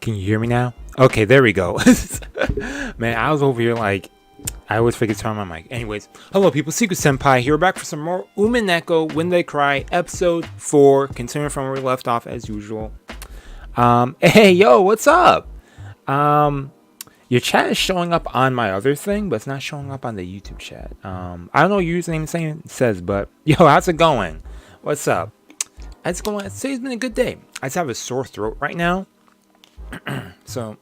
Can you hear me now? Okay, there we go. Man, I was over here like, I always forget to turn on my mic. Anyways, hello people, Seku-Senpai here, back for some more Umineko When They Cry, episode 4, continuing from where we left off as usual. Hey, yo, what's up? Your chat is showing up on my other thing, but it's not showing up on the YouTube chat. I don't know what your username says, but yo, how's it going? What's up? It's going. Today's been a good day. I just have a sore throat right now, so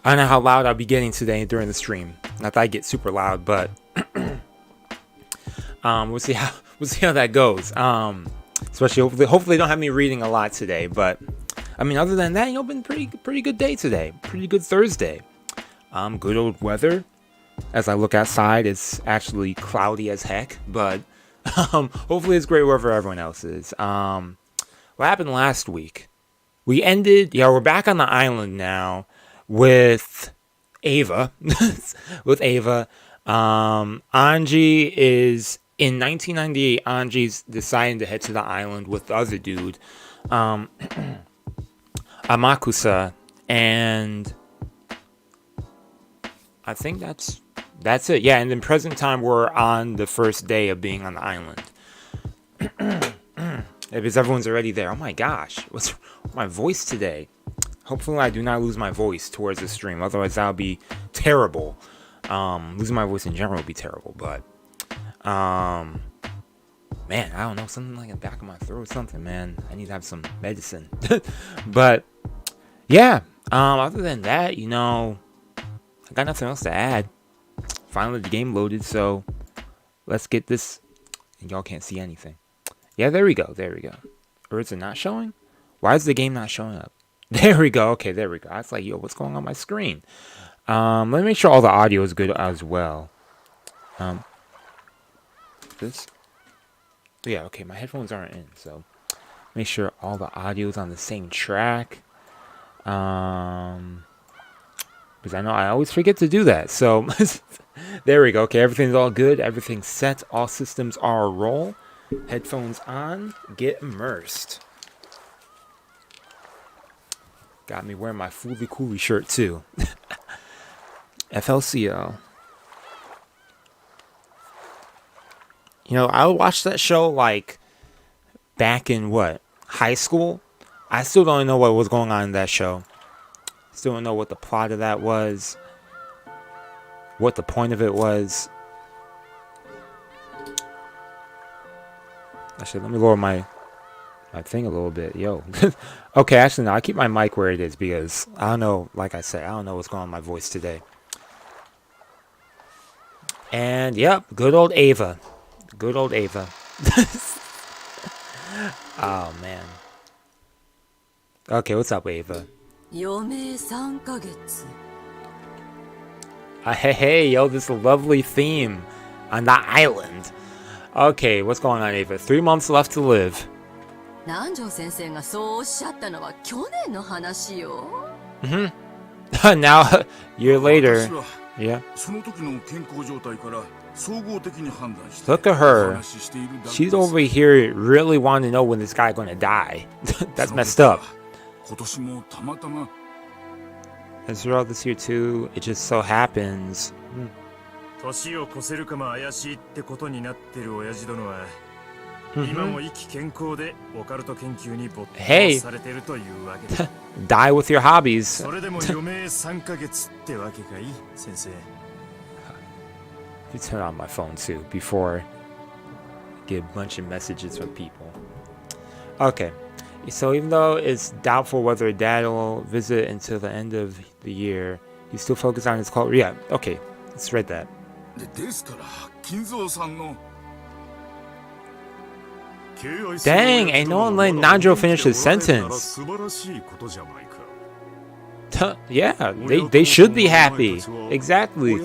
I don't know how loud I'll be getting today during the stream. Not that I get super loud, but we'll see how that goes. Especially hopefully don't have me reading a lot today. But I mean, other than that, been pretty good day today. Pretty good Thursday. Good old weather. As I look outside, it's actually cloudy as heck, but hopefully it's great wherever everyone else is. What happened last week? We're back on the island now with Eva. With Eva. ANGE is in 1998. ANGE's deciding to head to the island with the other dude, Amakusa, and I think that's it. Yeah, and in present time we're on the first day of being on the island. Because everyone's already there. Oh my gosh, what's my voice today? Hopefully I do not lose my voice towards the stream, otherwise that would be terrible. Losing my voice in general would be terrible, but man, I don't know, something like the back of my throat or something, man. I need to have some medicine. But yeah, other than that, I got nothing else to add. Finally the game loaded, so let's get this. And y'all can't see anything. Yeah, there we go. Or is it not showing? Why is the game not showing up? There we go. Okay, there we go. I was like, yo, what's going on my screen? Let me make sure all the audio is good as well. This? Yeah, okay, my headphones aren't in, so make sure all the audio is on the same track. Because I know I always forget to do that. So there we go. Okay, everything's all good. Everything's set. All systems are a roll. Headphones on. Get immersed. Got me wearing my Fooly Cooly shirt too. FLCL. I watched that show like back in high school. I still don't know what was going on in that show. Still don't know what the plot of that was. What the point of it was. Actually, let me lower my thing a little bit. Yo. Okay, actually, no. I keep my mic where it is because I don't know, like I said, I don't know what's going on with my voice today. And, yep, good old Ava. Good old Ava. Oh, man. Okay, what's up, Ava? Hey, yo, this lovely theme on the island. Okay, what's going on, Ava? 3 months left to live. Mm-hmm. Now, a year later. Yeah. Look at her. She's over here really wanting to know when this guy's going to die. That's messed up. And throughout this year too, it just so happens. Hey, die with your hobbies. Let me turn on my phone too before I get a bunch of messages from people. Okay. So even though it's doubtful whether Dad will visit until the end of the year, he's still focused on his cult. Yeah, okay. Let's read that. Dang, ain't no one letting Nanjo finish his sentence. Yeah, they should be happy. Exactly.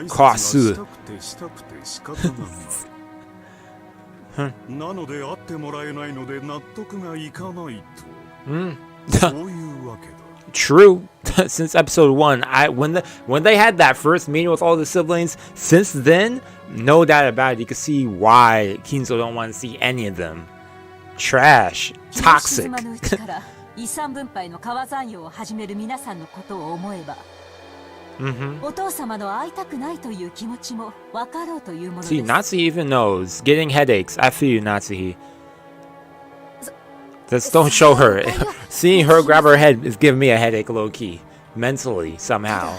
Kasu. True. Since episode 1, when they had that first meeting with all the siblings, since then, no doubt about it, you can see why Kinzo don't want to see any of them. Trash. Toxic. 遺産分配の川残用を始める皆さんのことを思えば、お父様の会いたくないという気持ちも分かろうというものです。See, Natsuki even knows. Getting headaches. I feel you, Natsuki. Just don't show her. Seeing her grab her head is giving me a headache low key. Mentally, somehow.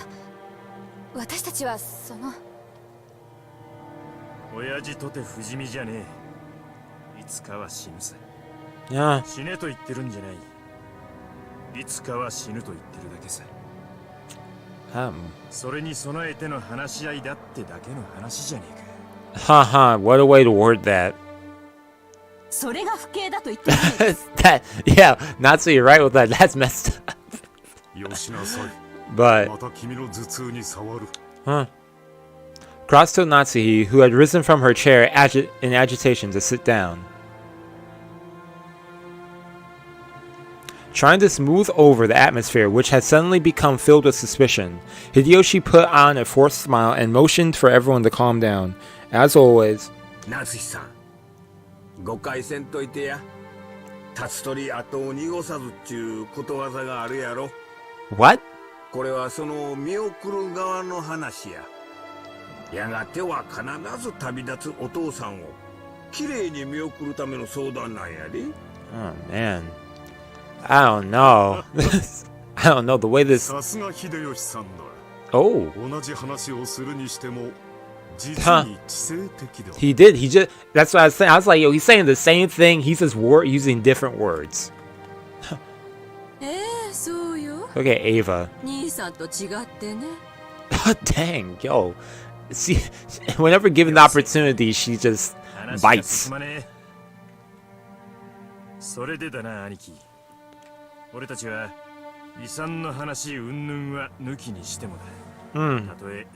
私たちはその親父とて不死身じゃねえ。いつかは死ぬさ。Yeah. 死ねと言ってるんじゃない。いつかは死ぬと言ってるだけさ。それに備えての話し合いだってだけの話じゃねえか。Haha, what a way to word that. それが不敬だと言ってる。That, yeah, Natsu, you're right with that. That's messed up. よしなさい。 But, また君の頭痛に触る。 Cross told Natsuki, who had risen from her chair in agitation, to sit down. Trying to smooth over the atmosphere, which had suddenly become filled with suspicion, Hideyoshi put on a forced smile and motioned for everyone to calm down. As always, 夏日さん、誤解せんといてや。立つ鳥後を濁さずっちゅうことわざがあるやろ。 what? これはその見送る側の話や。やがては必ず旅立つお父さんをきれいに見送るための相談なんやで。 Oh man, I don't know. I don't know the way this. さすが秀吉さんだ。 Oh, 同じ話をするにしても実に知性的だ。 he did. He just. That's what I was saying. I was like, yo, he's saying the same thing. He's just using different words. そうよ。 Look at Ava. 兄さんと違ってね。 Dang, yo. See, whenever given the opportunity, she just 話が bites. 進まねえ。それでだな兄貴。俺たちは遺産の話云々は抜きにしてもだ。たとえ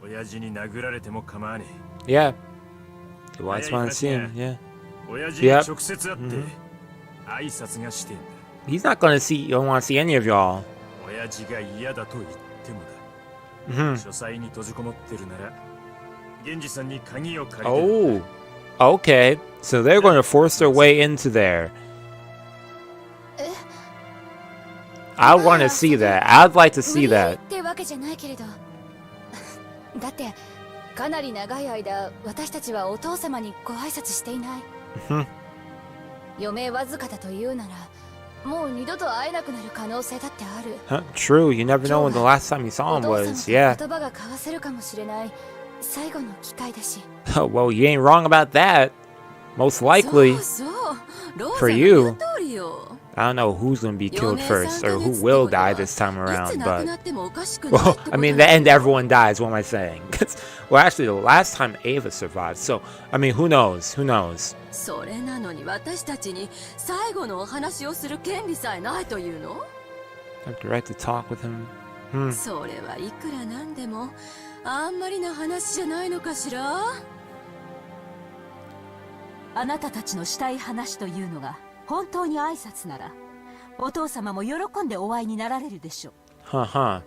親父に殴られても構わねえ。 Yeah. The wise man seen. Yeah. 親父に直接会って挨拶がしてんだ。 He's not gonna see. Don't want to see any of y'all. 親父が嫌だと言ってもだ。書斎に閉じこもってるなら源氏さんに鍵を借りて。 Oh. Okay. So they're going to force their way into there. I want to see that. I'd like to see that. ってわけじゃないけれど。だってかなり長い間私たちはお父様にご挨拶していない。余命わずかだというなら。もう二度と会えなくなる可能性だってある。 Huh? True. You never know when the last time you saw him was. Yeah. 言葉が交わせるかもしれない最後の機会だし。 Well, you ain't wrong about that. Most likely. そう、 For you. 通りよ。 I don't know who's gonna be killed first or who will die this time around, but well, I mean, the end everyone dies. What am I saying? Well, actually, the last time Ava survived, so I mean, who knows? Who knows? それなのに私たちに最後のお話をする権利さえないというの？ I have the right to talk with him. それはいくらなんでもあんまりな話じゃないのかしら？あなたたちのしたい話というのが本当に挨拶ならお父様も喜んでお会いになられるでしょう。 Huh.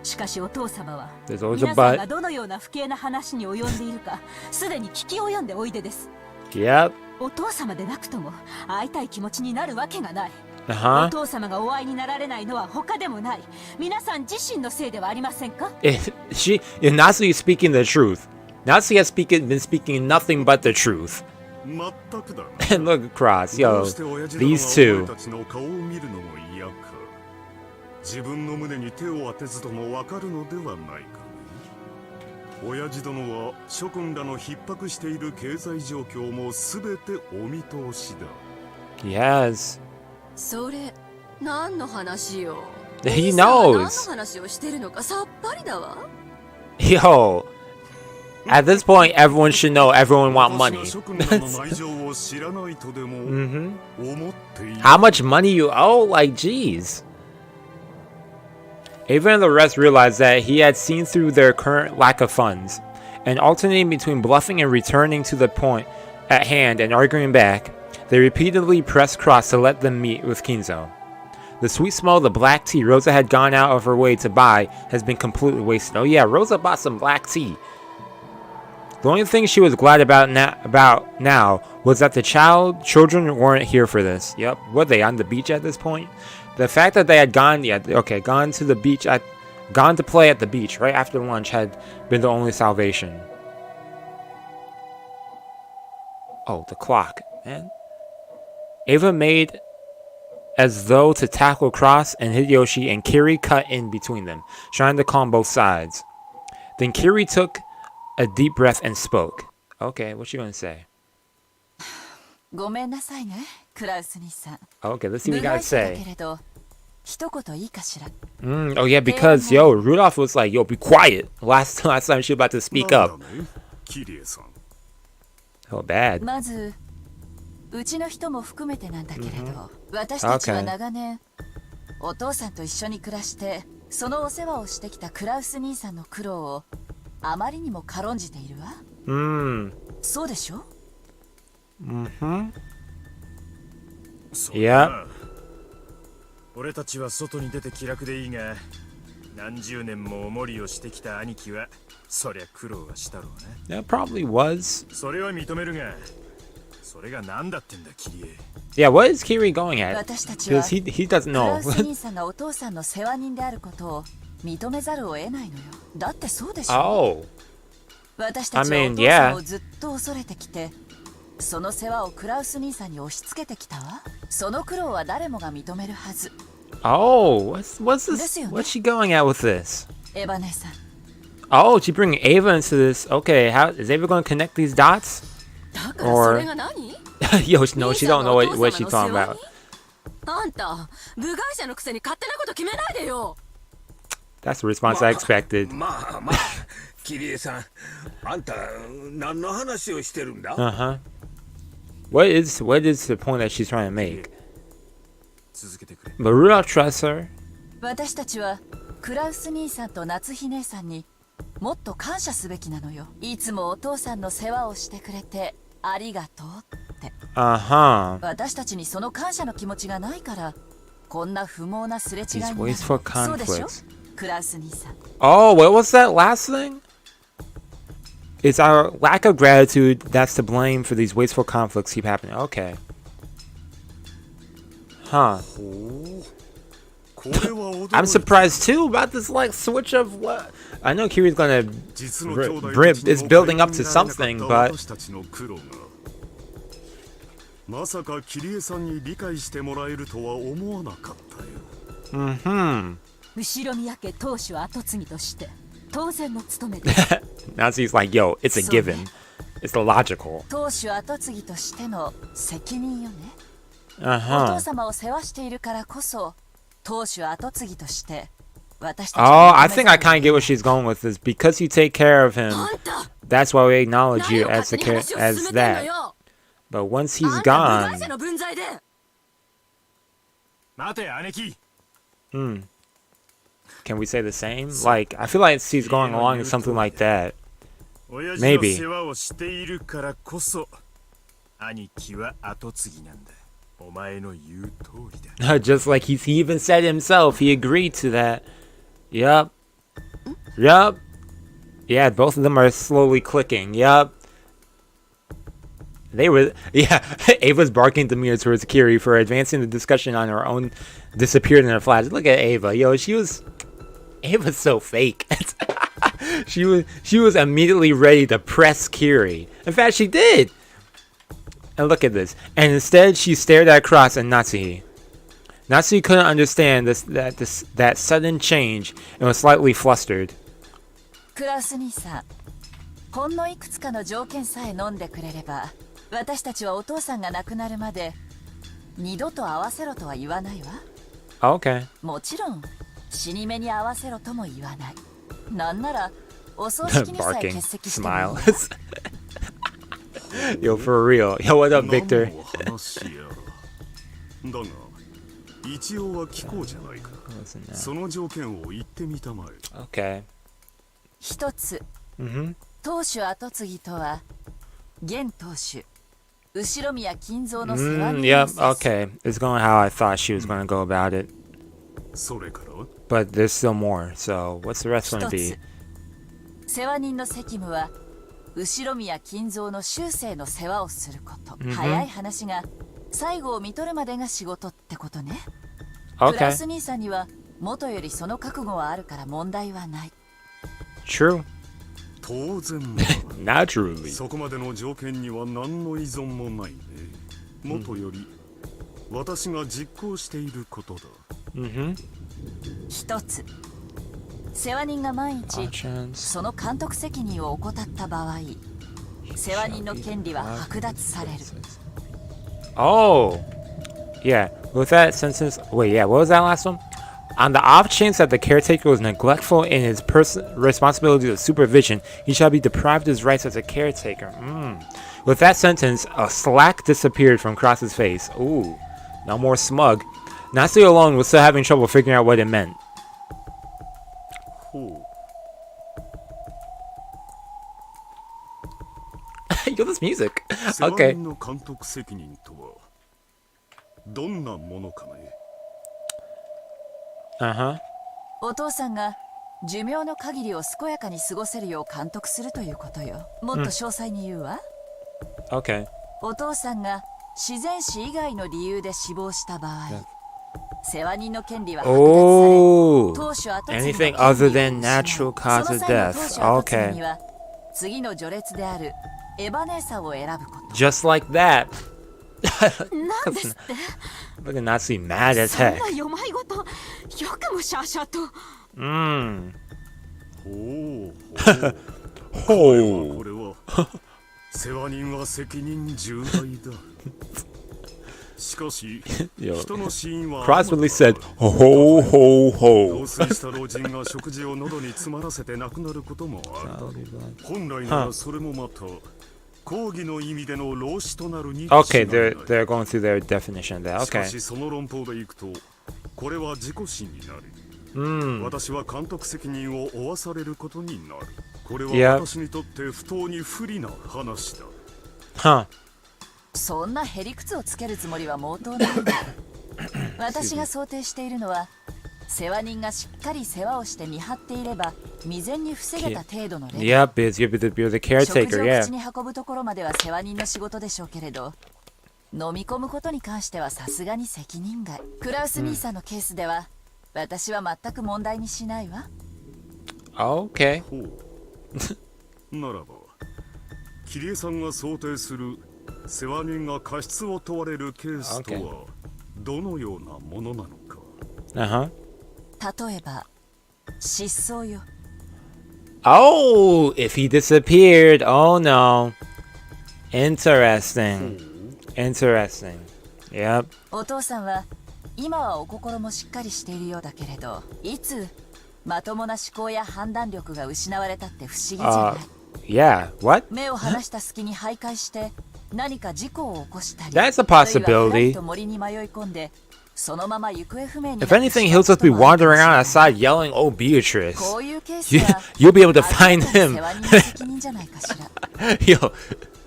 しかしお父様は There's always a 皆さんが but. どのような不敬な話に及んでいるかすでに聞き及んでおいでです。 Yep. お父様でなくとも会いたい気持ちになるわけがない。 お Uh-huh. 父様がお会いになられないのは他でもない。皆さん自身のせいではありませんか？ Natsuki is speaking the truth. Natsuki has been speaking nothing but the truth. 全くだな。 And look across, ど yo, うして親父 these 殿がお前 two. たちの顔を見るのも嫌か。自分の胸に手を当てずともわかるのではないかね。親父殿は諸君らの逼迫している経済状況もすべてお見通しだ。 Yes. それ何の話よ？ He お兄さんは何の knows. 話をしてるのかさっぱりだわ。 Yo. At this point, everyone should know everyone want 私 money. が諸君らの内情を知らないとでも思っている。 How much money you owe? Like, jeez. Ava and the rest realized that he had seen through their current lack of funds, and alternating between bluffing and returning to the point at hand and arguing back, they repeatedly pressed Cross to let them meet with Kinzo. The sweet smell of the black tea Rosa had gone out of her way to buy has been completely wasted. Oh yeah, Rosa bought some black tea. The only thing she was glad about now was that the children weren't here for this. Yep, were they on the beach at this point? The fact that they had gone to the beach gone to play at the beach right after lunch had been the only salvation. Oh, the clock, man. Ava made as though to tackle across, and Hideyoshi and Kiri cut in between them, trying to calm both sides. Then Kiri took a deep breath and spoke. Okay, what you gonna say? Okay, let's see what you gotta say. Oh yeah, because Rudolph was like, yo, be quiet. Last time she was about to speak up. Oh, bad. うちの人も含めてなんだけれど、私たちは長年お父さんと一緒に暮らしてそのお世話をしてきたクラウス兄さんの苦労をあまりにも軽んじているわ。そうでしょ？いや、俺たちは外に出て気楽でいいが、何十年もおもりをしてきた兄貴はそりゃ苦労はしたろうね。That probably was. それは認めるが。Yeah, what is Kiri going at? Because he doesn't know. Oh. I mean, yeah. Oh, what's this? What's she going at with this? Oh, she bringing Ava into this. Okay, how is Ava going to connect these dots? Or yo, no, she don't know what she's talking about. That's the response I expected. What is the point that she's trying to make? But Rudolph trusts her. 私たちはクラウス兄さんと夏日姉さんにもっと感謝すべきなのよ。いつもお父さんの世話をしてくれてありがとうって。私たちにその感謝の気持ちがないからこんな不毛なすれ違いになる。そうでしょ？クラウス兄さん。Oh, what was that last thing? It's our lack of gratitude that's to blame for these wasteful conflicts keep happening. Okay. Huh. I'm surprised too about this like switch of what I know Kiri's gonna is building up to something, but Ushiromiya家当主跡継ぎとして当然の務め。 Now she's like, yo, it's a given. It's the logical. 当主跡継ぎとしての責任よね。お父様を世話しているからこそ。 Oh, I think I kind of get what she's going with this. Because you take care of him, that's why we acknowledge you as that. But once he's gone... Can we say the same? Like, I feel like she's going along with something like that. Maybe. Just like he even said himself, he agreed to that. Yup. Yeah, both of them are slowly clicking. Yup. They were, yeah. Ava's barking the mirror towards Kiri for advancing the discussion on her own. Disappeared in her flash. Look at Ava, yo. Ava's so fake. she was immediately ready to press Kiri. In fact, she did. And look at this. And instead, she stared at Cross and Natsuhi. Natsuhi couldn't understand that sudden change and was slightly flustered. クラスにさ、ほんのいくつかの条件さえ飲んでくれれば、私たちはお父さんが亡くなるまで二度と会わせろとは言わないわ。Okay. もちろん死に目に会わせろとも言わない。なんならお葬式にさえ欠席してもいいわ。Yo, for real. Yo, what up, Victor? Okay. 一つ、当主跡継ぎとは現当主Ushiromiya Kinzoの世話人です。Yep, okay. It's going how I thought she was going to go about it. But there's still more. So, what's the rest going to be? 世話人の責務は後宮金蔵の終生の世話をすること、早い話が最後を見とるまでが仕事ってことね。クラス兄さんには元よりその覚悟はあるから問題はない。 True. 当然Naturally. そこまでの条件には何の依存もないね。元より私が実行していることだ。一つ、世話人が万一その監督責任を怠った場合、世話人の権利は剥奪される。 Oh, yeah. With that sentence, wait, yeah. What was that last one? On the off chance that the caretaker was neglectful in his responsibility of supervision, he shall be deprived of his rights as a caretaker. With that sentence, a slack disappeared from Cross's face. Ooh, no more smug. Natsuki alone was still having trouble figuring out what it meant. ほ Yo, this music. う。世話 Okay. 人の監督責任とはどんなものかね。お父さんが寿命の限りを健やかに過ごせるよう監督するということよ。もっと詳細に言うわ。Okay. お父さんが自然死以外の理由で死亡した場合、世話人の権利は剥奪され、 Oh, 当主後継ぎの anything 権利 other を than 失う。 natural cause そ of の際の death. 当主後継ぎに Okay. は次の序列であるエヴァ姉さんを選ぶこと。 Just like that. なんですって。 Look at Natsuki mad as そん heck. なよまいごとよくもシャーシャーと。ほう。 Oh. これは世話人は責任重大だ。しかし Yo, 人の死因は Cross really said, ho ho 老 ho. 衰した老人が食事を喉に詰まらせて亡くなることもあるだろう。本来ならそれもまた講義の意味での老死となるに違いない。 Okay, they're going through their definition of that. しか Okay. しその論法でいくとこれは自己死になる。私は監督責任を負わされることになる。これは私にとって不当に不利な話だ。 Huh. そんなへりくつをつけるつもりは毛頭ないんだ。私が想定しているのは、世話人がしっかり世話をして見張っていれば未然に防げた程度のレベル。 Yep, you're the 食事 caretaker, を yeah. 口に運ぶところまでは世話人の仕事でしょうけれど、飲み込むことに関してはさすがに責任外。クラウス兄さんのケースでは、私は全く問題にしないわ。 Okay. ほう。ならば桐江さんが想定する世話人が過失を問われるケースとはどのようなものなのか。 Uh-huh. 例えば失踪よ。 Oh, if he disappeared. Oh no. Interesting. Interesting. Yep. お父さんは今はお心もしっかりしているようだけれど、いつまともな思考や判断力が失われたって不思議じゃない。 Yeah. What? 目を離した隙に徘徊して何か事故を起こしたり、 That's a あるいはふらり possibility. と森に迷い込んでそのまま行方不明になっ If て anything, しま he'll うこ just と be もあるかも wandering しれ around ない。 outside yelling, "Oh, Beatrice." こういうケースは You'll be able to find 明らかに him. 世話人の責任じゃないかしら。 Yo.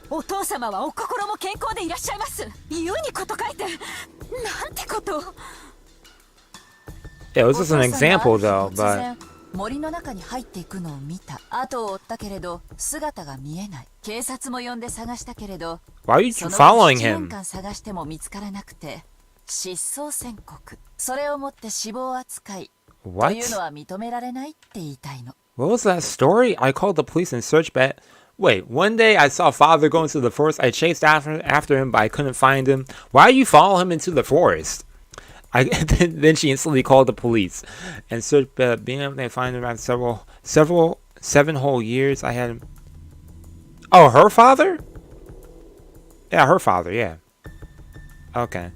お父様はお心も健康でいらっしゃいます。言うにこと書いてなんてこと。 Yeah, it was just an お父さんが example though, 突 but 然森の中に入っていくのを見た。後を追ったけれど姿が見えない。警察も呼んで探したけれど、 why are you その後 following 7年 him? 間探しても見つからなくて失踪宣告。それをもって死亡扱いと What? いうのは認められないって言いたいの。 What was that story? I called the police and searched back. Wait, one day I saw father go into the forest. I chased after him, but I couldn't find him. Why do you follow him into the forest? Then she instantly called the police and searched, being able to find him after 7 whole years. I had him. Oh, her father? Yeah, her father. Yeah. Okay.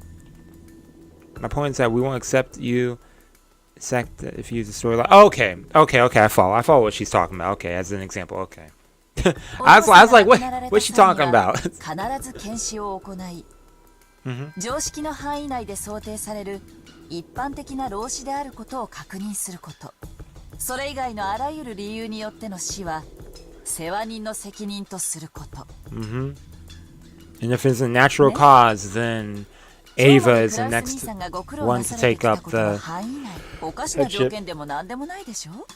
My point is that we won't accept you. If you use the story like okay, I follow what she's talking about. Okay, as an example. Okay. I was like, what's she talking about? 必ず検視を行い、常識の範囲内で想定される一般的な老死であることを確認すること。それ以外のあらゆる理由によっての死は世話人の責任とすること。 And if it's a natural cause, then Ava is the next one to take up the おかしな条件でも何でもないでしょ。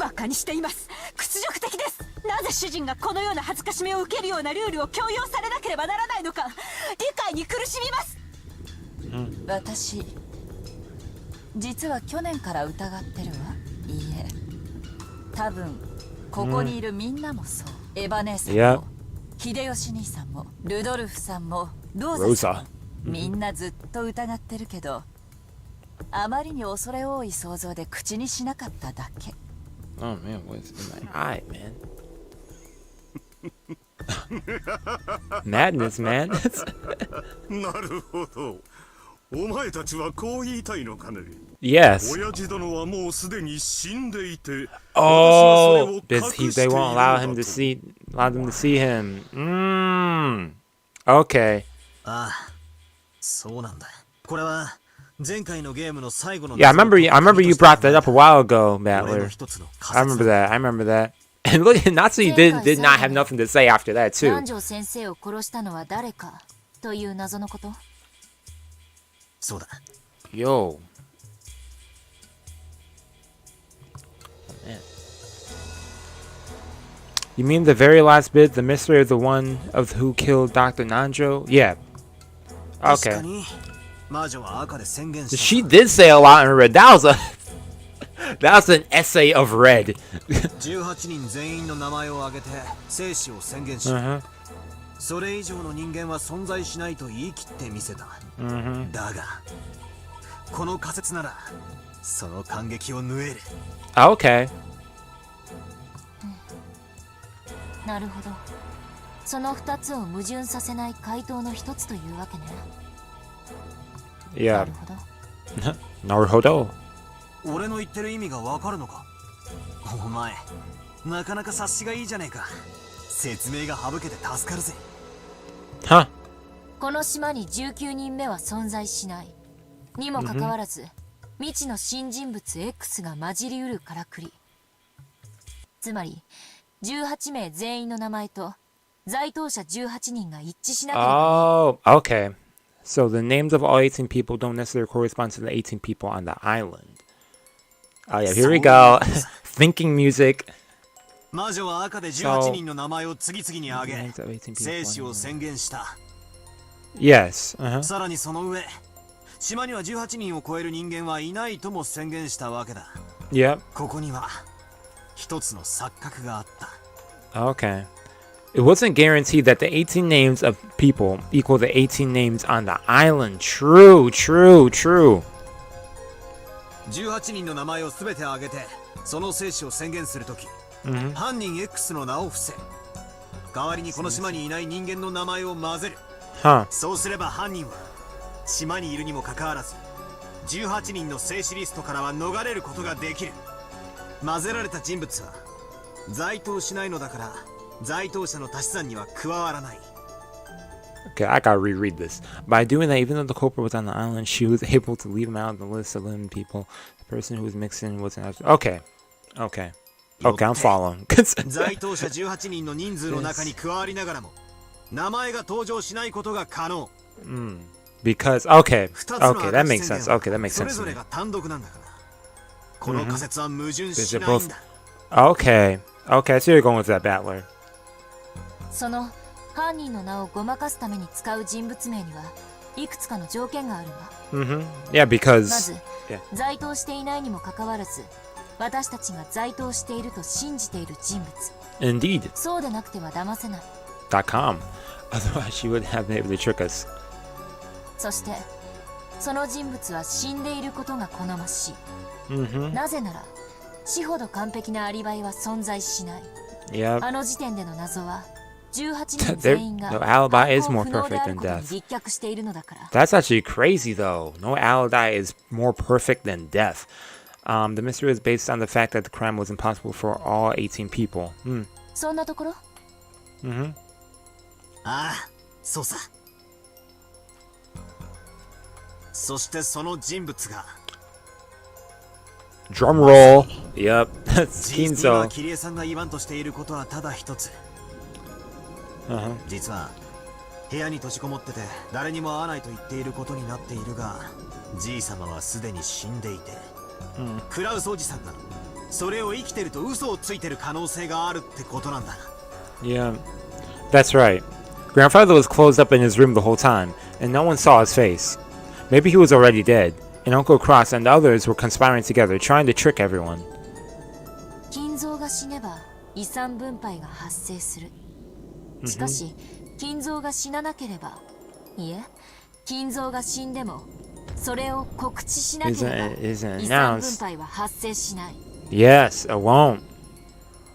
バカにしています。屈辱的です。なぜ主人がこのような恥ずかしめを受けるようなルールを強要されなければならないのか、理解に苦しみます。私実は去年から疑ってるわ。いいえ、多分ここにいるみんなもそう。エヴァ姉さんも、秀吉兄さんも、ルドルフさんも、ローザさんも、みんなずっと疑ってるけど、あまりに恐れ多い想像で口にしなかっただけ。Oh man, what's in my eye, man? Madness, man. なるほど。お前たちはこう言いたいのかね。Yes. 親父殿はもうすでに死んでいて。Oh, they won't allow them to see him. Okay. ああ、そうなんだ。これは前回のゲームの最後の。Yeah, I remember you brought that up a while ago, Battler. I remember that. And look, Natsu did not have nothing to say after that too. 南條先生を殺したのは誰かという謎のこと。そうだ。Yo. Man. You mean the very last bit, the mystery of the one of who killed Dr. Nanjo? Yeah. Okay. She did say a lot in Red. That was an essay of Red. 18人全員の名前を挙げて生死を宣言し、それ以上の人間は存在しないと言い切ってみせた。だが、この仮説ならその感激を縫える。Okay. なるほど。その2つを矛盾させない回答の一つというわけね。Yeah. なるほど。なるほど。俺の言ってる意味がわかるのか。お前、なかなか察しがいいじゃねえか。説明が省けて助かるぜ。は。この島に19人目は存在しない。にもかかわらず、未知の新人物 X が混じりうるからくり。つまり、18名全員の名前と在当者18人が一致しなければ。Oh, okay. So the names of all 18 people don't necessarily correspond to the 18 people on the island. Oh yeah, here we go. Thinking music. 魔女は赤で18人の名前を次々に挙げ、生死を宣言した。Yes. さらにその上、島には18人を超える人間はいないとも宣言したわけだ。Yep. ここには一つの錯覚があった。Okay. It wasn't guaranteed that the 18 names of people equal the 18 names on the island. True. 18人の名前をすべて挙げて、その生死を宣言するとき、犯人 X の名を伏せ、代わりにこの島にいない人間の名前を混ぜる。そうすれば犯人は、島にいるにもかかわらず、18人の生死リストからは逃れることができる。混ぜられた人物は、在当しないのだから、在当者の足し算には加わらない。Okay, I gotta reread this. By doing that, even though the culprit was on the island, she was able to leave him out of the list of living people. The person who was mixed in wasn't. Okay, I'm following. 在当者18人の人数の中に加わりながらも、名前が登場しないことが可能。Because okay, that makes sense. Okay, that makes sense. それぞれが単独なんだから。この仮説は矛盾しないんだ。Okay, so you're going with that, Battler. その犯人の名をごまかすために使う人物名にはいくつかの条件があるわ。Yeah, because まず、在当していないにもかかわらず、私たちが在当していると信じている人物。Indeed. そうでなくては騙せない。.com. Otherwise, she wouldn't have been able to trick us. そして、その人物は死んでいることが好ましい。なぜなら、死ほど完璧なアリバイは存在しない。Yep. あの時点での謎は、18人全員が No alibi is more 不能で perfect ある than ことに death. 立脚しているのだから。That's actually crazy, though. No alibi is more perfect than death. The mystery is based on the fact that the crime was impossible for all 18 people. そんなところ？ああ、そうさ。そしてその人物が Drum roll. Yep. That's 今 Kinzo. キリエさんが言わんとしていることはただ一つ。実は部屋に閉じこもってて誰にも会わないと言っていることになっているが、じい様はすでに死んでいて、クラウスおじさんがそれを生きてると嘘をついてる可能性があるってことなんだ。 Yeah, that's right. Grandfather was closed up in his room the whole time, and no one saw his face. Maybe he was already dead, and Uncle Cross and the others were conspiring together, trying to trick everyone. 金蔵が死ねば遺産分配が発生する。しかし、金蔵が死ななければ、いえ、金蔵が死んでも、それを告知しなければ遺産分配は発生しない。Yes, it won't.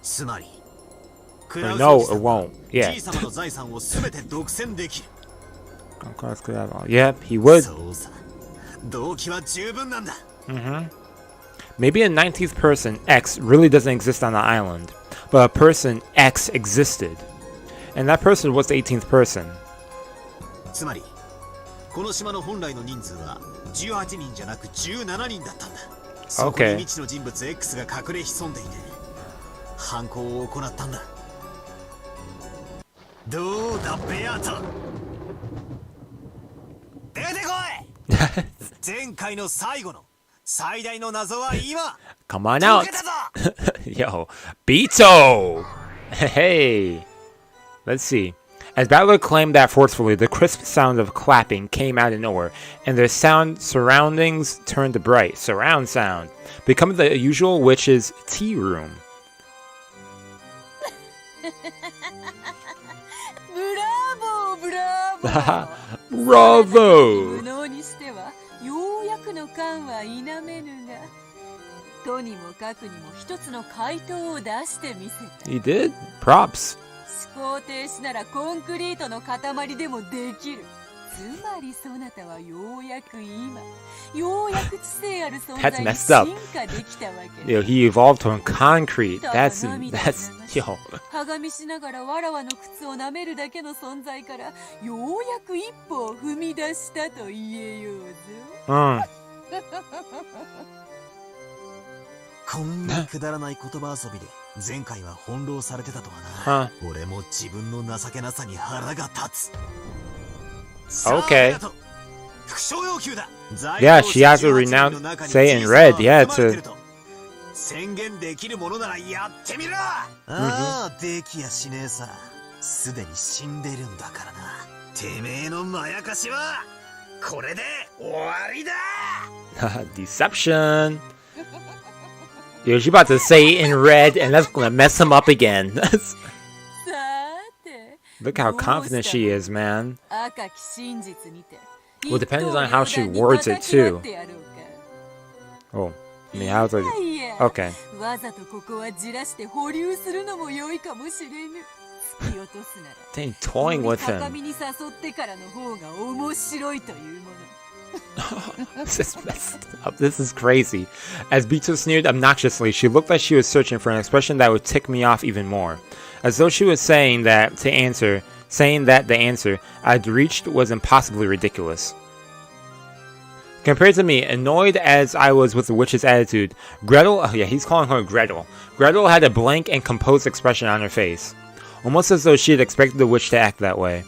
つまり、 No, it won't. Yeah. じいさまの財産をすべて独占できる。 Yep, he would. そうさ、動機は十分なんだ。 Maybe a 19th person, X, really doesn't exist on the island, but a person, X, existed. And that person was the 18th person. つまり、この島の本来の人数は18人じゃなく17人だったんだ。そこに未知の人物 X が隠れ潜んでいて、犯行を行ったんだ。どうだベアト、出てこい。前回の最後の最大の謎は今 Come on out. Yo, Beto. Hey. Let's see. As Battler claimed that forcefully, the crisp sound of clapping came out of nowhere, and their surroundings turned bright. Surround sound, becoming the usual witch's tea room. ブラボー Bravo! 無能にしてはようやくの感は否めぬが、とにもかくにも一つの回答を出してみせた。 He did? Props. 思考停止ならコンクリートの塊でもできる。つまりそなたはようやく今、ようやく知性ある存在に進化できたわけ。Yo, he evolved from concrete. That's yo. はがみしながらわらわの靴を舐めるだけの存在からようやく一歩を踏み出したと言えようぞ。こんなくだらない言葉遊びで前回は翻弄されてたとはな。俺も自分の情けなさに腹が立つ。 Okay. 副賞要求だ。 Yeah, she has to renounce, say in red. Yeah, to. 宣言できるものならやってみろ。ああ、できやしねえさ。すでに死んでるんだからな。てめえのまやかしはこれで終わりだ。 Deception. Yo, she about to say in red, and that's gonna mess him up again. Look how confident she is, man. Well, depends on how she words it, too. Oh, I mean, how's it? Okay. わざとここはじらして保留するのも良いかもしれぬ。突き落とすなら Dang, toying with 高 him. みに誘ってからの方が面白いというもの。 This is messed up. This is crazy. As Bito sneered obnoxiously, she looked like she was searching for an expression that would tick me off even more. As though she was saying that the answer I'd reached was impossibly ridiculous. Compared to me, annoyed as I was with the witch's attitude, Gretel, oh yeah, he's calling her Gretel. Gretel had a blank and composed expression on her face, almost as though she had expected the witch to act that way.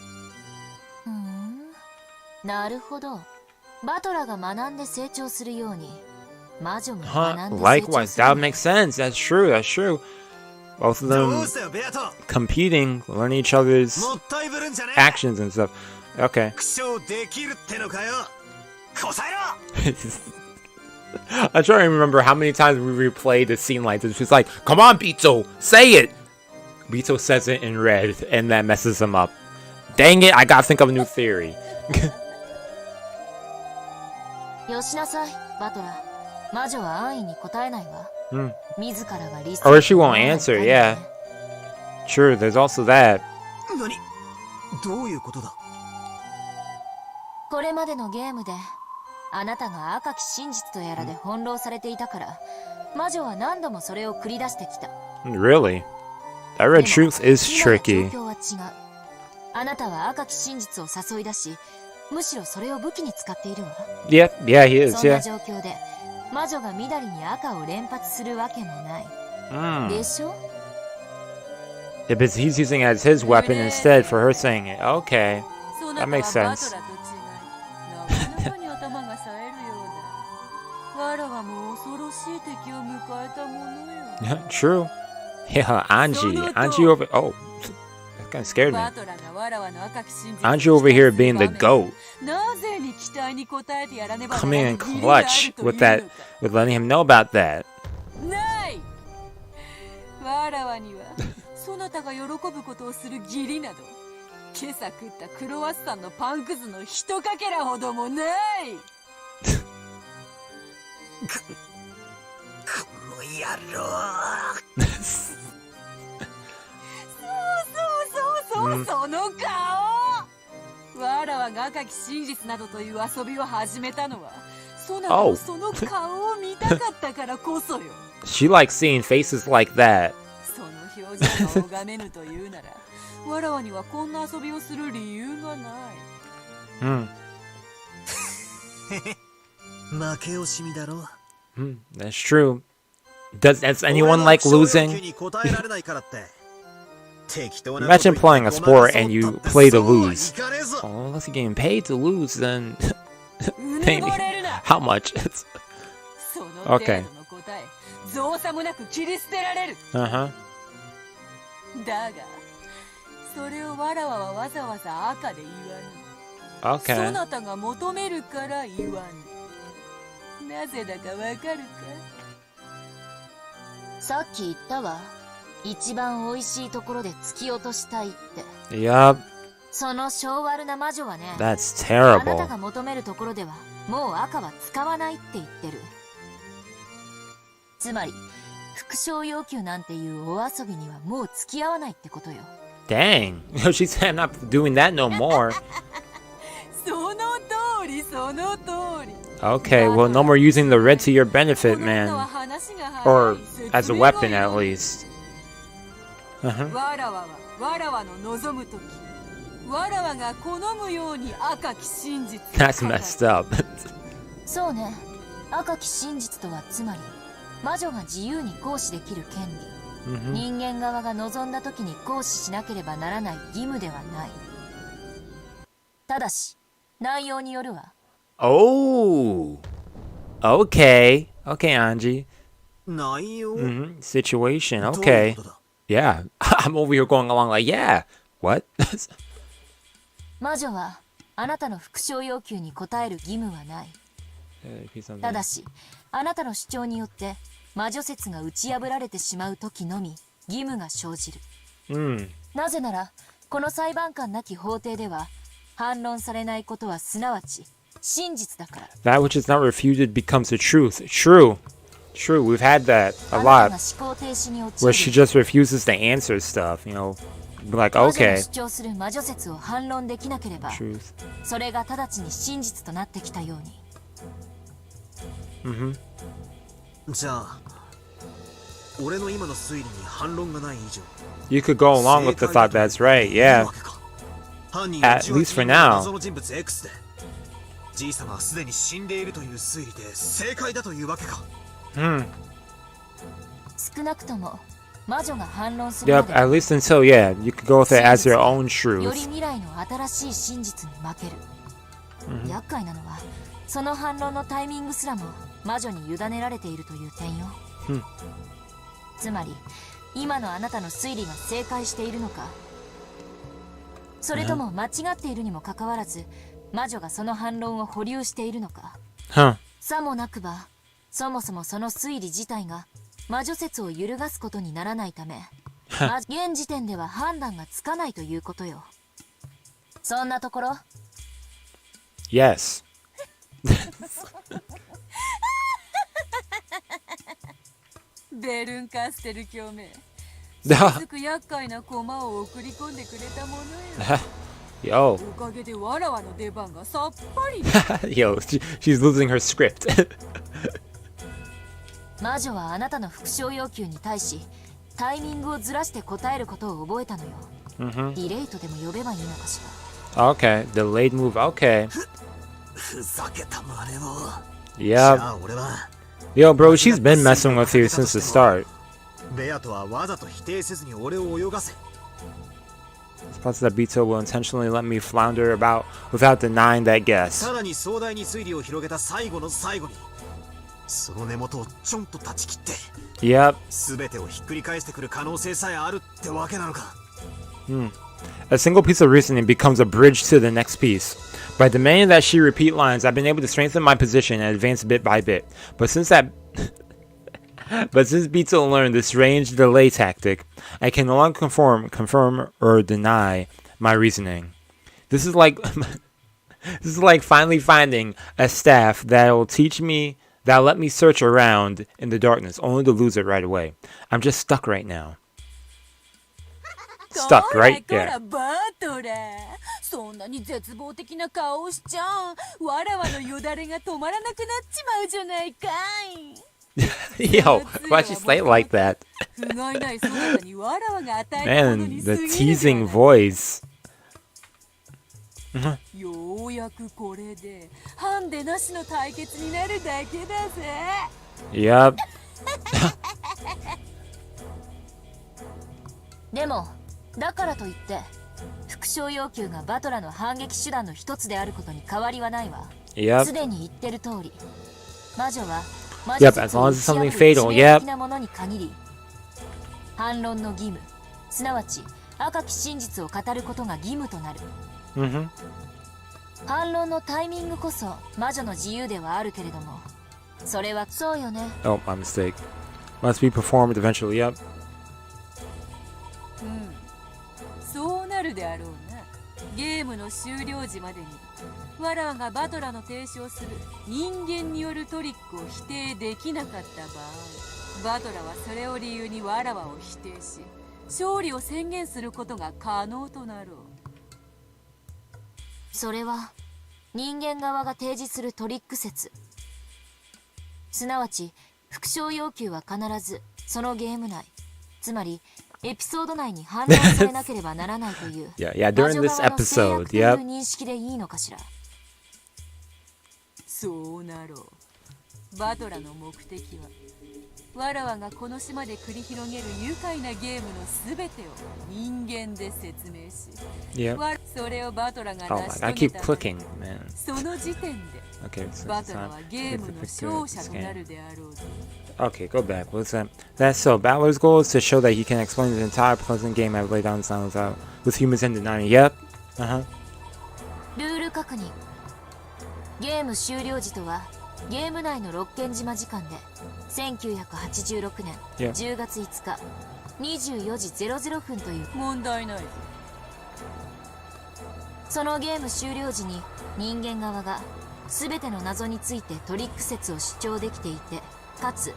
なるほど。バトラが学んで成長するように、魔女も学んで成長する。 Likewise, that would make sense. That's true. That's true. Both of them competing, learning each other's actions and stuff. Okay. I'm trying to remember how many times we replayed a scene like this. She's like, "Come on, Bito, say it." Bito says it in red, and that messes him up. Dang it! I gotta think of a new theory. よしなさい、バトラ。魔女は安易に答えないわ。自らが理想。 Or she won't answer, yeah. True, there's also that. 何？どういうことだ？これまでのゲームで、あなたが赤き真実とやらで翻弄されていたから、魔女は何度もそれを繰り出してきた。Really? That red truth is tricky. 状況は違う。あなたは赤き真実を誘い出し、むしろそれを武器に使っているわ。Yeah, he is, そんな yeah. 状況で、魔女が緑に赤を連発するわけもない。でしょ？ Yeah, but he's using it as his weapon instead for her saying it. Okay, that makes sense. わらわも恐ろしい敵を迎えたものよ。True. Yeah, Angie over. Oh, that kind of scared me. Angie over here being the goat. Coming in clutch with that, with letting him know about that. わらわにはそなたが喜ぶことをする義理など今朝食ったクロワッサンのパンくずのひとかけらほどもない。この野郎。そうその顔。わらわが赤き真実などという遊びを始めたのはそなたのその顔を見たかったからこそよ。She likes seeing faces like that. その表情が拝めぬというならわらわにはこんな遊びをする理由がない。負け惜しみだろ。That's true. Does anyone like losing? Imagine playing a sport and you play to lose. Oh, unless you're getting paid to lose, then pay me. How much? Okay. 造作もなく切り捨てられる。だがそれをわらわはわざわざ赤で言わぬ。そなたが求めるから言わぬ。なぜだかわかるか？さっき言ったわ。一番美味しいところで突き落としたいって。Yup. その性悪な魔女はね。That's あなた terrible. が求めるところではもう赤は使わないって言ってる。つまり副賞要求なんていうお遊びにはもう付き合わないってことよ。Dang. She said I'm not doing that no more. その通りその通り。Okay, well, no more using the red to your benefit, man. Or as a weapon, at least. わらわはわらわの望むとき、わらわが好むように赤き真実。That's messed up. そうね。赤き真実とはつまり魔女が自由に行使できる権利。人間側が望んだ時に行使しなければならない義務ではない。ただし内容によるわ。Oh. Okay. Okay, Angie. 内容 Situation. Okay. Yeah. I'm over here going along like, yeah. What? 魔女はあなたの副賞要求に応える義務はない。ただしあなたの主張によって魔女説が打ち破られてしまう時のみ義務が生じる。なぜならこの裁判官なき法廷では反論されないことはすなわち真実だから。 That which is not refuted becomes the truth. True. True. We've had that a lot. Where she just refuses to answer stuff, you know. Be like, okay. 主張する魔女説を反論できなければ Truth. それが直ちに真実となってきたように。じゃあ俺の今の推理に反論がない以上 You could go along with the thought that's right, yeah. At least for now. 謎の人物 X でじいさまはすでに死んでいるという推理で正解だというわけか。少なくとも魔女が反論するま Yep, で at least until, yeah, you could go with it as your own より truth. 未来の新しい真実に負ける。厄介なのはその反論のタイミングすらも魔女に委ねられているという点よ。つまり今のあなたの推理が正解しているのか、それとも間違っているにもかかわらず魔女がその反論を保留しているのか。さもなくばそもそもその推理自体が魔女説を揺るがすことにならないため現時点では判断がつかないということよ。そんなところ。 Yes. ベルンカステル教名。続く厄介な駒を送り込んでくれたものよ。Yo. おかげでわらわの出番がさっぱり。Yo, she's losing her script. 魔女はあなたの副賞要求に対しタイミングをずらして答えることを覚えたのよ。ディレイトでも呼べばいいのかしら。Okay, delayed move. Okay. ふざけた真似を。 Yep. Yo, bro, she's been messing with you since the start. ベアとはわざと否定せずに俺を泳がせ。 Plus that Bito will intentionally let me flounder about without denying that guess. さらに壮大に推理を広げた最後の最後にその根元をちょんと断ち切って Yep. 全てをひっくり返してくる可能性さえあるってわけなのか。A single piece of reasoning becomes a bridge to the next piece. By demanding that she repeat lines, I've been able to strengthen my position and advance bit by bit. But since Beetle learned this strange delay tactic, I can no longer confirm or deny my reasoning. This is like finally finding a staff that'll let me search around in the darkness, only to lose it right away. I'm just stuck right now. Stuck right there. そんなに絶望的な顔をしちゃう。わらわのよだれが止まらなくなっちまうじゃないかい。Yo, why'd you say it like that? Man, the teasing voice. ようやくこれでハンデなしの対決になるだけだぜ。Yep. でもだからといって復讐要求がバトラの反撃手段の一つであることに変わりはないわ。すでに言ってる通り、魔女は魔術を打ち破る致命的なものに限り、反論の義務、すなわち赤き真実を語ることが義務となる。反論のタイミングこそ魔女の自由ではあるけれども、それはそうよね。Oh, my mistake. Must be performed eventually. Yep. そうなるであろうな。ゲームの終了時までにわらわがバトラの提唱する人間によるトリックを否定できなかった場合、バトラはそれを理由にわらわを否定し、勝利を宣言することが可能となろう。それは人間側が提示するトリック説、すなわち復讐要求は必ずそのゲーム内、つまりエピソード内に反論されなければならないという yeah, during this episode, という認識でいいのかしら。そうなろう。バトラの目的はわらわがこの島で繰り広げる愉快なゲームのすべてを人間で説明し、それをバトラが成し遂げた。その時点でバトラはゲームの勝者となるであろう。Okay, go back. What's that? That's so. Balor's goal is to show that he can explain the entire pleasant game I've laid down silence out with humans in denying. Yep. ルール確認。ゲーム終了時とはゲーム内の六軒島時間で1986年10月5日24時00分という問題ない。そのゲーム終了時に人間側が全ての謎についてトリック説を主張できていて、かつ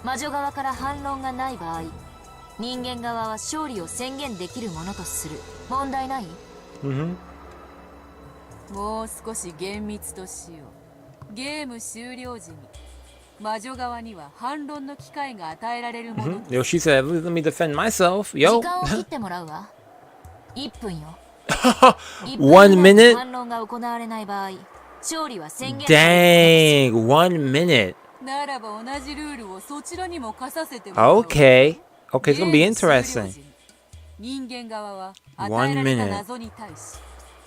魔女側から反論がない場合、人間側は勝利を宣言できるものとする。問題ない？もう少し厳密としよう。ゲーム終了時に魔女側には反論の機会が与えられるもの。Yo, she said, "Let me defend myself." Yo. 時間を切ってもらうわ。1分よ。1 minute? 反論が行われない場合、勝利は宣言。Dang, 1 minute. ならば同じルールをそちらにも課させてもらおう。Okay. Okay, it's gonna be interesting. 人間側は与えられた謎に対し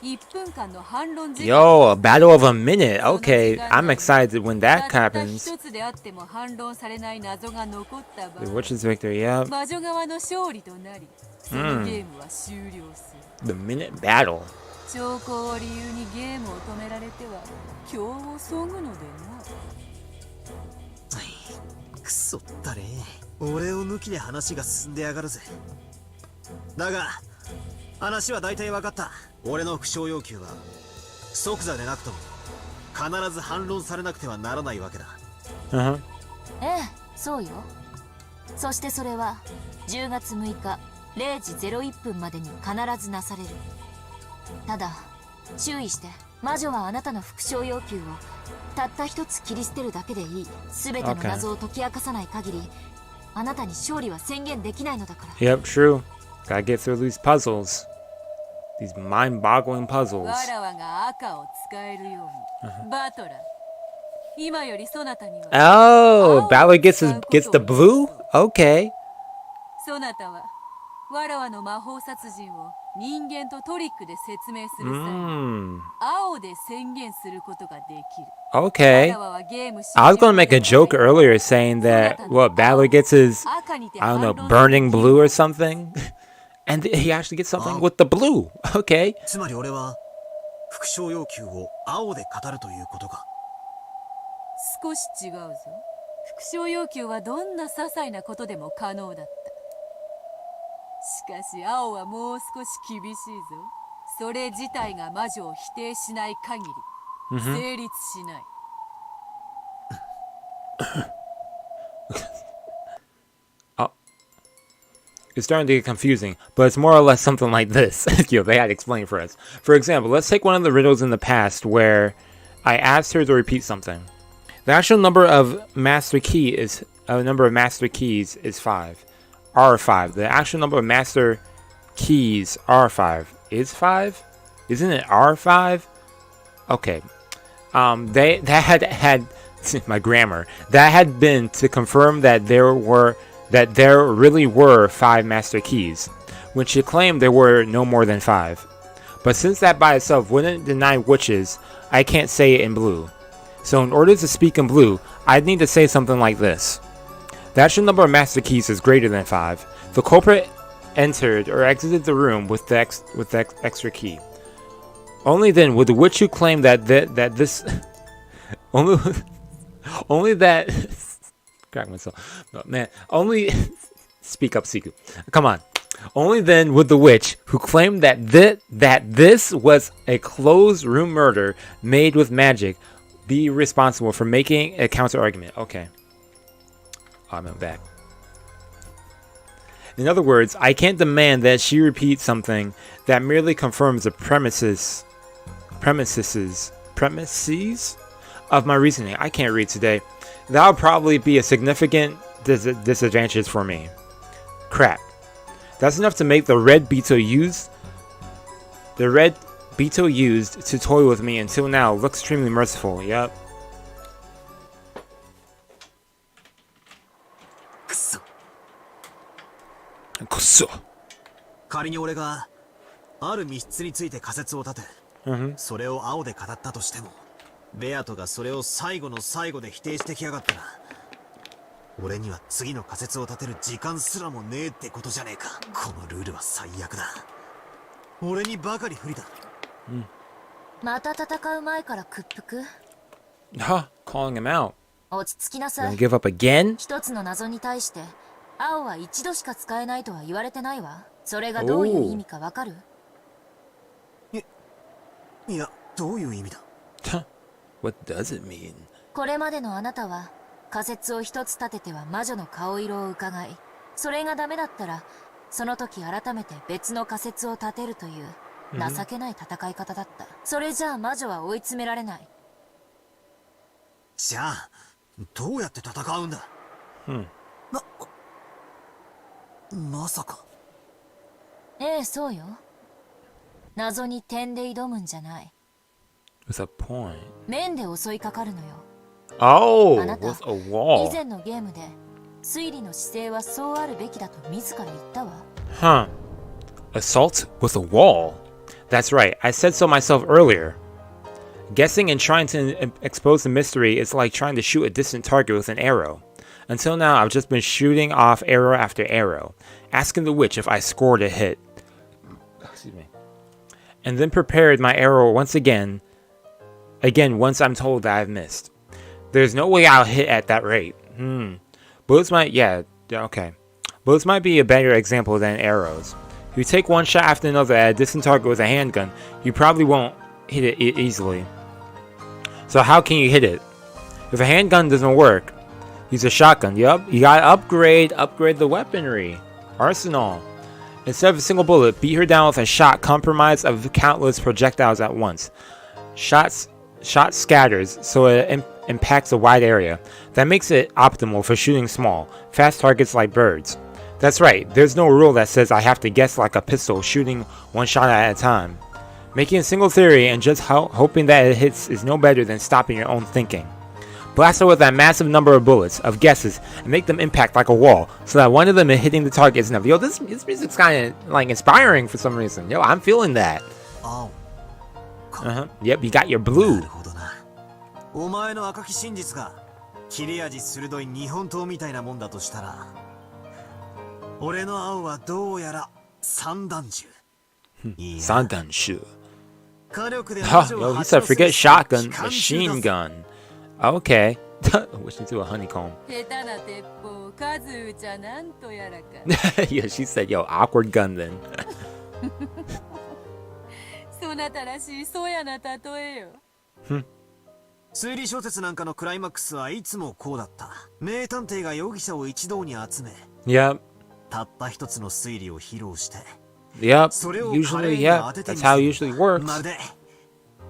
1分間の反論時間。 Yo, a battle of a minute. Okay, I'm excited when that happens. 一つであっても反論されない謎が残った場合、 Which is victory? Yeah. 魔女側の勝利となり、そのゲームは終了する。 The minute battle. 兆候を理由にゲームを止められては今日をそぐのでな。くそったれ。俺を抜きで話が進んでやがるぜ。だが話は大体分かった。俺の復讐要求は即座でなくとも必ず反論されなくてはならないわけだ。ええ、そうよ。そしてそれは10月6日0時01分までに必ずなされる。ただ注意して、魔女はあなたの復讐要求をたった一つ切り捨てるだけでいい。全ての謎を解き明かさない限り、あなたに勝利は宣言できないのだから。 Yep, true. Gotta get through these puzzles. These mind-boggling puzzles. わらわが赤を使えるように。バトラ、今よりそなたには。Oh, Balor gets the blue? Okay. そなたはわらわの魔法殺人を人間とトリックで説明する際に青で宣言することができる。 Okay. I was gonna make a joke earlier saying that what Balor gets is, I don't know, burning blue or something. And he actually gets something with the blue. Okay. つまり俺は復唱要求を青で語るということか。少し違うぞ。復唱要求はどんな些細なことでも可能だった。しかし青はもう少し厳しいぞ。それ自体が魔女を否定しない限り成立しない。It's starting to get confusing, but it's more or less something like this. They had to explain for us. For example, let's take one of the riddles in the past where I asked her to repeat something. The actual number of master keys is 5. R5. The actual number of master keys R5 is 5? Isn't it R5? Okay. That had my grammar. That had been to confirm that there really were 5 master keys, when she claimed there were no more than 5. But since that by itself wouldn't deny witches, I can't say it in blue. So in order to speak in blue, I'd need to say something like this. The actual number of master keys is greater than 5. The culprit entered or exited the room with the extra key. Only then would the witch who claimed that this only that crack myself. Oh, man, only speak up, Seku. Come on. Only then would the witch who claimed that this was a closed room murder made with magic be responsible for making a counter argument. Okay. I'm back. In other words, I can't demand that she repeat something that merely confirms the premises of my reasoning. I can't read today. That would probably be a significant disadvantage for me. Crap. That's enough to make the red beetle used to toy with me until now look extremely merciful. Yep. くそ。仮に俺がある密室について仮説を立て、それを青で語ったとしても、ベアトがそれを最後の最後で否定してきやがったら、俺には次の仮説を立てる時間すらもねえってことじゃねえか。このルールは最悪だ。俺にばかり不利だ。また戦う前から屈服。Calling him out. 落ち着きなさい。Give up again? 一つの謎に対して青は一度しか使えないとは言われてないわ。それがどういう意味かわかる？いや、どういう意味だ？ What does it mean? これまでのあなたは仮説を一つ立てては魔女の顔色を伺い、それがダメだったらその時改めて別の仮説を立てるという情けない戦い方だった。それじゃあ魔女は追い詰められない。じゃあどうやって戦うんだ？まさか。ええ、そうよ。謎に点で挑むんじゃない。What's a point? 面で襲いかかるのよ。Oh, あなた、 with a wall. 以前のゲームで推理の姿勢はそうあるべきだと自ら言ったわ。Huh. Assault with a wall. That's right. I said so myself earlier. Guessing and trying to expose the mystery is like trying to shoot a distant target with an arrow. Until now, I've just been shooting off arrow after arrow, asking the witch if I scored a hit. Excuse me. And then prepared my arrow once again once I'm told that I've missed. There's no way I'll hit at that rate. Bullets might, okay. Bullets might be a better example than arrows. If you take one shot after another at a distant target with a handgun, you probably won't hit it easily. So how can you hit it? If a handgun doesn't work, use a shotgun. Yup, you gotta upgrade the weaponry. Arsenal. Instead of a single bullet, beat her down with a shot comprised of countless projectiles at once. Shot scatters, so it impacts a wide area. That makes it optimal for shooting small, fast targets like birds. That's right, there's no rule that says I have to guess like a pistol shooting one shot at a time. Making a single theory and just hoping that it hits is no better than stopping your own thinking. Blast her with that massive number of bullets, of guesses, and make them impact like a wall, so that one of them hitting the target is enough. Yo, this music's kind of like inspiring for some reason. Yo, I'm feeling that. Yep, you got your blue. お前の赤き真実が切れ味鋭い日本刀みたいなもんだとしたら、俺の青はどうやら散弾銃。散弾銃。火力で Yo, he said forget shotgun, machine gun. Okay. Wish into a honeycomb. 下手な鉄砲数打ちゃなんとやらか。Yeah, she said, yo, awkward gun then. そなたらしいそやな例えよ。推理小説なんかのクライマックスはいつもこうだった。名探偵が容疑者を一堂に集め、Yep. たった一つの推理を披露して、Yep. それを Usually, yeah. That's how it usually works. まるで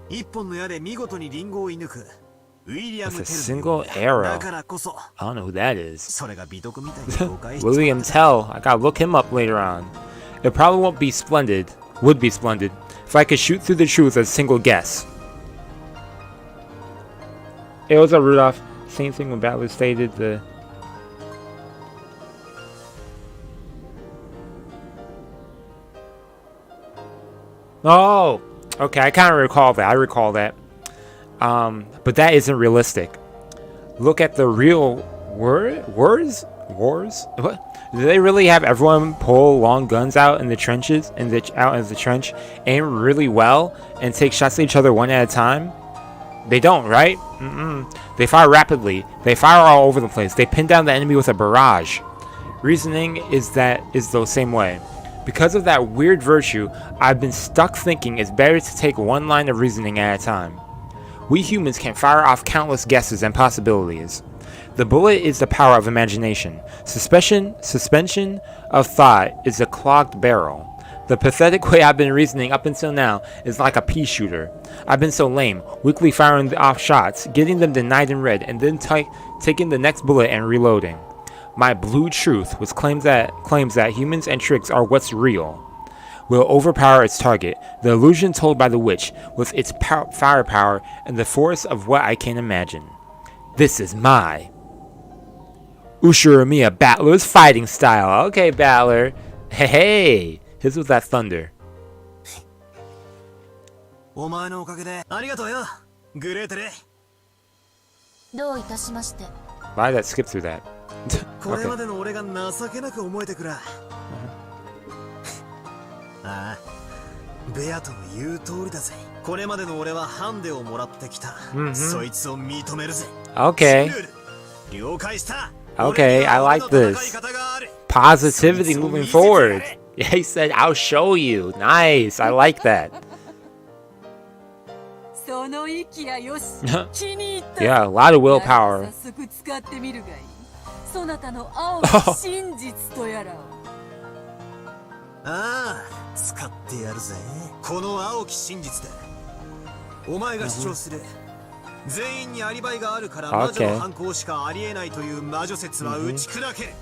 一本の矢で見事にリンゴを射抜くウィリアム・ That's テ a ル single だ arrow. からこそ I don't know who that is. それが美徳みたいに誤解し William Tell. I gotta look him up later on. It probably won't be splendid. Would be splendid if I could shoot through the truth as a single guess. Hey, what's up, Rudolph? Same thing when Butler stated the... Oh! Okay, I kind of recall that. I recall that. But that isn't realistic. Look at the real wars? What? Do they really have everyone pull long guns out in the trenches, out in the trench, aim really well, and take shots at each other one at a time? They don't, right? They fire rapidly. They fire all over the place. They pin down the enemy with a barrage. Reasoning is the same way. Because of that weird virtue, I've been stuck thinking it's better to take one line of reasoning at a time. We humans can fire off countless guesses and possibilities. The bullet is the power of imagination. Suspension of thought is a clogged barrel. The pathetic way I've been reasoning up until now is like a pea shooter. I've been so lame, weakly firing off shots, getting them denied and read, and then taking the next bullet and reloading. My blue truth, which claims that humans and tricks are what's real, will overpower its target, the illusion told by the witch, with its firepower and the force of what I can imagine. This is my Ushiromiya Battler's fighting style. Okay, Battler. Hey. His was that thunder. お前のおかげでありがとうよ、グレーテレ。どういたしまして。 Why did that skip through that? これまでの俺が情けなく思えてくら。ああ、ベアとの言う通りだぜ。これまでの俺はハンデをもらってきた。そいつを認めるぜ。Okay. 了解した。 Okay, I like this. Positivity moving forward. Yeah, he said, I'll show you. Nice. I like that. その息やよし。気に入った。Yeah, a lot of willpower. 早速使ってみるがいい。そなたの青の真実とやらを。ああ、使ってやるぜ。この青き真実で。お前が主張する。全員にアリバイがあるから魔女の犯行しかありえないという魔女説は打ち砕け。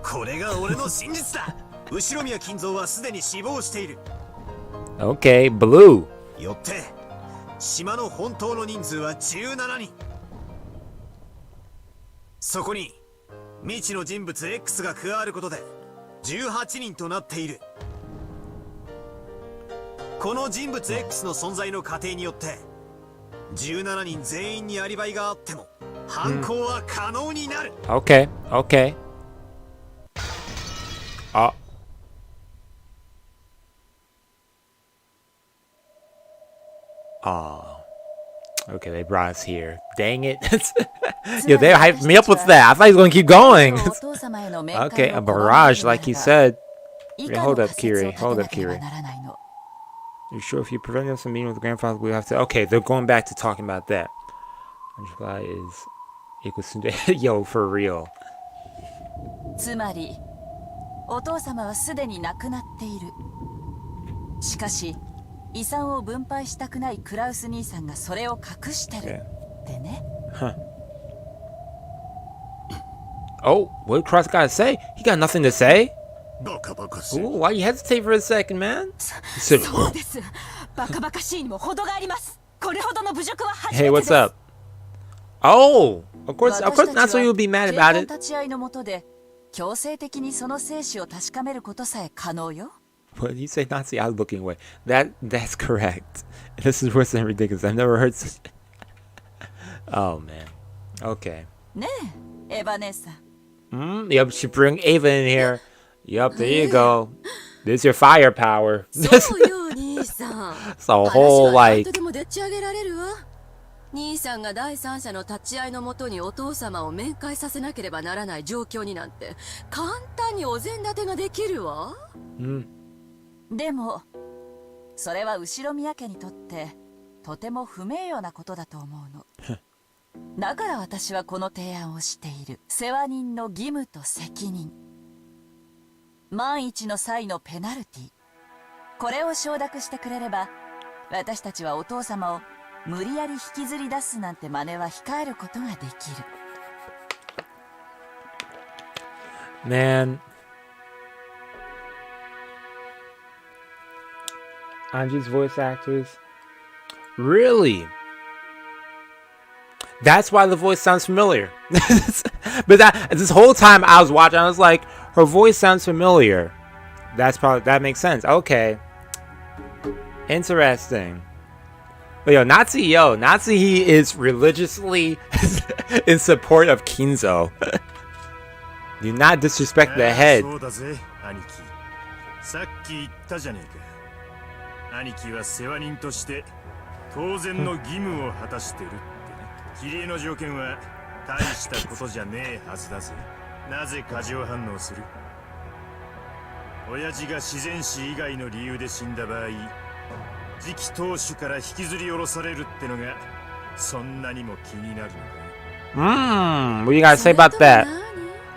これが俺の真実だ。後宮金蔵はすでに死亡している。Okay, blue. よって島の本当の人数は17人。そこに未知の人物 X が加わることで18人となっている。この人物 X の存在の過程によって17人全員にアリバイがあっても犯行は可能になる。Okay, okay. Okay, they brought us here. Dang it. Yeah, they hyped me up with that. I thought he was going to keep going. Okay, a barrage, like he said. Wait, hold up, Kiri. Hold up, Kiri. You sure if you prevent us from meeting with the grandfather, we have to... Okay, they're going back to talking about that. July is equals to... Yo, for real. つまり、お父様はすでに亡くなっている。しかし、遺産を分配したくないクラウス兄さんがそれを隠してるってね。Huh. Oh, what did Cross got to say? He got nothing to say? Ooh, why you hesitate for a second, man?そうです。バカバカしいにも程があります。これほどの侮辱は初めてです。 Hey, what's up? Oh, of course, that's why you would be mad about it. 立ち会いの下で強制的にその生死を確かめることさえ可能よ。When you say Nazi out looking away, that's correct. This is worse than ridiculous. I've never heard such. Oh man. Okay. ねえ、エヴァ姉さん。Yep, she bring Ava in here. Yep, there you go. This is your firepower. そうよ、兄さん。So whole like. でもでっち上げられるわ。兄さんが第三者の立ち会いのもとにお父様を面会させなければならない状況になんて簡単にお膳立てができるわ。でもそれは後ろ宮家にとってとても不名誉なことだと思うの。だから私はこの提案をしている。世話人の義務と責任、万一の際のペナルティ、これを承諾してくれれば私たちはお父様を無理やり引きずり出すなんて真似は控えることができる。 Man, Anji's voice actors, really? That's why the voice sounds familiar. But this whole time I was watching, I was like, her voice sounds familiar. That makes sense. Okay, interesting. But Nazi, he is religiously in support of Kinzo. Do not disrespect the head. そうだぜ、兄貴。さっき言ったじゃねえか。兄貴は世話人として当然の義務を果たしてるってね。比例の条件は大したことじゃねえはずだぜ。なぜ過剰反応する？親父が自然死以外の理由で死んだ場合、次期当主から引きずり下ろされるってのがそんなにも気になるのか。What do you guys say about that?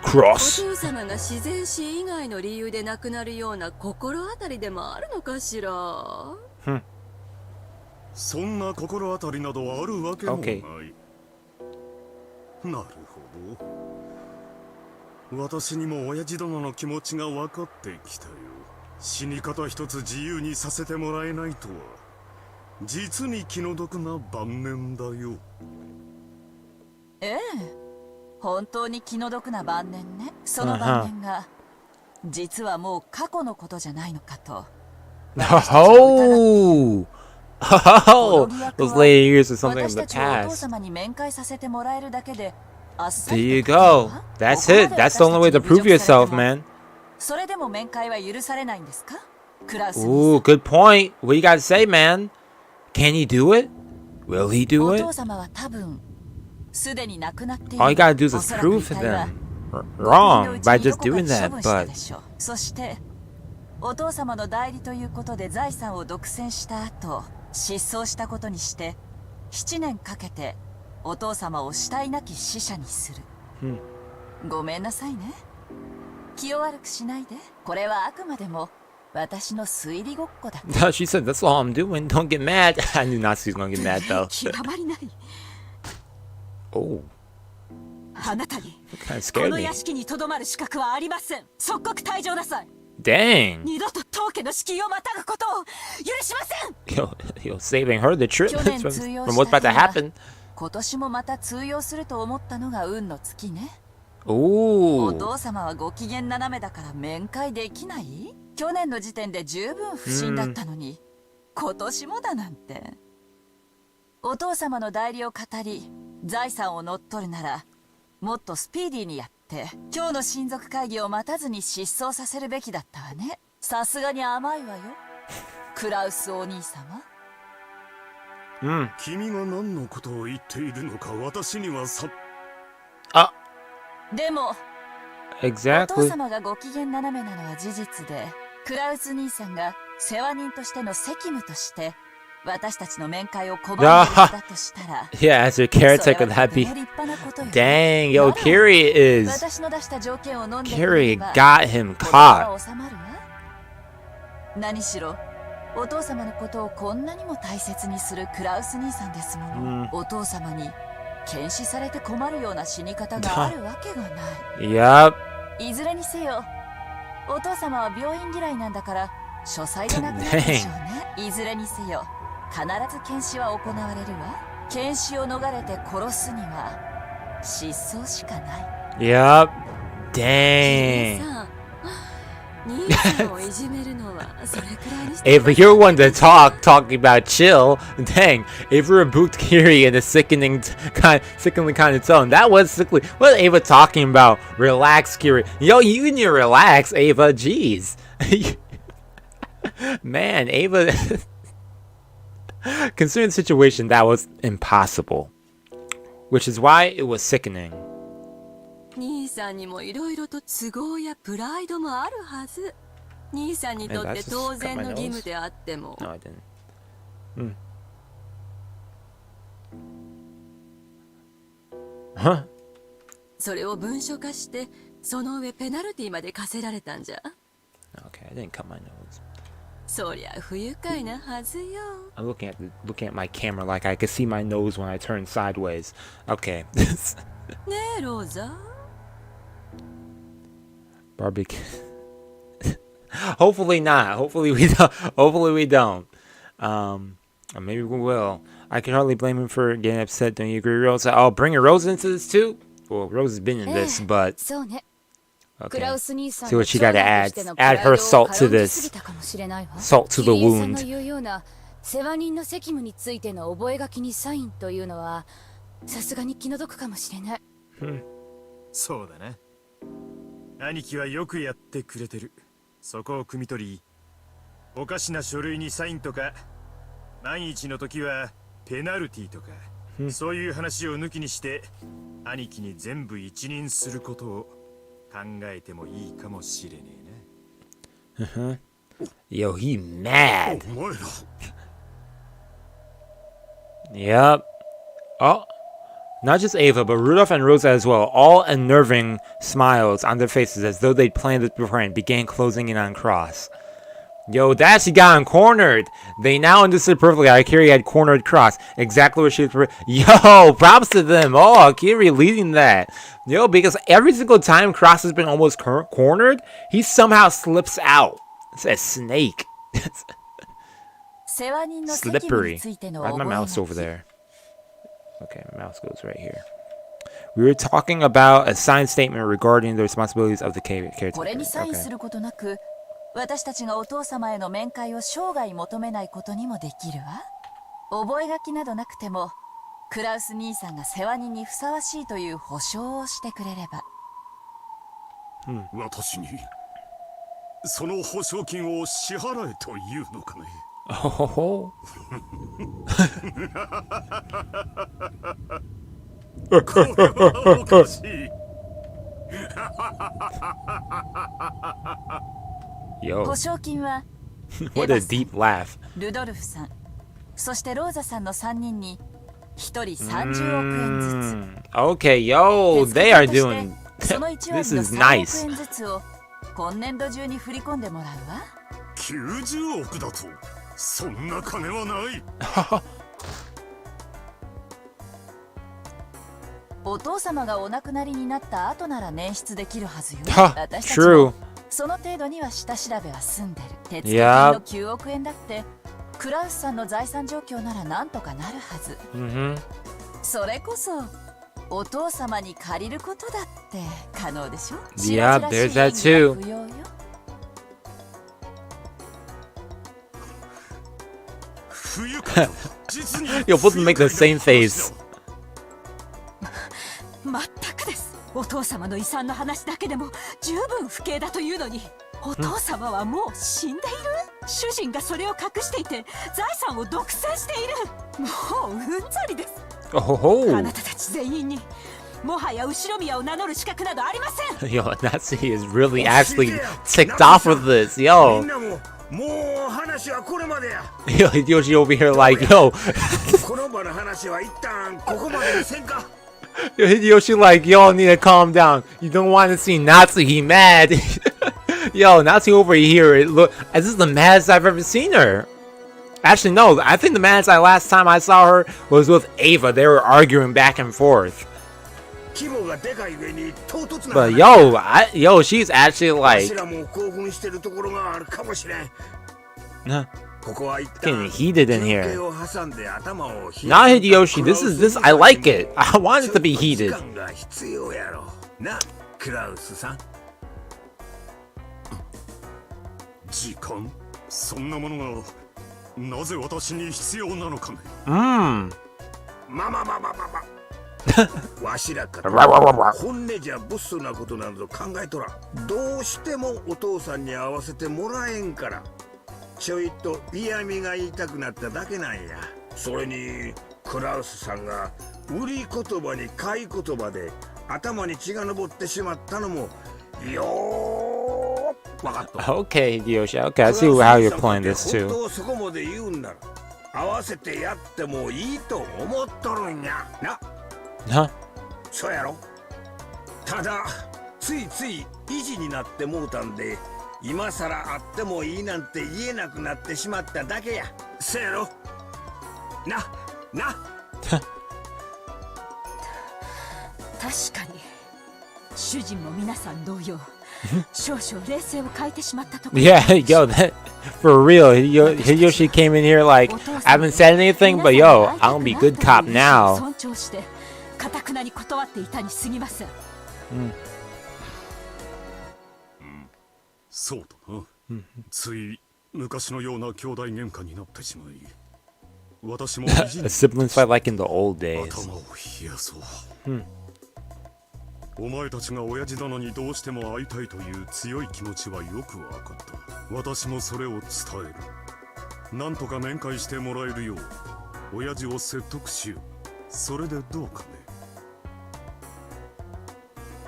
Cross. お父様が自然死以外の理由で亡くなるような心当たりでもあるのかしら。そんな心当たりなどあるわけもない。なるほど。私にも親父殿の気持ちが分かってきたよ。死に方一つ自由にさせてもらえないとは実に気の毒な晩年だよ。ええ、本当に気の毒な晩年ね。その晩年が実はもう過去のことじゃないのかと。Oh, those later years or something of the 私たちはお父 past. 様に面会させてもらえるだけであっさ There り you と書 go. けば That's it. That's the only way to prove yourself, man. それでも面会は許されないんですか？クラウス兄さん。 Ooh, good point. What do you got to say, man? Can he do it? Will he do お it? 父様は多分すでに亡くなっている。 All you gotta do is おそらく prove 遺 for 体は them 5 wrong 年 by のう just ちに doing どこか that, に処分した but でしょう。そしてお父様の代理ということで財産を独占した後失踪したことにして7年かけてお父様を死体なき死者にする。ごめんなさいね。気を悪くしないで。これはあくまでも私の推理ごっこだ。 she said, that's all I'm doing. Don't get mad. I knew Nazi was gonna get mad, though. 極まりない。 Oh, あなたに kind of こ scared の me. 屋敷にとどまる資格はありません。即刻退場なさい。 Dang. 二度と当家の敷居をまたぐことを許しません。 Yo, saving her the trip 去年 from, 通用 from し what's た about to 手は happen. 今年もまた通用すると思ったのが運の尽きね。お Ooh. 父様はご機嫌斜めだから面会できない？去年の時点で十分不審だったのに、今年もだなんて。お父様の代理を語り財産を乗っ取るならもっとスピーディーにやって今日の親族会議を待たずに失踪させるべきだったわね。さすがに甘いわよクラウスお兄様。君が何のことを言っているのか私にはさ。でもお父 Exactly. 様がご機嫌斜めなのは事実で、クラウス兄さんが世話人としての責務として私たちの面会を拒んでいたとしたら Yeah, as your caretaker, that'd be. Dang, yo, Kiri is. 私の出した条件を飲んで Kiri got him caught. 収まるわ。何しろお父様のことをこんなにも大切にするクラウス兄さんですもの。お父様に検視されて困るような死に方があるわけがない。 Yup. いずれにせよお父様は病院嫌いなんだから書斎で亡くなるでしょうね。いずれにせよ必ず検視は行われるわ。検視を逃れて殺すには失踪しかない。Yup. Dang. If you're one to talking about chill, dang, Ava rebuked Kiri in a sickening kind of tone. That was sickly. What Ava talking about? Relax, Kiri. Yo, you need to relax, Ava. Jeez. Man, Ava. Considering the situation, that was impossible. Which is why it was sickening. 兄さんにもいろいろと都合やプライドもあるはず。兄さんにとって当然の義務であっても。No, I didn't. Huh? それを文書化して、その上ペナルティまで課せられたんじゃ。Okay, I didn't cut my nose. そりゃ不愉快なはずよ。I'm looking at my camera like I could see my nose when I turn sideways. Okay. ねえ、ローザ。Barbecue. Hopefully not. Hopefully we don't. Hopefully we don't. Or maybe we will. I can hardly blame him for getting upset. Don't you agree, Rose? Oh, bring Rose into this too? Well, Rose has been in this, but okay. See what she got to add. Add her salt to this. Salt to the wound. 世話人の責務についての覚書にサインというのはさすがに気の毒かもしれない。そうだね。兄貴はよくやってくれてる。そこを汲み取り、おかしな書類にサインとか、万一の時はペナルティとか、そういう話を抜きにして、兄貴に全部一任することを考えてもいいかもしれねえな。Yo, he mad. Yep. Oh, not just Ava, but Rudolph and Rosa as well. All unnerving smiles on their faces as though they'd planned it beforehand and began closing in on Cross. Yo, that she got him cornered. They now understood perfectly how Kiri had cornered Cross. Exactly what she was. Yo, props to them. Oh, Kiri leading that. Yo, because every single time Cross has been almost cornered, he somehow slips out. It's a snake. Slippery. Why's my mouse over there? Okay, my mouse goes right here. We were talking about a signed statement regarding the responsibilities of the caretaker. Okay. 私たちがお父様への面会を生涯求めないことにもできるわ。覚書などなくても、クラウス兄さんが世話人にふさわしいという保証をしてくれれば。私にその保証金を支払えというのかね。Oh. これはおかしい。保証金は What a deep laugh. ルドルフさん、そしてローザさんの3人に1人30億円ずつ。Okay, yo, they are doing. This is nice. 3億円ずつを今年度中に振り込んでもらうわ。90億だとそんな金はない。お父様がお亡くなりになった後なら捻出できるはずよ。私たちもその程度には下調べは済んでる。手付金の9億円だってクラウスさんの財産状況ならなんとかなるはず。それこそお父様に借りることだって可能でしょ。Yeah, there's that too. Yo, both make the same face. 全くです。お父様の遺産の話だけでも十分不敬だというのに、お父様はもう死んでいる。主人がそれを隠していて財産を独占している。もううんざりです。あなたたち全員にもはや後ろ宮を名乗る資格などありません。Yo, Natsu is really actually ticked off with this. Yo. もう話はこれまでや。Yo, Hideyoshi over here like, yo. この場の話は一旦ここまでにせんか。Yo, Hideyoshi like, y'all need to calm down. You don't want to see Natsuhi mad. Yo, Natsuhi over here, this is the maddest I've ever seen her. Actually, no, I think the maddest last time I saw her was with Ava. They were arguing back and forth. But yo, she's actually like... Getting heated in here. Nah, Hideyoshi, this I like it. I want it to be heated. 時間そんなものがなぜ私に必要なのかね。わしらから本音じゃブスなことなど考えとらん。どうしてもお父さんに合わせてもらえんから、ちょいと嫌味が言いたくなっただけなんや。それにクラウスさんが売り言葉に買い言葉で頭に血が上ってしまったのもよーわかった。Okay, Hideyoshi. Okay, I see how you're playing this too. 本当そこまで言うんなら合わせてやってもいいと思っとるんやな。Huh? そうやろ。ただついつい意地になってもうたんで、今さら会ってもいいなんて言えなくなってしまっただけや。そうやろな。確かに主人も皆さん同様少々冷静を欠いてしまったところ。 Yeah, yo, that for real. Hideyoshi came in here like, I haven't said anything, but yo, I'm gonna be good cop now. 尊重して堅くなに断っていたに過ぎません。そうだな。つい昔のような兄弟喧嘩になってしまい、私も A sibling fight like in the old days. 頭を冷やそう。お前たちが親父殿にどうしても会いたいという強い気持ちはよくわかった。私もそれを伝える。なんとか面会してもらえるよう親父を説得しよう。それでどうかね。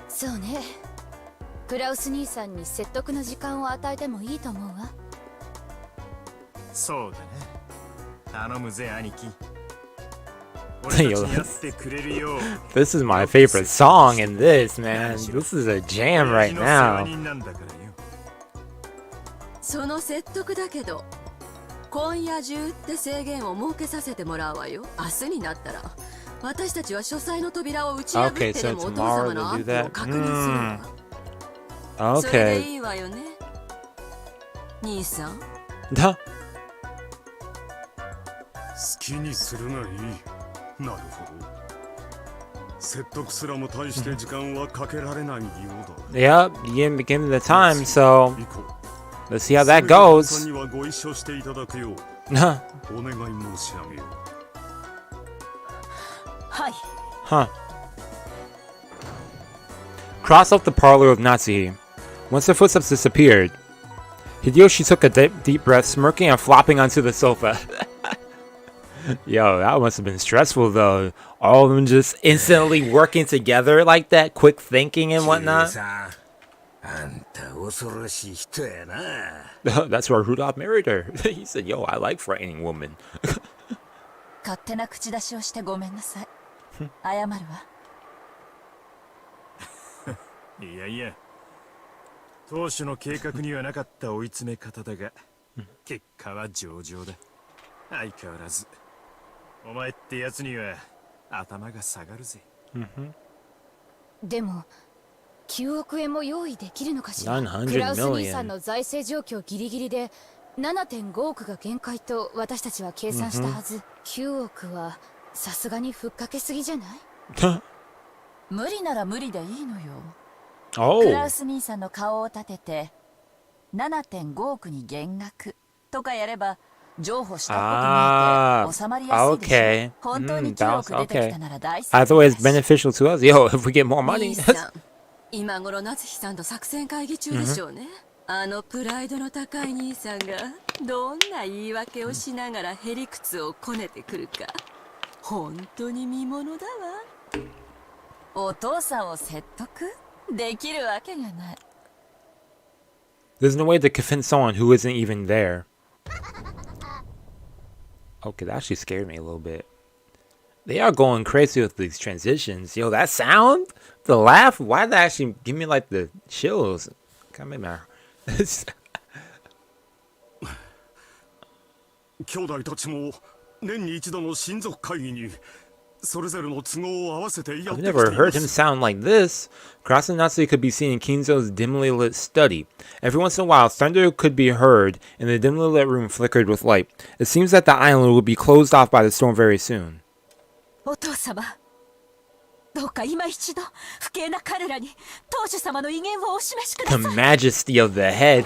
そうね。クラウス兄さんに説得の時間を与えてもいいと思うわ。そうだね。頼むぜ兄貴。 Yo, this is my favorite song in this, man. This is a jam right now. その説得だけど、今夜中って制限を設けさせてもらうわよ。明日になったら私たちは書斎の扉を打ち破ってでもお父様の安否を確認するわ。それでいいわよね、兄さん。だ。好きにするがいい。なるほど。説得すらも大して時間はかけられないようだ。Yep, you didn't begin the time, so let's see how that goes. にはご一緒していただくようお願い申し上げよう。はい。Huh. Cross off the parlor of Natsuhi. Once the footsteps disappeared, Hideyoshi took a deep breath, smirking and flopping onto the sofa. Yo, that must have been stressful though. All of them just instantly working together like that, quick thinking and whatnot. That's why Rudolph married her. He said, yo, I like frightening women. 勝手な口出しをしてごめんなさい。謝るわ。いやいや、当初の計画にはなかった追い詰め方だが、結果は上々だ。相変わらずお前ってやつには頭が下がるぜ。でも9億円も用意できるのかしら。 900クラウス兄さんの財政状況ギリギリで 7.5 億が限界と私たちは計算したはず。9億はさすがにふっかけすぎじゃない？無理なら無理でいいのよ。Oh. クラウス兄さんの顔を立てて 7.5 億に減額とかやれば譲歩したことに収まりやすいでしょ。Okay. 本当に9億出てきたなら大成 I thought it's beneficial to us. Yo, if we get more money. 兄さん、今頃夏日さんと作戦会議中でしょうね。あのプライドの高い兄さんがどんな言い訳をしながらへりくつをこねてくるか本当に見ものだわ。お父さんを説得できるわけがない。 There's no way to convince someone who isn't even there. Okay, that actually scared me a little bit. They are going crazy with these transitions. Yo, that sound? The laugh? Why did that actually give me like the chills? Kind of made my... 兄弟たちも年に一度の親族会議に I've never heard him sound like this. Across the Nazi could be seen in Kinzo's dimly lit study. Every once in a while, thunder could be heard, and the dimly lit room flickered with light. It seems that the island will be closed off by the storm very soon. The majesty of the head.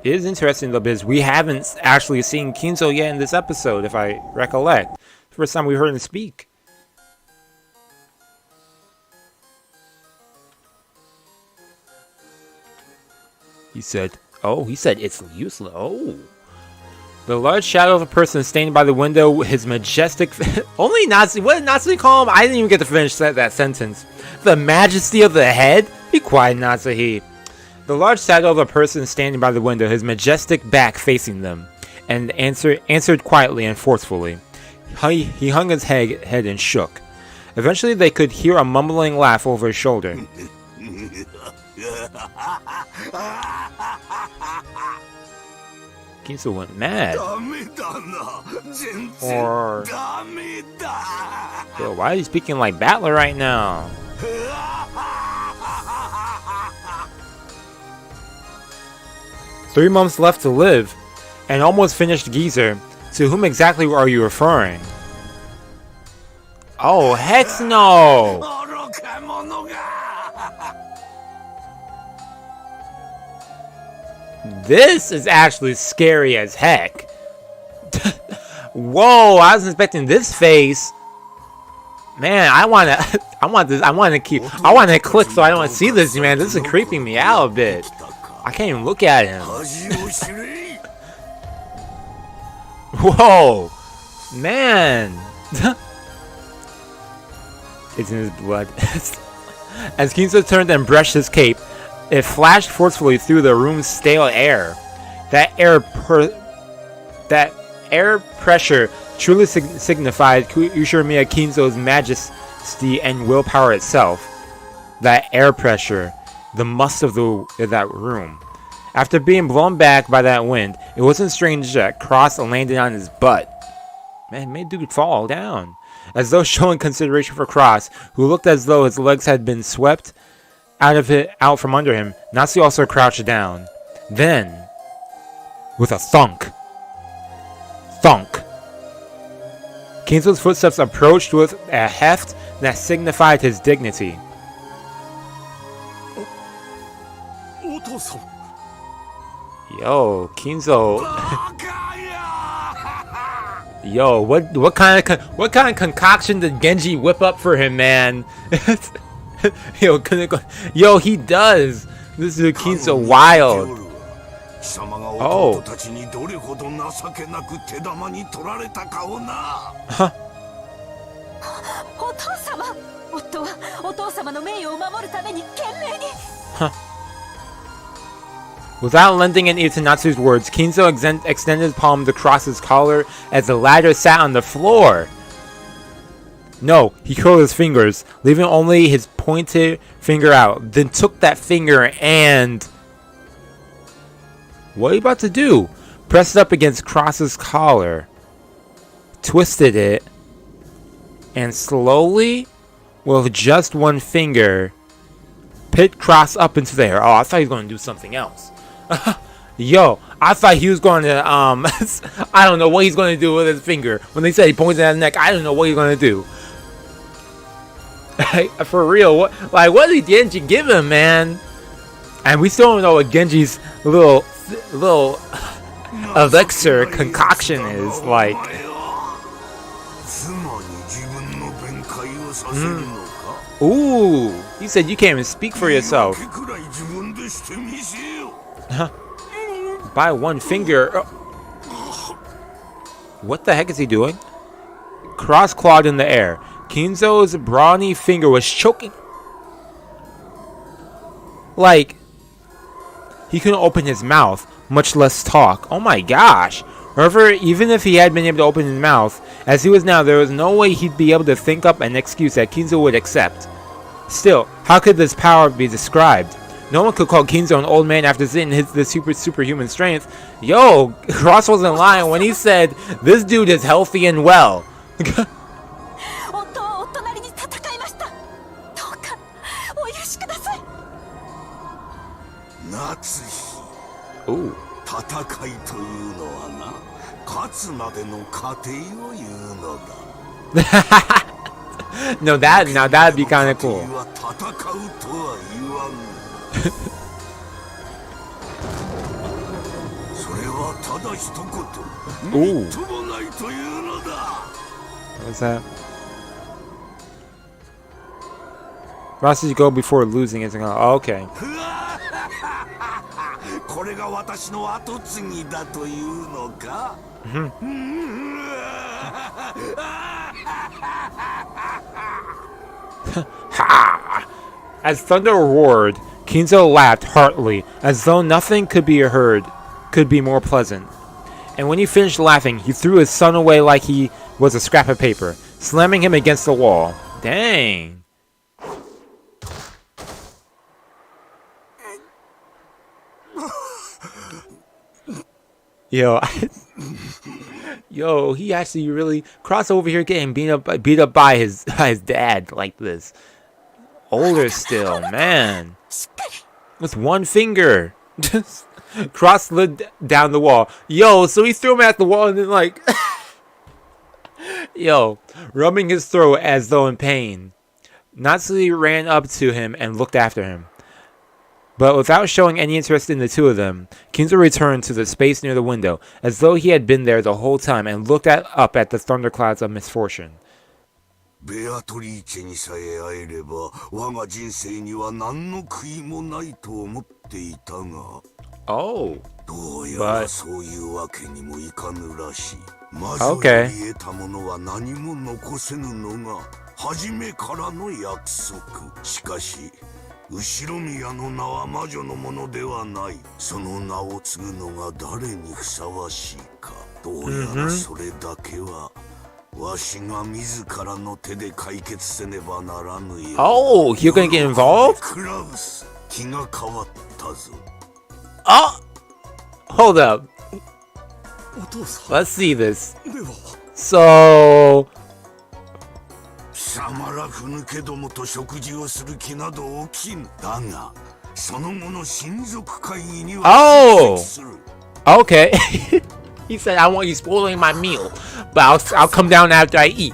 It is interesting though, because we haven't actually seen Kinzo yet in this episode, if I recollect. First time we heard him speak. He said, it's useless. Oh. The large shadow of a person standing by the window, his majestic... Only Nazi... What did Nazi call him? I didn't even get to finish that sentence. The majesty of the head? Be quiet, Nazi. The large shadow of a person standing by the window, his majestic back facing them, and answered quietly and forcefully. He hung his head and shook. Eventually they could hear a mumbling laugh over his shoulder. Kinzo went mad. Or... Yo, why are you speaking like Battler right now? 3 months left to live. An almost finished geezer. To whom exactly are you referring? Oh, heck no! This is actually scary as heck. Whoa, I was expecting this face. Man, I want to click so I don't see this, man. This is creeping me out a bit. I can't even look at him. Whoa, man. It's in his blood. As Kinzo turned and brushed his cape, it flashed forcefully through the room's stale air. That air pressure truly signified Ushiromiya Kinzo's majesty and willpower itself. That air pressure, the must of that room. After being blown back by that wind, it wasn't strange that Cross landed on his butt. Man, made dude fall down. As though showing consideration for Cross, who looked as though his legs had been swept out from under him, Natsu also crouched down. Then, with a thunk, Kinzo's footsteps approached with a heft that signified his dignity. Yo, Kinzo. Yo, what kind of concoction did Genji whip up for him, man? Yo, he does. This is Kinzo wild. Oh. Huh. Huh. Without lending an ear to Natsu's words, Kinzo extended his palm to Cross's collar as the latter sat on the floor. No, he curled his fingers, leaving only his pointed finger out, then took that finger and... What are you about to do? Pressed it up against Cross's collar, twisted it, and slowly, with just one finger, picked Cross up into the air. Oh, I thought he was going to do something else. Yo, I thought he was going to, I don't know what he's going to do with his finger. When they said he pointed at his neck, I don't know what he's going to do. For real, what did Genji give him, man? And we still don't know what Genji's little elixir concoction is like. Ooh, he said you can't even speak for yourself. By one finger. What the heck is he doing? Cross clawed in the air. Kinzo's brawny finger was choking. Like, he couldn't open his mouth, much less talk. Oh my gosh. However, even if he had been able to open his mouth, as he was now, there was no way he'd be able to think up an excuse that Kinzo would accept. Still, how could this power be described? No one could call Kinzo an old man after seeing the superhuman strength. Yo, Cross wasn't lying when he said this dude is healthy and well. Ooh. No, that'd be kind of cool. Ooh. What's that? Losses go before losing isn't gonna. Oh, okay. Ha! As thunder roared, Kinzo laughed heartily, as though nothing could be more pleasant. And when he finished laughing, he threw his son away like he was a scrap of paper, slamming him against the wall. Dang. Yo, he actually really crossed over here getting beat up by his dad like this. Older still, man. With one finger. Just Cross slid down the wall. Yo, so he threw him at the wall and then like yo, rubbing his throat as though in pain. Natsui ran up to him and looked after him. But without showing any interest in the two of them, Kinzo returned to the space near the window, as though he had been there the whole time, and looked up at the thunderclouds of misfortune. Oh, but... okay. Ushiromiya no na wa majo no mono de wa nai. Sono na o tsugu no ga dare ni fusawashii ka. Dou yara sore dake wa washi ga mizukara no te de kaiketsu seneba naranu yo. Oh, you're gonna get involved? Ki ga kawatta zo. Oh! Hold up. Let's see this. So... 貴様らふぬけどもと食事をする気など起きん。だが、その後の親族会議には出席する。Okay. He said, I want you spoiling my meal, but I'll come down after I eat.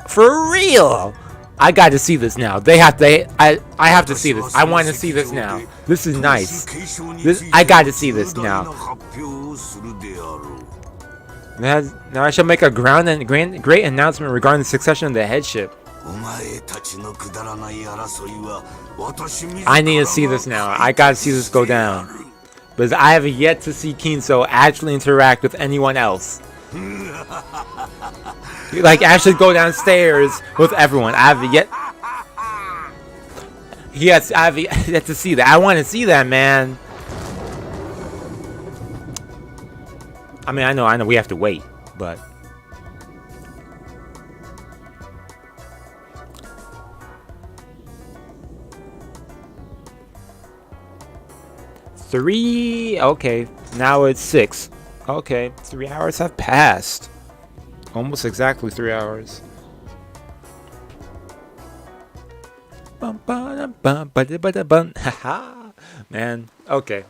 For real. I got to see this now. I have to see this. I want to see this now. This is nice. I got to see this now. Now I shall make a great announcement regarding the succession of the headship. I need to see this now. I gotta see this go down. Because I have yet to see Kinzo actually interact with anyone else. Like, actually go downstairs with everyone. I have yet... Yes, I have yet to see that. I want to see that, man. I mean, I know we have to wait, but... Three... Okay, now it's 6. Okay, 3 hours have passed. Almost exactly 3 hours. Haha. Man, okay.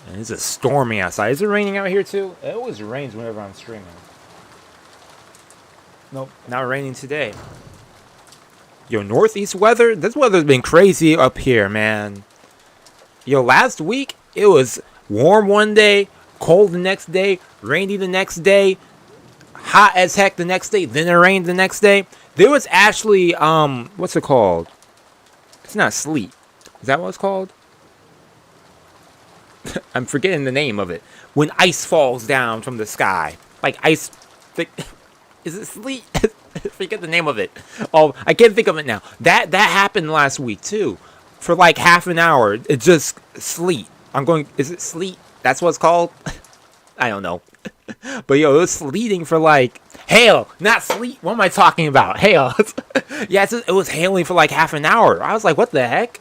And it's stormy outside. Is it raining out here too? It always rains whenever I'm streaming. Nope, not raining today. Yo, northeast weather? This weather's been crazy up here, man. Yo, last week, it was warm one day, cold the next day, rainy the next day, hot as heck the next day, then it rained the next day. There was actually, what's it called? It's not sleet. Is that what it's called? I'm forgetting the name of it. When ice falls down from the sky. Like ice... Is it sleet? Forget the name of it. Oh, I can't think of it now. That happened last week, too. For like half an hour. It just sleet. Is it sleet? That's what it's called? I don't know. But yo, it was sleeting for like Hail, not sleet. What am I talking about? Hail. Yeah, it was hailing for like half an hour. I was like, what the heck?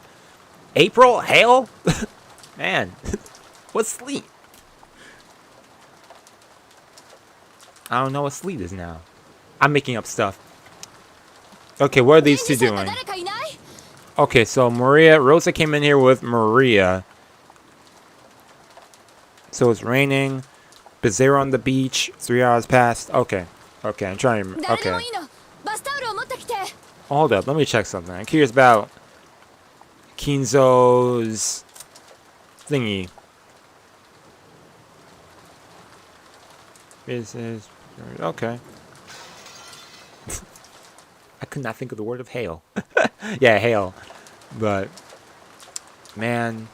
April? Hail? Man, what's sleet? I don't know what sleet is now. I'm making up stuff. Okay, what are these two doing? Okay, so Rosa came in here with Maria. So it's raining. But they're on the beach. 3 hours passed. Okay. Okay, I'm trying to... Okay. Hold up, let me check something. I'm curious about Kinzo's thingy. Okay. I could not think of the word of hail. Yeah, hail. But, man,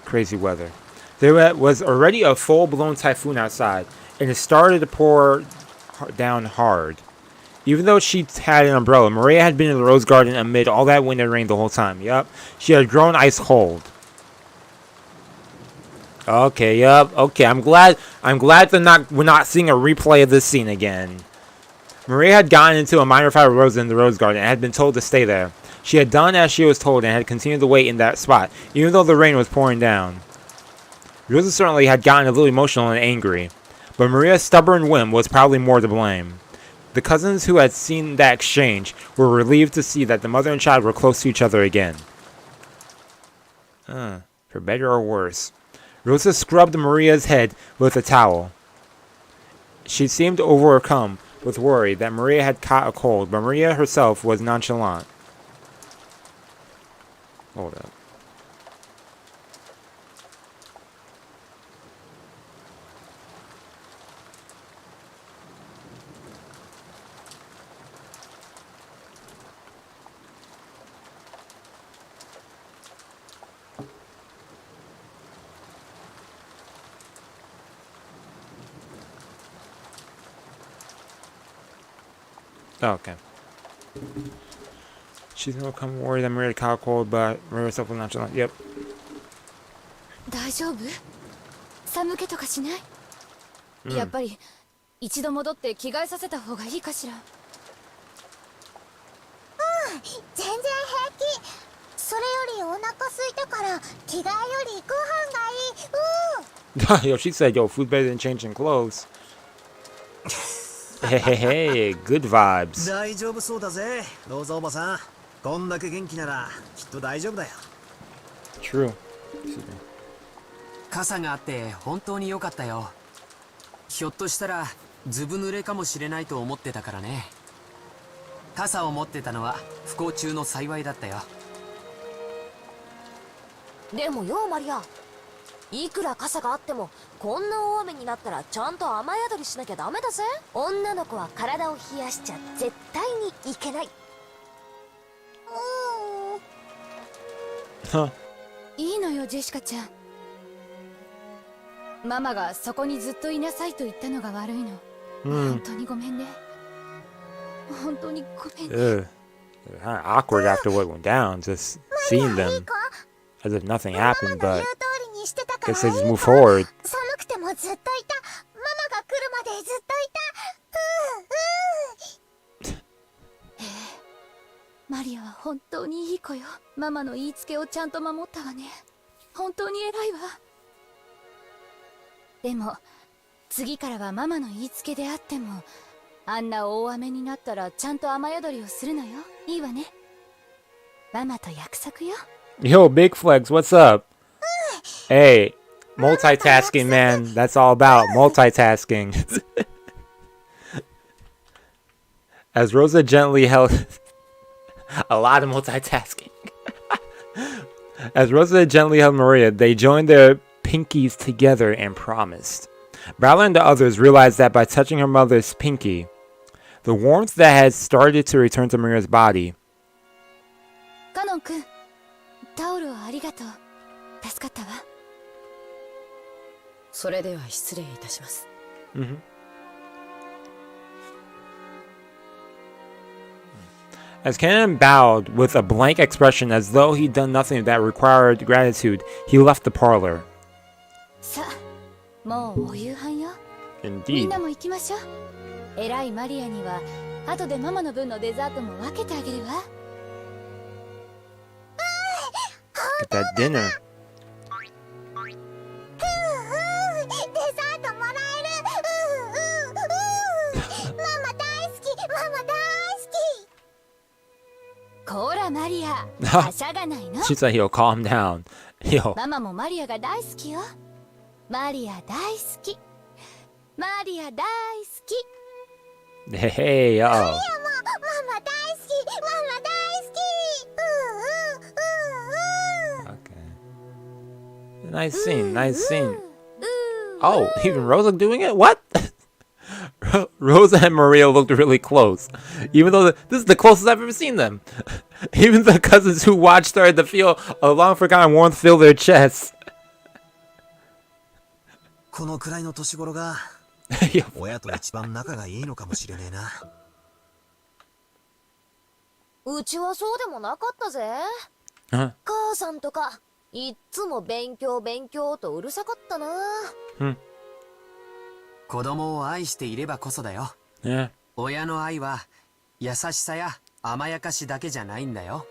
crazy weather. There was already a full-blown typhoon outside, and it started to pour down hard. Even though she had an umbrella, Maria had been in the rose garden amid all that wind and rain the whole time. Yup, she had grown ice cold. Okay, yup. Okay, I'm glad we're not seeing a replay of this scene again. Maria had gotten into a minor fight with Rosa in the rose garden and had been told to stay there. She had done as she was told and had continued to wait in that spot, even though the rain was pouring down. Rosa certainly had gotten a little emotional and angry, but Maria's stubborn whim was probably more to blame. The cousins who had seen that exchange were relieved to see that the mother and child were close to each other again. For better or worse. Rosa scrubbed Maria's head with a towel. She seemed overcome with worry that Maria had caught a cold, but Maria herself was nonchalant. Hold up. Oh, okay. She's gonna come worried that Maria caught a cold, but Maria herself was nonchalant. Yep. 大丈夫？寒気とかしない？やっぱり一度戻って着替えさせた方がいいかしら。全然平気。それよりお腹空いたから着替えよりご飯がいい。Yo, she said, yo, food better than changing clothes. Hey, good vibes. 大丈夫そうだぜ。どうぞおばさん。こんだけ元気ならきっと大丈夫だよ。True. 傘があって本当に良かったよ。ひょっとしたらずぶ濡れかもしれないと思ってたからね。傘を持ってたのは不幸中の幸いだったよ。でもよマリア、いくら傘があってもこんな大雨になったらちゃんと雨宿りしなきゃダメだぜ。女の子は体を冷やしちゃ絶対にいけない。いいのよジェシカちゃん。ママがそこにずっといなさいと言ったのが悪いの。本当にごめんね。本当にごめんね。Kind of awkward after what went down, just seeing them as if nothing happened, but I guess they just move forward. 寒くてもずっといた。ママが来るまでずっといた。マリアは本当にいい子よ。ママの言いつけをちゃんと守ったわね。本当に偉いわ。でも次からはママの言いつけであっても、あんな大雨になったらちゃんと雨宿りをするのよ。いいわね。ママと約束よ。Yo, Big Flex, what's up? Hey, multitasking, man. That's all about multitasking. As Rosa gently held... A lot of multitasking. As Rosa gently held Maria, they joined their pinkies together and promised. Bella and the others realized that by touching her mother's pinky, the warmth that had started to return to Maria's body. カノン君、タオルをありがとう。助かったわ。それでは失礼いたします。As Cannon bowed with a blank expression as though he'd done nothing that required gratitude, he left the parlor. さあ、もうお夕飯よ。Indeed. なも行きましょう。偉いマリアには後でママの分のデザートも分けてあげるわ。Get that dinner. デザートもらえる。ママ大好き、ママ大好き。こらマリア、はしゃがないの。 She's like, yo, calm down. Yo. ママもマリアが大好きよ。マリア大好き。マリア大好き。 Hey, yo. ママ大好き、ママ大好き。Okay. Nice scene, nice scene. Oh, even Rosa doing it? What? Rosa and Maria looked really close. Even though this is the closest I've ever seen them. Even the cousins who watched started to feel a long forgotten warmth fill their chests. このくらいの年頃が親と一番仲がいいのかもしれねえな。うちはそうでもなかったぜ。母さんとかいっつも勉強勉強とうるさかったな。子供を愛していればこそだよ。親の愛は優しさや甘やかしだけじゃないんだよ。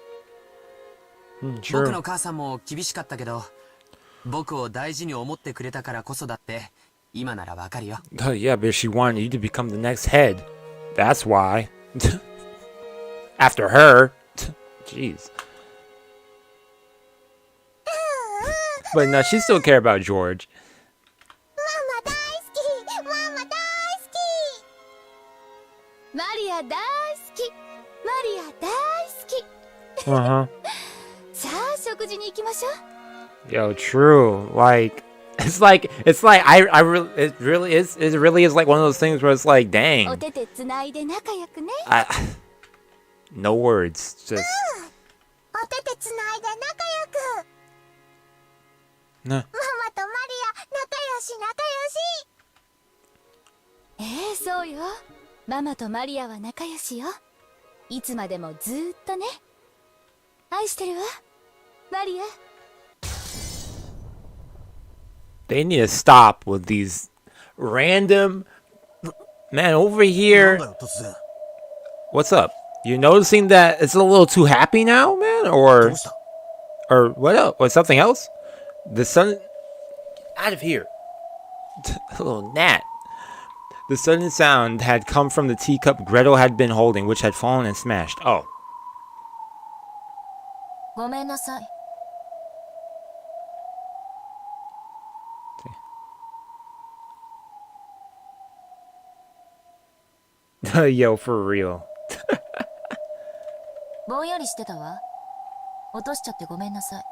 僕の母さんも厳しかったけど、僕を大事に思ってくれたからこそだって今ならわかるよ。Yeah, but she wanted you to become the next head. That's why. After her. Jeez. But no, she still cared about George. ママ大好き、ママ大好き。マリア大好き。マリア大好き。 さあ食事に行きましょう。 Yo, true. Like, it's like it really is like one of those things where it's like, dang. お手手つないで仲良くね。 No words, just. お手手つないで仲良く。ママとマリア仲良し仲良し。そうよ。ママとマリアは仲良しよ。いつまでもずーっとね。愛してるわ、マリア。 They need to stop with these random man over here. What's up? You noticing that it's a little too happy now, man, or what else? Or something else? The sun out of here. A little gnat. The sudden sound had come from the teacup Gretel had been holding, which had fallen and smashed. Oh. ごめんなさい。 Yo, for real. ぼんやりしてたわ。落としちゃってごめんなさい。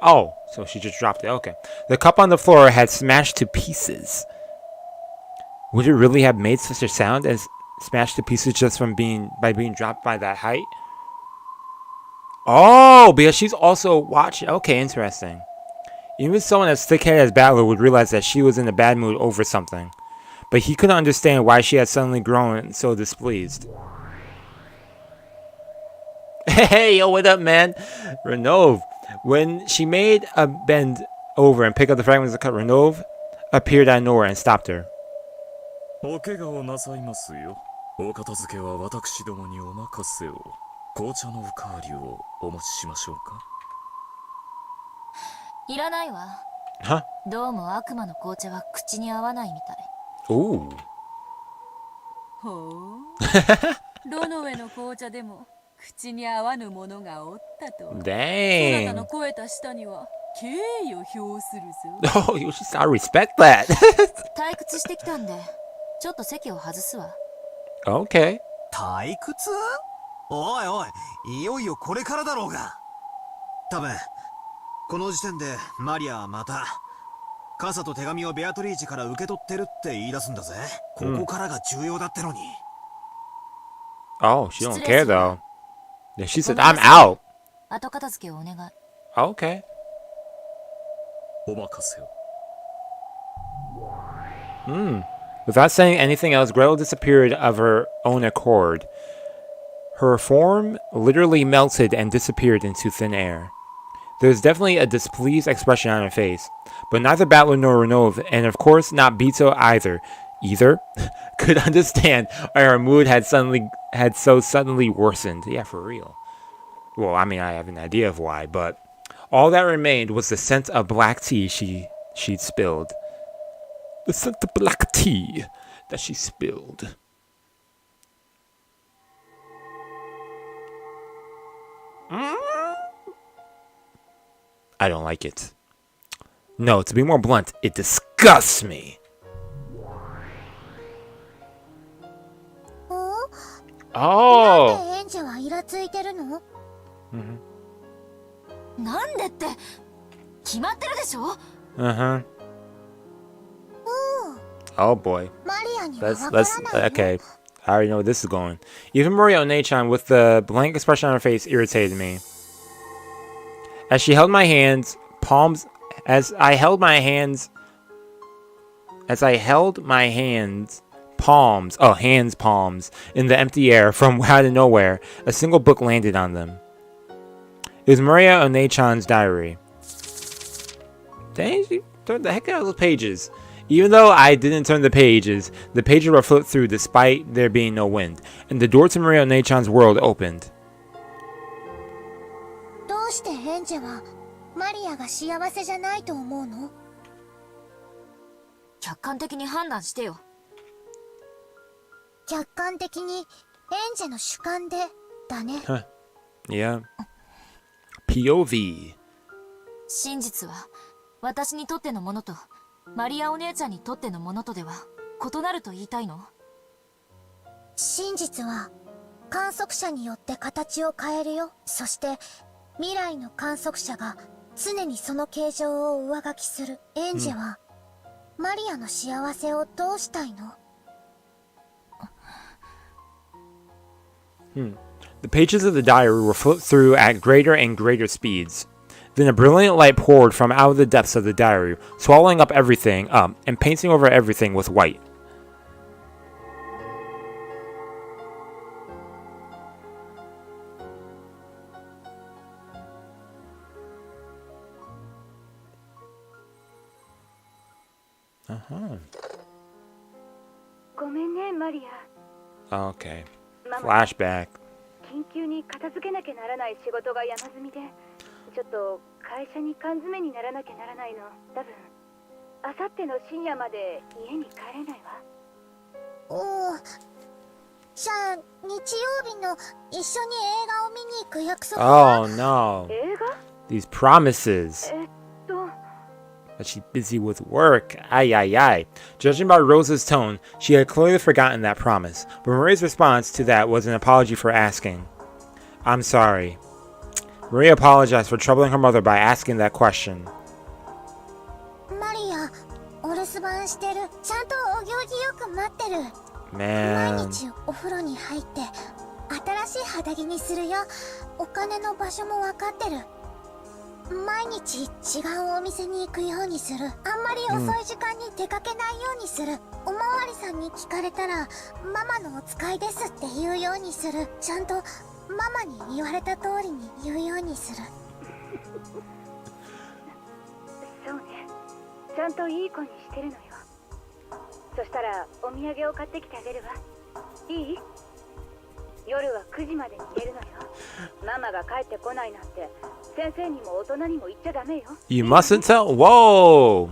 Oh, so she just dropped it. Okay. The cup on the floor had smashed to pieces. Would it really have made such a sound as smashed to pieces just from being dropped by that height? Oh, because she's also watching. Okay, interesting. Even someone as thick-headed as Battler would realize that she was in a bad mood over something. But he couldn't understand why she had suddenly grown so displeased. Hey, yo, what up, man? Renov. When she made a bend over and pick up the fragments of the cup, Renov appeared out of nowhere and stopped her. お怪我をなさいますよ。お片付けは私どもにお任せを。紅茶のおかわりをお持ちしましょうか。いらないわ。は？どうも悪魔の紅茶は口に合わないみたい。Ooh. ほう。どの上の紅茶でも口に合わぬものがおったと。Dang. そなたの肥えた舌には敬意を表するぞ。Oh, you should start respect that. 退屈してきたんで、ちょっと席を外すわ。Okay. 退屈？おいおい、いよいよこれからだろうが。多分この時点でマリアはまた傘と手紙をベアトリーチから受け取ってるって言い出すんだぜ。ここからが重要だってのに。Oh, she don't care though. Then she said, "I'm out." 後片付けをお願い。Okay. お任せを。Without saying anything else, Gretel disappeared of her own accord. Her form literally melted and disappeared into thin air. There's definitely a displeased expression on her face, but neither Battler nor Renova, and of course not Bito either, could understand why her mood had so suddenly worsened. Yeah, for real. Well, I mean, I have an idea of why, but all that remained was the scent of black tea she'd spilled. The scent of black tea that she spilled. I don't like it. No, to be more blunt, it disgusts me. Oh. Uh-huh. Oh boy. Let's okay. I already know where this is going. Even Maria Onechan with the blank expression on her face irritated me. As I held my hands, palms in the empty air from out of nowhere, a single book landed on them. It was Maria Onechan's diary. Dang, she turned the heck out of those pages. Even though I didn't turn the pages were flipped through despite there being no wind, and the door to Maria Onechan's world opened. Yeah. POV. 真実は私にとってのものとマリアお姉ちゃんにとってのものとでは異なると言いたいの？真実は観測者によって形を変えるよ。そして未来の観測者が常にその形状を上書きする。エンジェはマリアの幸せをどうしたいの？The pages of the diary were flipped through at greater and greater speeds. Then a brilliant light poured from out of the depths of the diary, swallowing up everything and painting over everything with white. Okay. Flashback. 緊急に片付けなきゃならない仕事が山積みで、ちょっと会社に缶詰にならなきゃならないの。多分あさっての深夜まで家に帰れないわ。おお。じゃあ日曜日の一緒に映画を見に行く約束は？ Oh no. 映画？ These promises. But she's busy with work. Ay, ay, ay. Judging by Rosa's tone, she had clearly forgotten that promise. But Maria's response to that was an apology for asking. I'm sorry. Maria apologized for troubling her mother by asking that question. Maria, お留守番してる。ちゃんとお行儀よく待ってる。Man. 毎日お風呂に入って新しい肌着にするよ。お金の場所も分かってる。毎日違うお店に行くようにする。あんまり遅い時間に出かけないようにする。おまわりさんに聞かれたらママのお使いですって言うようにする。ちゃんとママに言われた通りに言うようにする。そうね。ちゃんといい子にしてるのよ。そしたらお土産を買ってきてあげるわ。いい？夜は9時までに寝るのよ。ママが帰ってこないなんて先生にも大人にも言っちゃダメよ。You mustn't tell. Whoa!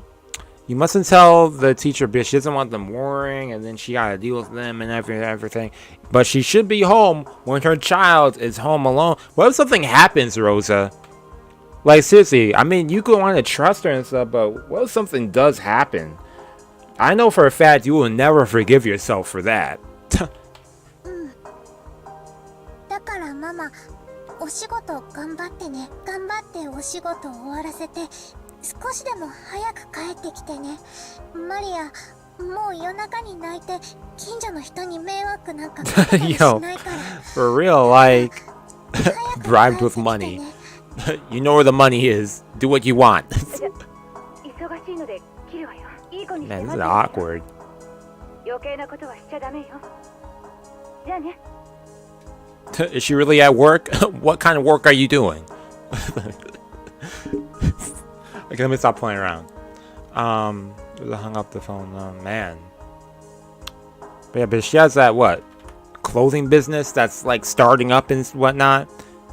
You mustn't tell the teacher because she doesn't want them worrying, and then she gotta deal with them and everything. But she should be home when her child is home alone. What if something happens, Rosa? Like seriously, I mean, you could want to trust her and stuff, but what if something does happen? I know for a fact you will never forgive yourself for that. だからママ、お仕事頑張ってね。頑張ってお仕事終わらせて、少しでも早く帰ってきてね。マリア、もう夜中に泣いて近所の人に迷惑なんかかけたりしないから。For real, like bribed with money. You know where the money is. Do what you want.忙しいので切るわよ。いい子にして Man, this is awkward. 余計なことはしちゃダメよ。じゃあね。Is she really at work? What kind of work are you doing? Okay, let me stop playing around. Hung up the phone. Oh, man. But yeah, but she has that, what? Clothing business that's like starting up and whatnot.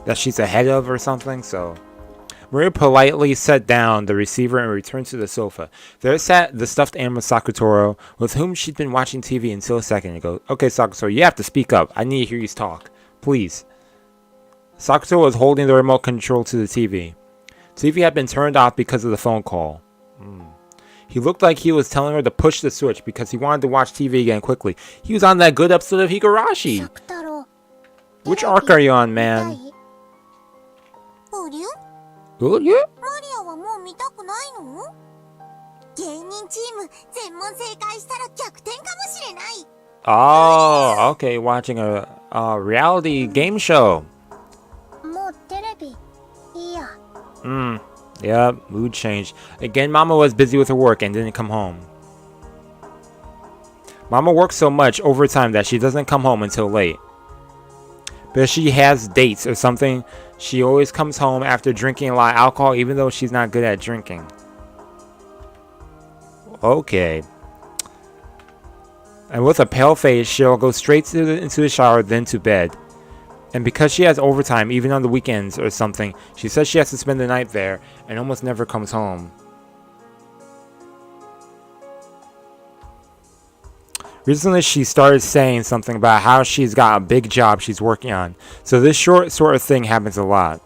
That she's ahead of or something, so. Maria politely set down the receiver and returned to the sofa. There sat the stuffed animal Sakutoro, with whom she'd been watching TV until a second ago. Okay, Sakutoro, you have to speak up. I need to hear you talk. Please. Sakutoro was holding the remote control to the TV. TV had been turned off because of the phone call. He looked like he was telling her to push the switch because he wanted to watch TV again quickly. He was on that good episode of Higurashi. Which arc are you on, man? Oh, yeah? Oh, okay, watching a reality game show. Yeah, mood change. Again, Mama was busy with her work and didn't come home. Mama works so much overtime that she doesn't come home until late. But if she has dates or something, she always comes home after drinking a lot of alcohol, even though she's not good at drinking. Okay. And with a pale face, she'll go straight into the shower, then to bed. And because she has overtime, even on the weekends or something, she says she has to spend the night there and almost never comes home. Recently, she started saying something about how she's got a big job she's working on. So this sort of thing happens a lot.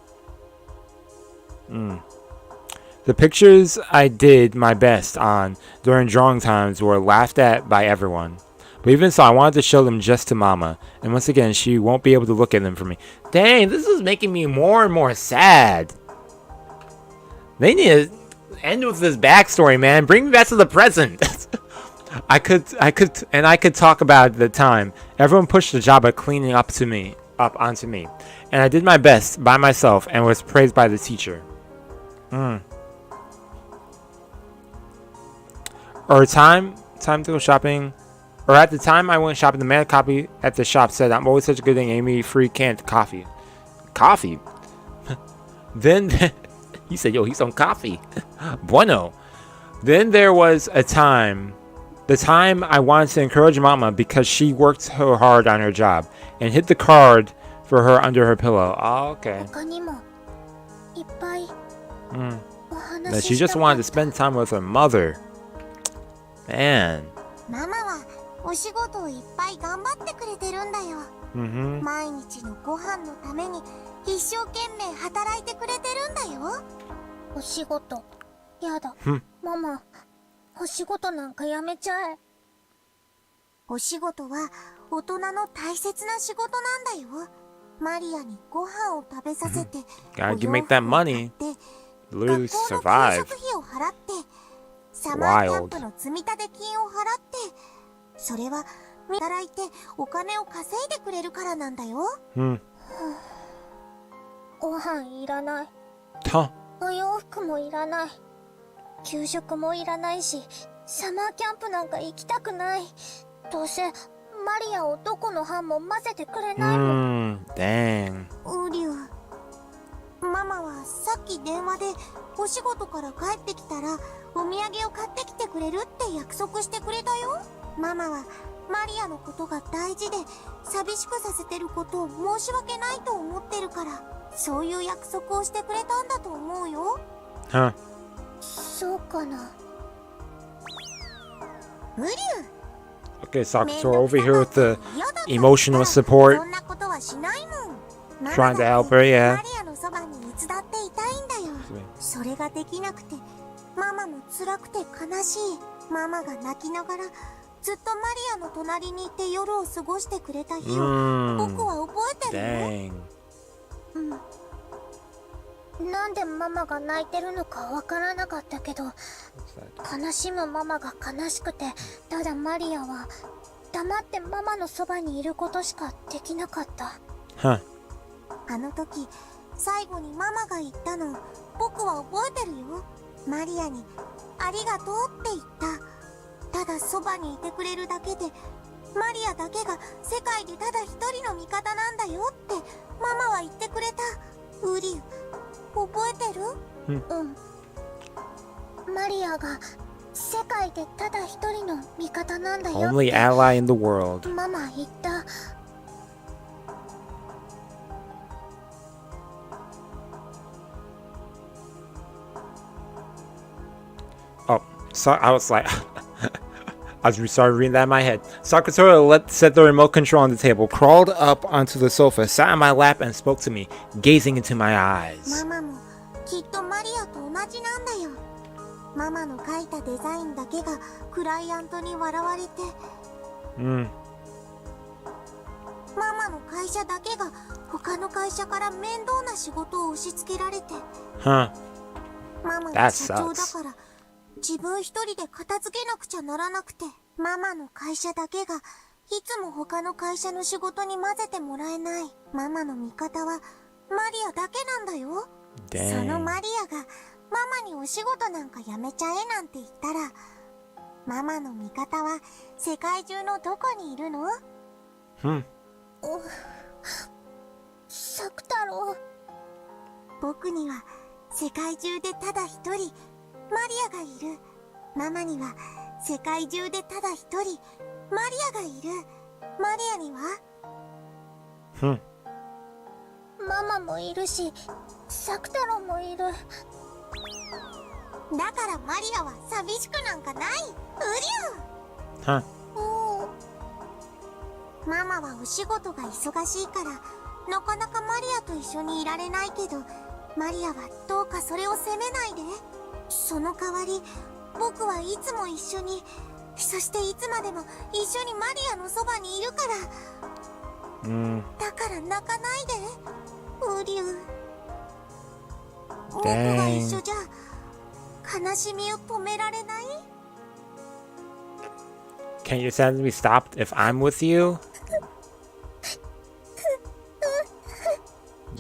The pictures I did my best on during drawing times were laughed at by everyone. But even so, I wanted to show them just to Mama. And once again, she won't be able to look at them for me. Dang, this is making me more and more sad. They need to end with this backstory, man. Bring me back to the present. I could talk about the time everyone pushed the job of cleaning up onto me, and I did my best by myself and was praised by the teacher. Or time to go shopping. Or at the time I went shopping, the man copy at the shop said, "I'm always such a good thing, Amy, free canned coffee." Coffee? Then he said, "Yo, he's on coffee." Bueno. Then there was a time. The time I wanted to encourage Mama because she worked so hard on her job and hid the card for her under her pillow. Oh, okay. That she just wanted to spend time with her mother. Man. Mama. お仕事なんかやめちゃえ。お仕事は大人の大切な仕事なんだよ。マリアにご飯を食べさせて、Gotta make that money. Literally survive. 学費を払って、サマーキャンプの積立金を払って、それは働いてお金を稼いでくれるからなんだよ。ご飯いらない。お洋服もいらない。給食もいらないし、サマーキャンプなんか行きたくない。どうせマリアをどこの班も混ぜてくれないもん。Dang. ウリュウ、ママはさっき電話でお仕事から帰ってきたらお土産を買ってきてくれるって約束してくれたよ。ママはマリアのことが大事で寂しくさせてることを申し訳ないと思ってるから、そういう約束をしてくれたんだと思うよ。そうかな。ウリュウ。Okay, Sakutoro over here with the emotional support. Trying to help her, yeah. それができなくて、ママも辛くて悲しい。ママが泣きながらずっとマリアの隣にいて夜を過ごしてくれた日を僕は覚えてるよ。なんでママが泣いてるのかわからなかったけど、悲しむママが悲しくて、ただマリアは黙ってママのそばにいることしかできなかった。あの時最後にママが言ったの僕は覚えてるよ。マリアにありがとうって言った。ただそばにいてくれるだけで、マリアだけが世界でただ一人の味方なんだよってママは言ってくれた。ウリュウ、覚えてる？マリアが世界でただ一人の味方なんだよ。 Only ally in the world. ママ言った。Oh, so I was like, I started reading that in my head. Sakura set the remote control on the table, crawled up onto the sofa, sat on my lap, and spoke to me, gazing into my eyes. ママもきっとマリアと同じなんだよ。ママの描いたデザインだけがクライアントに笑われて、ママの会社だけが他の会社から面倒な仕事を押し付けられて、ママが社長だから自分一人で片付けなくちゃならなくて、ママの会社だけがいつも他の会社の仕事に混ぜてもらえない。ママの味方はマリアだけなんだよ。そのマリアがママにお仕事なんかやめちゃえなんて言ったら、ママの味方は世界中のどこにいるの？サク太郎。僕には世界中でただ一人マリアがいる。ママには世界中でただ一人マリアがいる。マリアにはママもいるし、サク太郎もいる。だからマリアは寂しくなんかない。うりゅう。ママはお仕事が忙しいからなかなかマリアと一緒にいられないけど、マリアはどうかそれを責めないで。その代わり僕はいつも一緒に、そしていつまでも一緒にマリアのそばにいるから。だから泣かないで、ウリュウ。僕が一緒じゃ悲しみを止められない。 Can your sadness be stopped if I'm with you?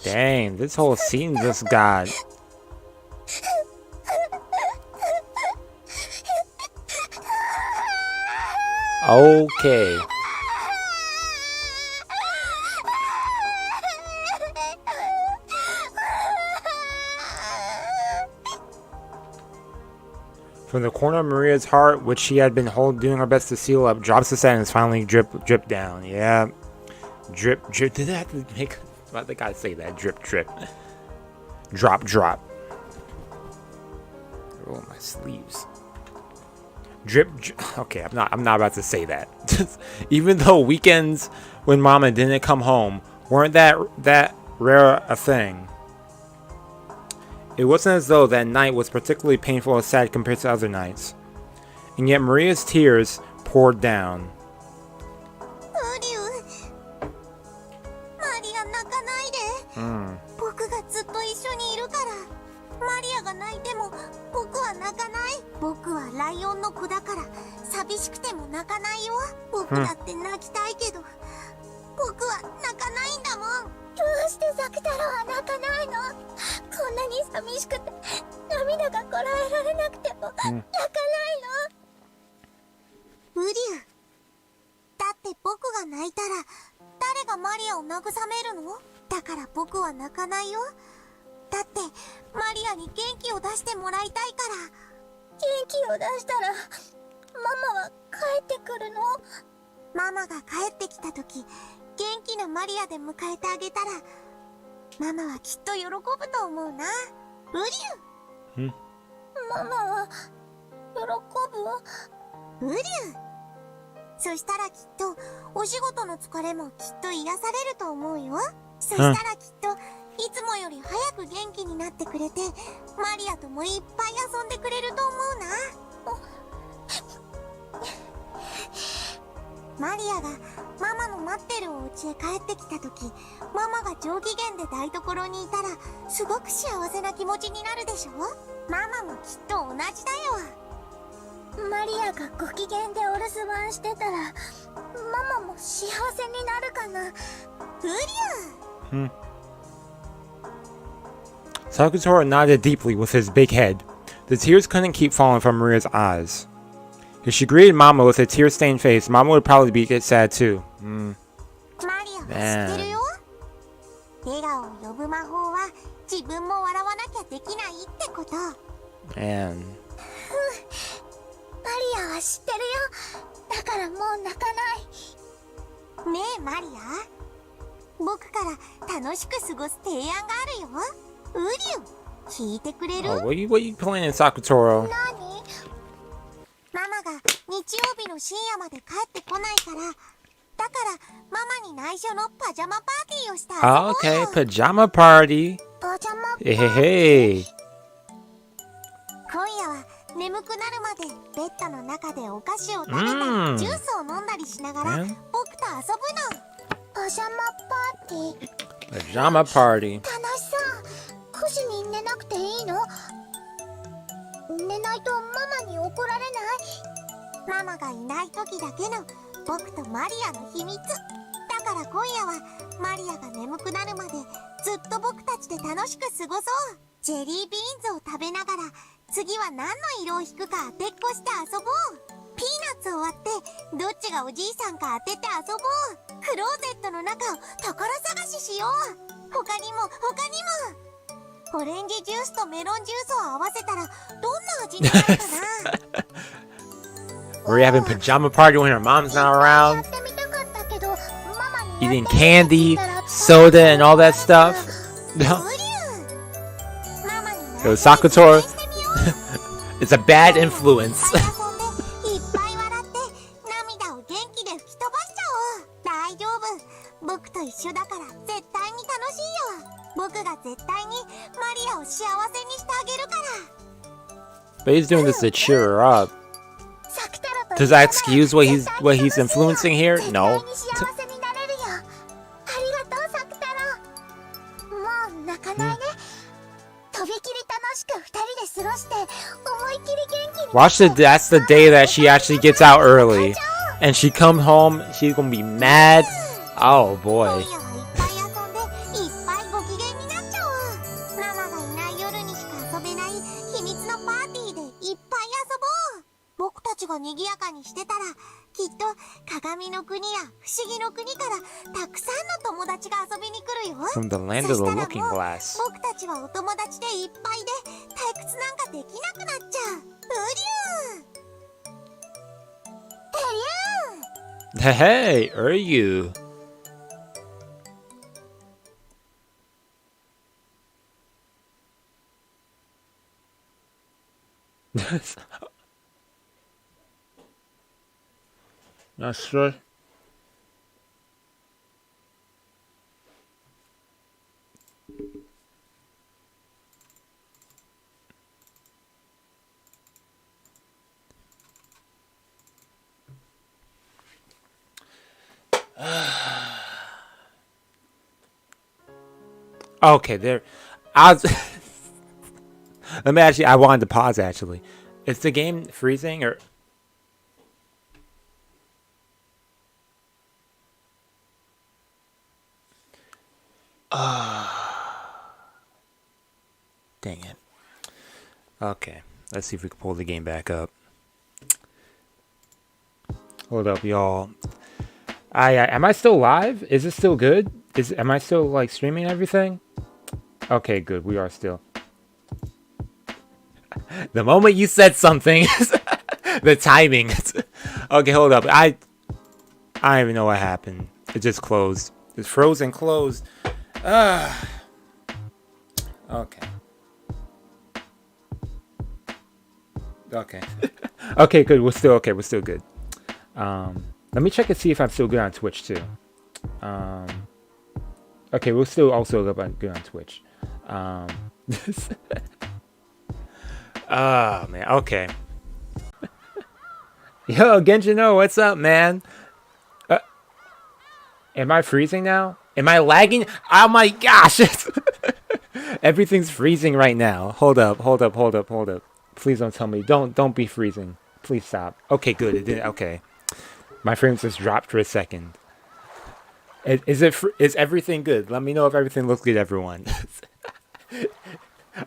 Dang, this whole scene just got... Okay. From the corner of Maria's heart, which she had been doing her best to seal up, drops the sadness, finally drip down. Yeah. Drip. Did I have to make... I think I say that. Drip. Drop. Roll my sleeves. Drip. Okay, I'm not about to say that. Even though weekends when Mama didn't come home weren't that rare a thing, it wasn't as though that night was particularly painful or sad compared to other nights. And yet Maria's tears poured down. Sakutora nodded deeply with his big head. The tears couldn't keep falling from Maria's eyes. If she greeted Mama with a tear-stained face, Mama would probably get sad too. Man. 知ってるよ。だからもう泣かない。ねえマリア、僕から楽しく過ごす提案があるよ。ウリュ、聞いてくれる？ what are you playing, Sakutoro? 何？ママが日曜日の深夜まで帰ってこないから、だからママに内緒のパジャマパーティーをした遊ぼうよ。Okay, pajama party. パジャマパーティー。Hey, hey. 今夜は眠くなるまでベッドの中でお菓子を食べたり、ジュースを飲んだりしながら僕と遊ぶの。パジャマパーティー。 Pajama party. 楽しそう。9時に寝なくていいの？寝ないとママに怒られない？ママがいない時だけの僕とマリアの秘密だから今夜はマリアが眠くなるまでずっと僕たちで楽しく過ごそう。ジェリービーンズを食べながら次は何の色を引くか当てっこして遊ぼう。ピーナッツを割ってどっちがおじいさんか当てて遊ぼう。クローゼットの中を宝探ししよう。他にもオレンジジュースとメロンジュースを合わせたらどんな味になるかな。We're having pajama party when her mom's not around. Eating candy, soda, and all that stuff. Yo, Sakutoro. It's a bad influence. いっぱい笑って涙を元気で吹き飛ばしちゃおう。大丈夫、僕と一緒だから絶対に楽しいよ。僕が絶対にマリアを幸せにしてあげるから。 But he's doing this to cheer her up. Does that excuse what he's influencing here? No. 絶対に幸せになれるよ。ありがとうサクタロ。もう泣かないね。とびきり楽しく二人で過ごして思いっきり元気に。 Watch that's the day that she actually gets out early. And she come home, she's gonna be mad. Oh boy. 今夜はいっぱい遊んでいっぱいご機嫌になっちゃおう。ママがいない夜にしか遊べない秘密のパーティーでいっぱい遊ぼう。僕たちが賑やかにしてたらきっと鏡の国や不思議の国からたくさんの友達が遊びに来るよ。 From the land of the looking glass. 僕たちはお友達でいっぱいで退屈なんかできなくなっちゃう。Hey, are you? Not sure. Okay, there. I was. Let me actually. I wanted to pause. Actually, is the game freezing or? Dang it. Okay, let's see if we can pull the game back up. Hold up, y'all. Am I still live? Is it still good? Am I still like streaming everything? Okay, good. We are still. The moment you said something, the timing. Okay, hold up. I don't even know what happened. It just closed. It's frozen closed. Okay. Okay. Okay, good. We're still okay. We're still good. Let me check and see if I'm still good on Twitch too. Okay, we're still also good on Twitch. Oh man. Okay. Yo, Genjino, what's up, man? Am I freezing now? Am I lagging? Oh my gosh! Everything's freezing right now. Hold up. Please don't tell me. Don't be freezing. Please stop. Okay, good. It didn't. Okay. My frames just dropped for a second. Is everything good? Let me know if everything looks good, everyone.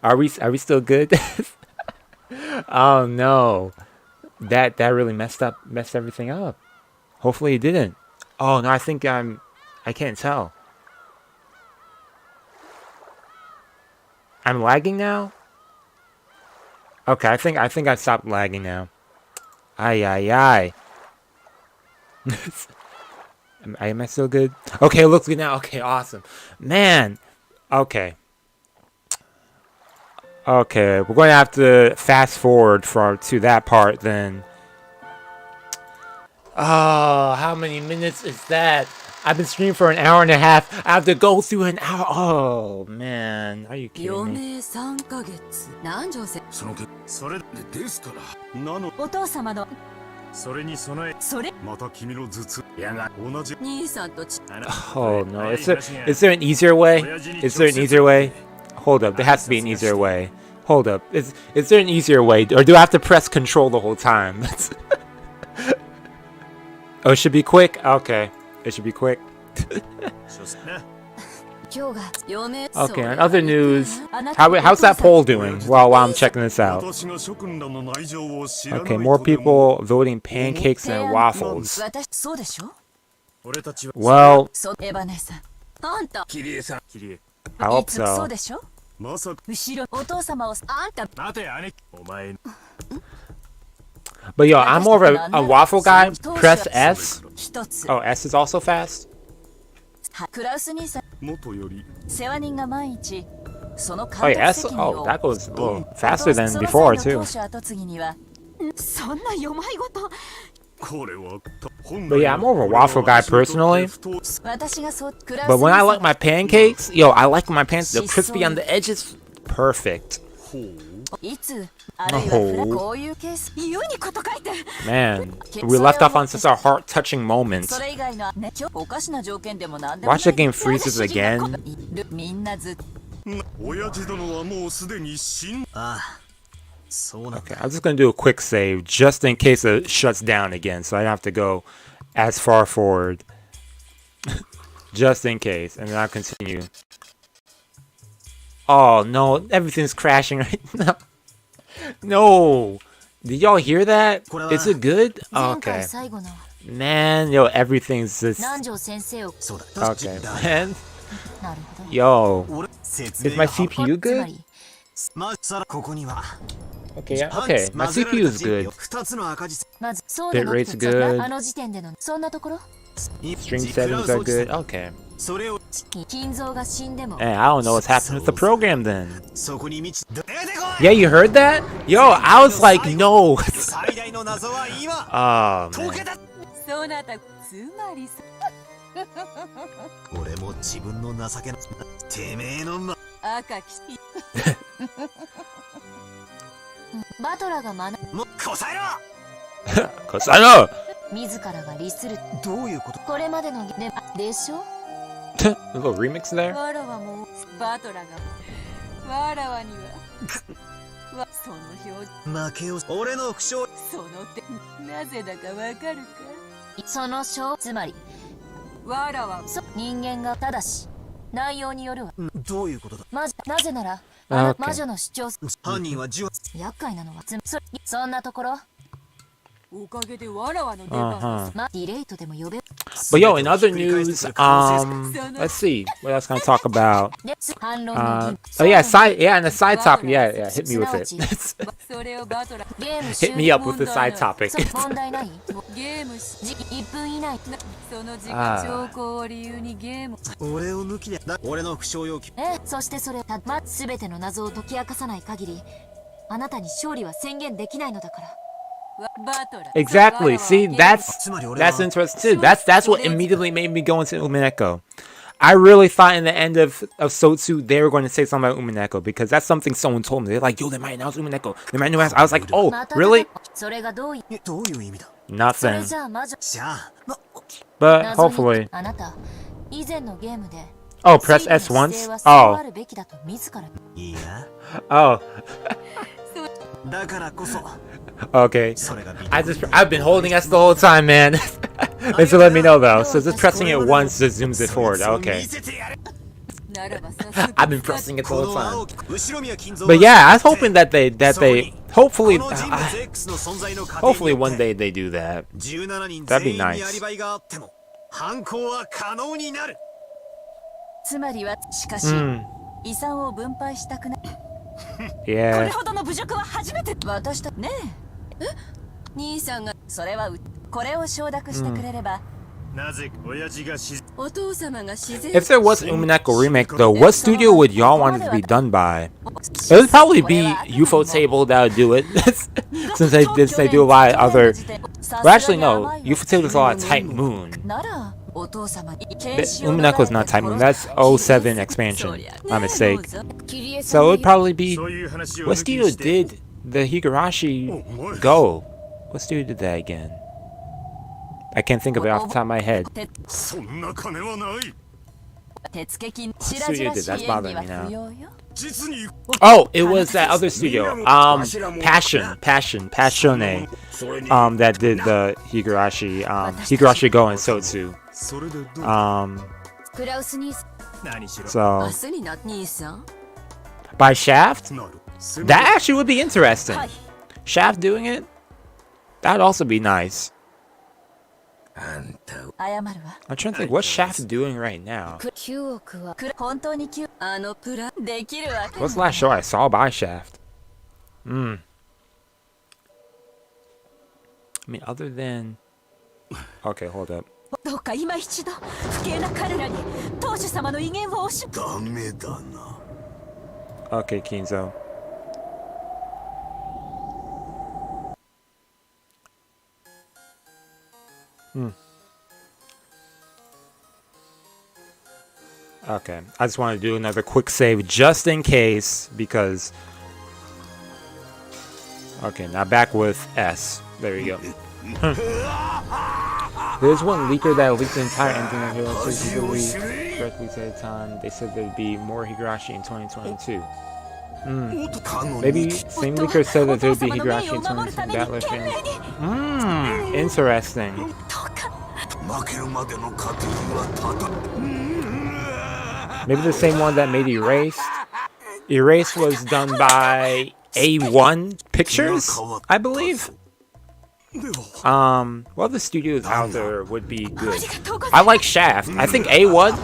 Are we still good? Oh no. That really messed everything up. Hopefully it didn't. Oh no, I can't tell. I'm lagging now? Okay, I think I stopped lagging now. Ay, ay, ay. Am I still good? Okay, it looks good now. Okay, awesome. Man. Okay. Okay, we're going to have to fast forward to that part then. Oh, how many minutes is that? I've been streaming for an hour and a half. I have to go through an hour. Oh, man. Are you kidding me? Oh, no. Is there an easier way? Is there an easier way? Hold up. There has to be an easier way. Hold up. Is there an easier way? Or do I have to press control the whole time? Oh, it should be quick? Okay. It should be quick. Okay, and other news. How's that poll doing while I'm checking this out? Okay, more people voting pancakes and waffles. Well, I hope so. But yo, I'm more of a waffle guy. Press S. Oh, S is also fast? Oh yeah, S? Oh, that goes a little faster than before too. But yeah, I'm more of a waffle guy personally. But when I like my pancakes, yo, I like my pancakes, they're crispy on the edges. Perfect. Oh. Man, we left off on such a heart-touching moment. Watch the game freezes again. Okay, I'm just gonna do a quick save just in case it shuts down again, so I don't have to go as far forward. Just in case, and then I'll continue. Oh no, everything's crashing right now. No! Did y'all hear that? Is it good? Oh, okay. Man, yo, everything's just... Okay, man. Yo. Is my CPU good? Okay, yeah, okay. My CPU is good. Bit rate's good. Stream settings are good. Okay. Hey, I don't know what's happening with the program then. Yeah, you heard that? Yo, I was like, no. Oh, man. Kosano! A little remix there? But yo, in other news, let's see, what else can I talk about? Oh yeah, and the side topic, yeah, hit me with it. Hit me up with the side topic. Exactly. See, that's interesting too. That's what immediately made me go into Umineko. I really thought in the end of Sotsu they were going to say something about Umineko because that's something someone told me. They're like, yo, they might announce Umineko. They might announce. I was like, oh, really? Nothing. But hopefully. Oh, press S once? Oh. Oh. Okay. I've been holding S the whole time, man. Thanks for letting me know though. So just pressing it once just zooms it forward. Okay. I've been pressing it the whole time. But yeah, I was hoping that they hopefully one day they do that. That'd be nice. Yeah. 兄さんがそれはこれを承諾してくれれば、なぜ親父がお父様が自然 If there was an Umineko remake, though, what studio would y'all want it to be done by? It would probably be UFO Table that would do it, since they do a lot of other. Well, actually, no. UFO Table is a lot of Type Moon. Umineko is not Type Moon. That's 07 expansion. My mistake. So it would probably be. What studio did the Higurashi go? What studio did that again? I can't think of it off the top of my head. What studio did that's bothering me now? Oh, it was that other studio. Passion. That did the Higurashi. Higurashi Go and Sotsu. So by Shaft? That actually would be interesting. Shaft doing it? That'd also be nice. I'm trying to think, what's Shaft doing right now? What's the last show I saw by Shaft? I mean, other than... Okay, hold up. Okay, Kinzo. Okay, I just want to do another quick save just in case, because... Okay, now back with S. There you go. There's one leaker that leaked the entire ending of Hero 6 correctly at a time. They said there'd be more Higurashi in 2022. Maybe same leaker said that there'd be Higurashi in 2022 Battler fans. Interesting. Maybe the same one that made Erased. Erased was done by A1 Pictures, I believe. Well, the studios out there would be good. I like Shaft. I think A1,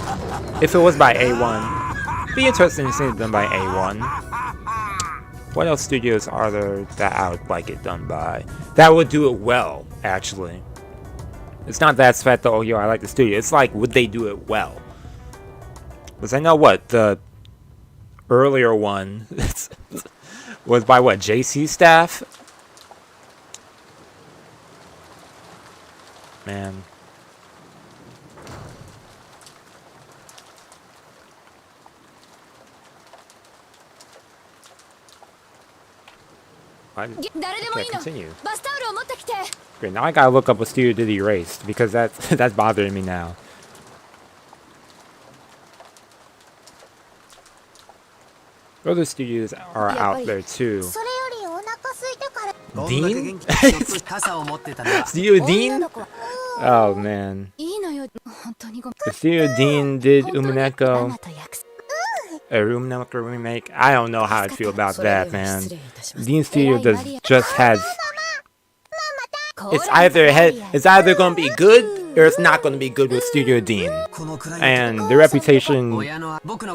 if it was by A1, be interesting to see it done by A1. What else studios are there that I would like it done by? That would do it well, actually. It's not that fat though, oh yo, I like the studio. It's like, would they do it well? Because I know what, the earlier one was by what, JC staff? Man. I can't continue. Great, now I gotta look up what studio did Erased, because that's bothering me now. Other studios are out there too. Dean? Studio Dean? Oh man. If Studio Dean did Umineko, a Umineko remake, I don't know how I'd feel about that, man. Dean Studio just has... It's either gonna be good or it's not gonna be good with Studio Dean, and the reputation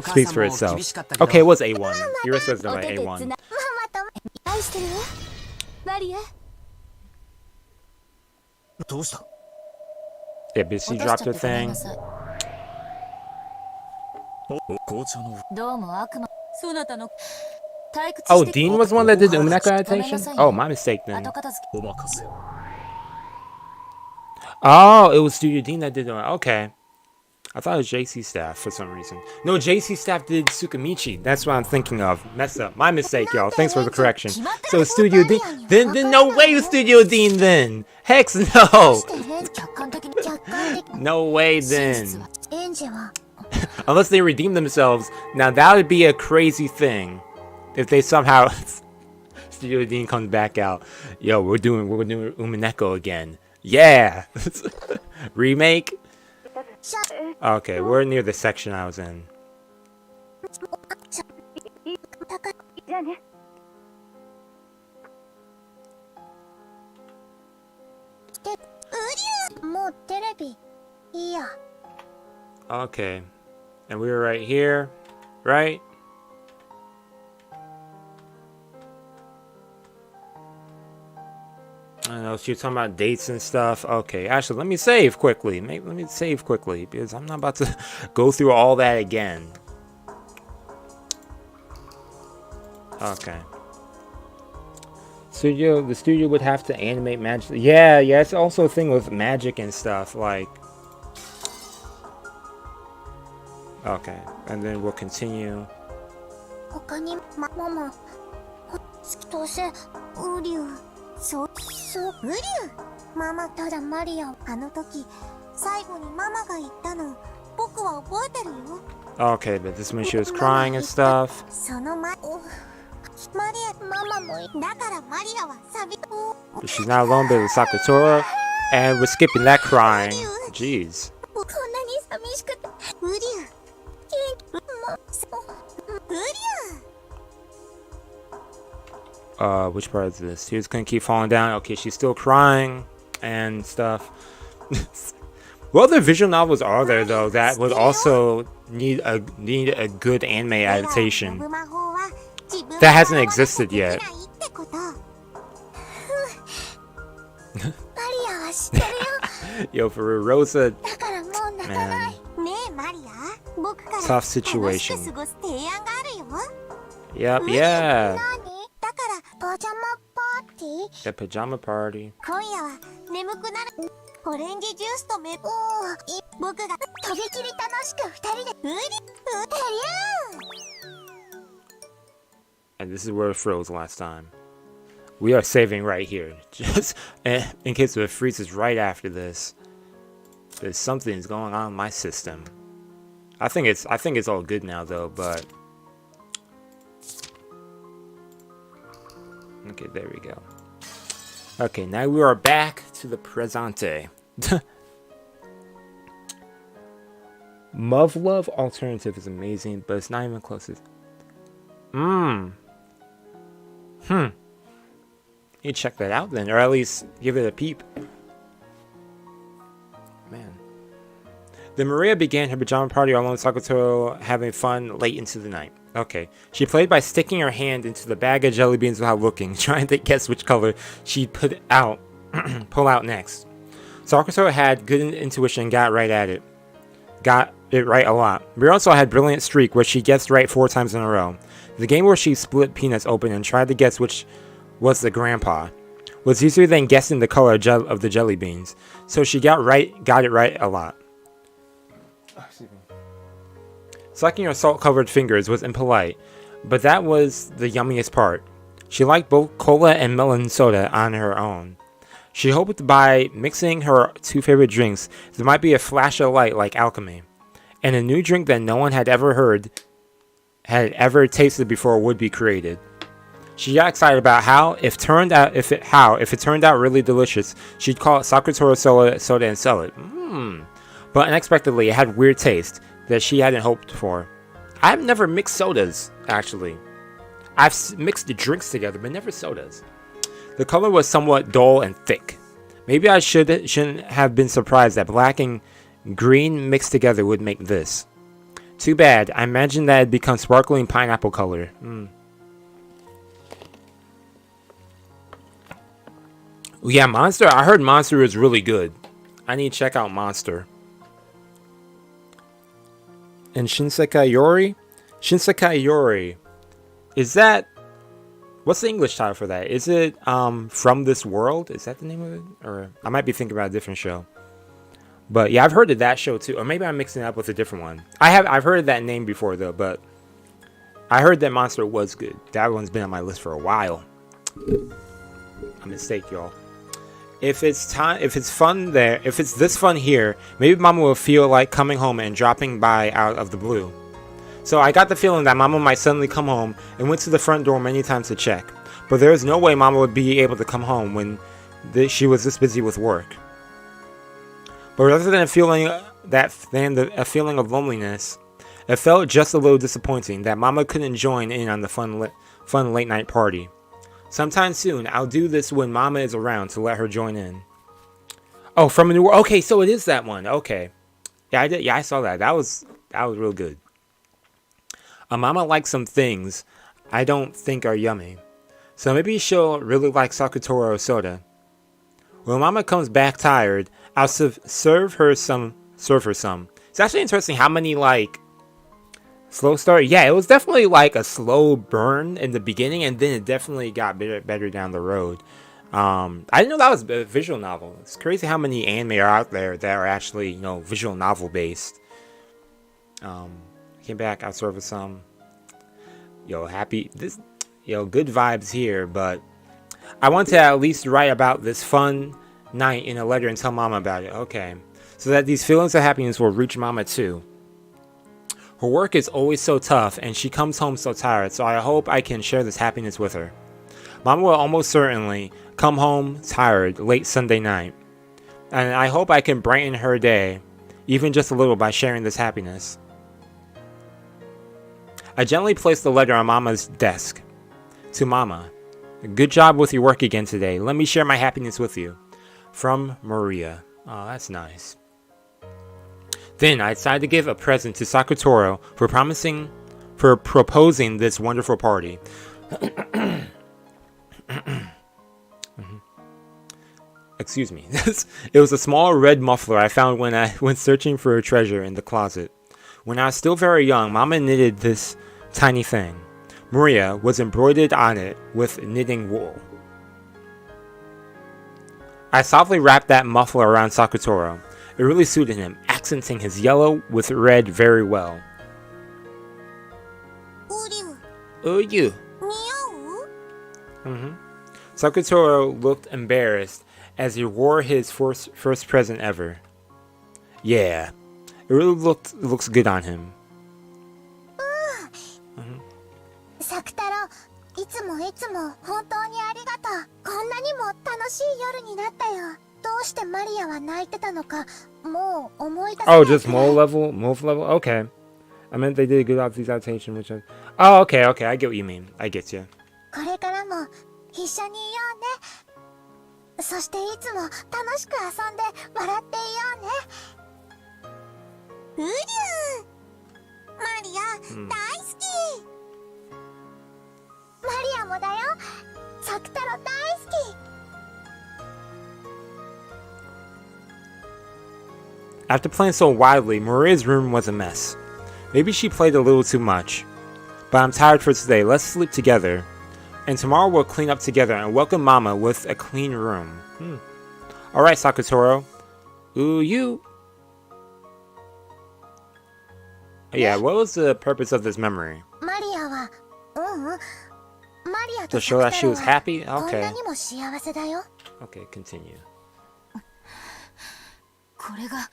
speaks for itself. Okay, it was A1. Your says done by A1. Yeah, but she dropped her thing. Oh, Dean was the one that did the Umineko adaptation? Oh, my mistake then. Oh, it was Studio Dean that did it. Okay. I thought it was JC staff for some reason. No, JC staff did Tsukimichi. That's what I'm thinking of. Messed up. My mistake, y'all. Thanks for the correction. So Studio Dean. Then no way with Studio Dean then. Hex no. No way then. Unless they redeem themselves. Now that would be a crazy thing. If they somehow Studio Dean comes back out. Yo, we're doing Umineko again. Yeah. Remake. Okay, we're near the section I was in. Okay, and we were right here, right? I know she was talking about dates and stuff. Okay, actually, let me save quickly. Let me save quickly because I'm not about to go through all that again. Okay. The studio would have to animate magic. Yeah, it's also a thing with magic and stuff. Like, okay, and then we'll continue. 他にママどうせウリュウそうウリュウママただマリアあの時最後にママが言ったの僕は覚えてるよ Okay, but this when she was crying and stuff. そのマリアママもだからマリアはサビ But she's not alone with Sakura, and we're skipping that crying. Jeez. こんなに寂しくてウリュウwhich part is this? She was gonna keep falling down. Okay, she's still crying and stuff. What other visual novels are there though that would also need a good anime adaptation that hasn't existed yet? Yo, for real, Rosa, man, tough situation. Yep, yeah. The pajama party. 今夜は眠くなるオレンジジュースとメ僕がとびきり楽しく二人でAnd this is where it froze last time. We are saving right here, just in case it freezes right after this. There's something's going on in my system. I think it's all good now though, but okay, there we go. Okay, now we are back to the presente. Love alternative is amazing, but it's not even close. You check that out then, or at least give it a peep. Man. Then Maria began her pajama party alone with Sakura having fun late into the night. Okay. She played by sticking her hand into the bag of jelly beans without looking, trying to guess which color she'd pull out next. Sakura had good intuition and got right at it. Got it right a lot. Maria also had brilliant streak where she guessed right 4 times in a row. The game where she split peanuts open and tried to guess which was the grandpa was easier than guessing the color of the jelly beans. So she got it right a lot. Sucking her salt-covered fingers was impolite, but that was the yummiest part. She liked both cola and melon soda on her own. She hoped by mixing her 2 favorite drinks, there might be a flash of light like alchemy, and a new drink that no one had ever tasted before would be created. She got excited about how, if it turned out really delicious, she'd call it Sakura soda and sell it. But unexpectedly, it had weird taste that she hadn't hoped for. I've never mixed sodas, actually. I've mixed the drinks together, but never sodas. The color was somewhat dull and thick. Maybe I shouldn't have been surprised that black and green mixed together would make this. Too bad. I imagined that it'd become sparkling pineapple color. Yeah, Monster. I heard Monster is really good. I need to check out Monster. And Shinsekai Yori? Shinsekai Yori. Is that... What's the English title for that? Is it From This World? Is that the name of it? Or I might be thinking about a different show. But yeah, I've heard of that show too. Or maybe I'm mixing it up with a different one. I've heard of that name before though, but I heard that Monster was good. That one's been on my list for a while. A mistake, y'all. If it's fun there, if it's this fun here, maybe Mama will feel like coming home and dropping by out of the blue. So I got the feeling that Mama might suddenly come home and went to the front door many times to check. But there is no way Mama would be able to come home when she was this busy with work. But rather than a feeling of loneliness, it felt just a little disappointing that Mama couldn't join in on the fun late night party. Sometime soon, I'll do this when Mama is around to let her join in. Oh, From a New World. Okay, so it is that one. Okay. Yeah, I did. Yeah, I saw that. That was real good. Mama likes some things I don't think are yummy. So maybe she'll really like Sakura soda. When Mama comes back tired, I'll serve her some. It's actually interesting how many, like, slow start. Yeah, it was definitely like a slow burn in the beginning, and then it definitely got better down the road. I didn't know that was a visual novel. It's crazy how many anime are out there that are actually, you know, visual novel based. Came back, I'll serve some. Good vibes here, but I want to at least write about this fun night in a letter and tell Mama about it. Okay. So that these feelings of happiness will reach Mama too. Her work is always so tough and she comes home so tired, so I hope I can share this happiness with her. Mama will almost certainly come home tired late Sunday night, and I hope I can brighten her day, even just a little, by sharing this happiness. I gently place the letter on Mama's desk. To Mama, good job with your work again today. Let me share my happiness with you. From Maria. Oh, that's nice. Then I decided to give a present to Sakutoro for proposing this wonderful party. Excuse me. It was a small red muffler I found when I went searching for a treasure in the closet. When I was still very young, Mama knitted this tiny thing. Maria was embroidered on it with knitting wool. I softly wrapped that muffler around Sakutoro. It really suited him, accenting his yellow with red very well. Uryu. Sakutoro looked embarrassed as he wore his first present ever. Yeah, it really looks good on him. Sakutaro, いつも本当にありがとう。こんなにも楽しい夜になったよ。どうしてマリアは泣いてたのか、もう思い出せない。 Oh, just mole level? Okay. I meant they did a good adaptation, which I... Oh, okay, I get what you mean. I get you. これからも一緒にいようね。そしていつも楽しく遊んで笑っていようね。うりゅう。マリア、大好き。マリアもだよ。サクタロ大好き。 After playing so wildly, Maria's room was a mess. Maybe she played a little too much. But I'm tired for today. Let's sleep together. And tomorrow we'll clean up together and welcome Mama with a clean room. Alright, Sakutoro. Ooh, you. Yeah, what was the purpose of this memory? To show that she was happy? Okay. Okay, continue. これが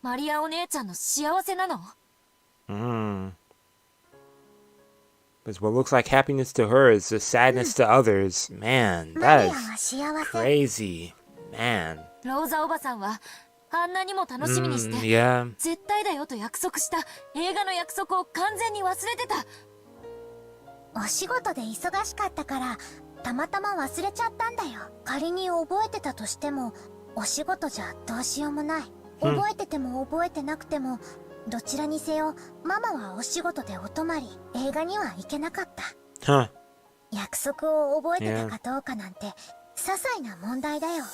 マリアお姉ちゃんの幸せなの? Because what looks like happiness to her is just sadness to others. Man, that is crazy. Man. ローザおばさんはあんなにも楽しみにして、絶対だよと約束した映画の約束を完全に忘れてた。お仕事で忙しかったからたまたま忘れちゃったんだよ。仮に覚えてたとしてもお仕事じゃどうしようもない。覚えてても覚えてなくてもどちらにせよママはお仕事でお泊まり、映画には行けなかった。約束を覚えてたかどうかなんて些細な問題だよ。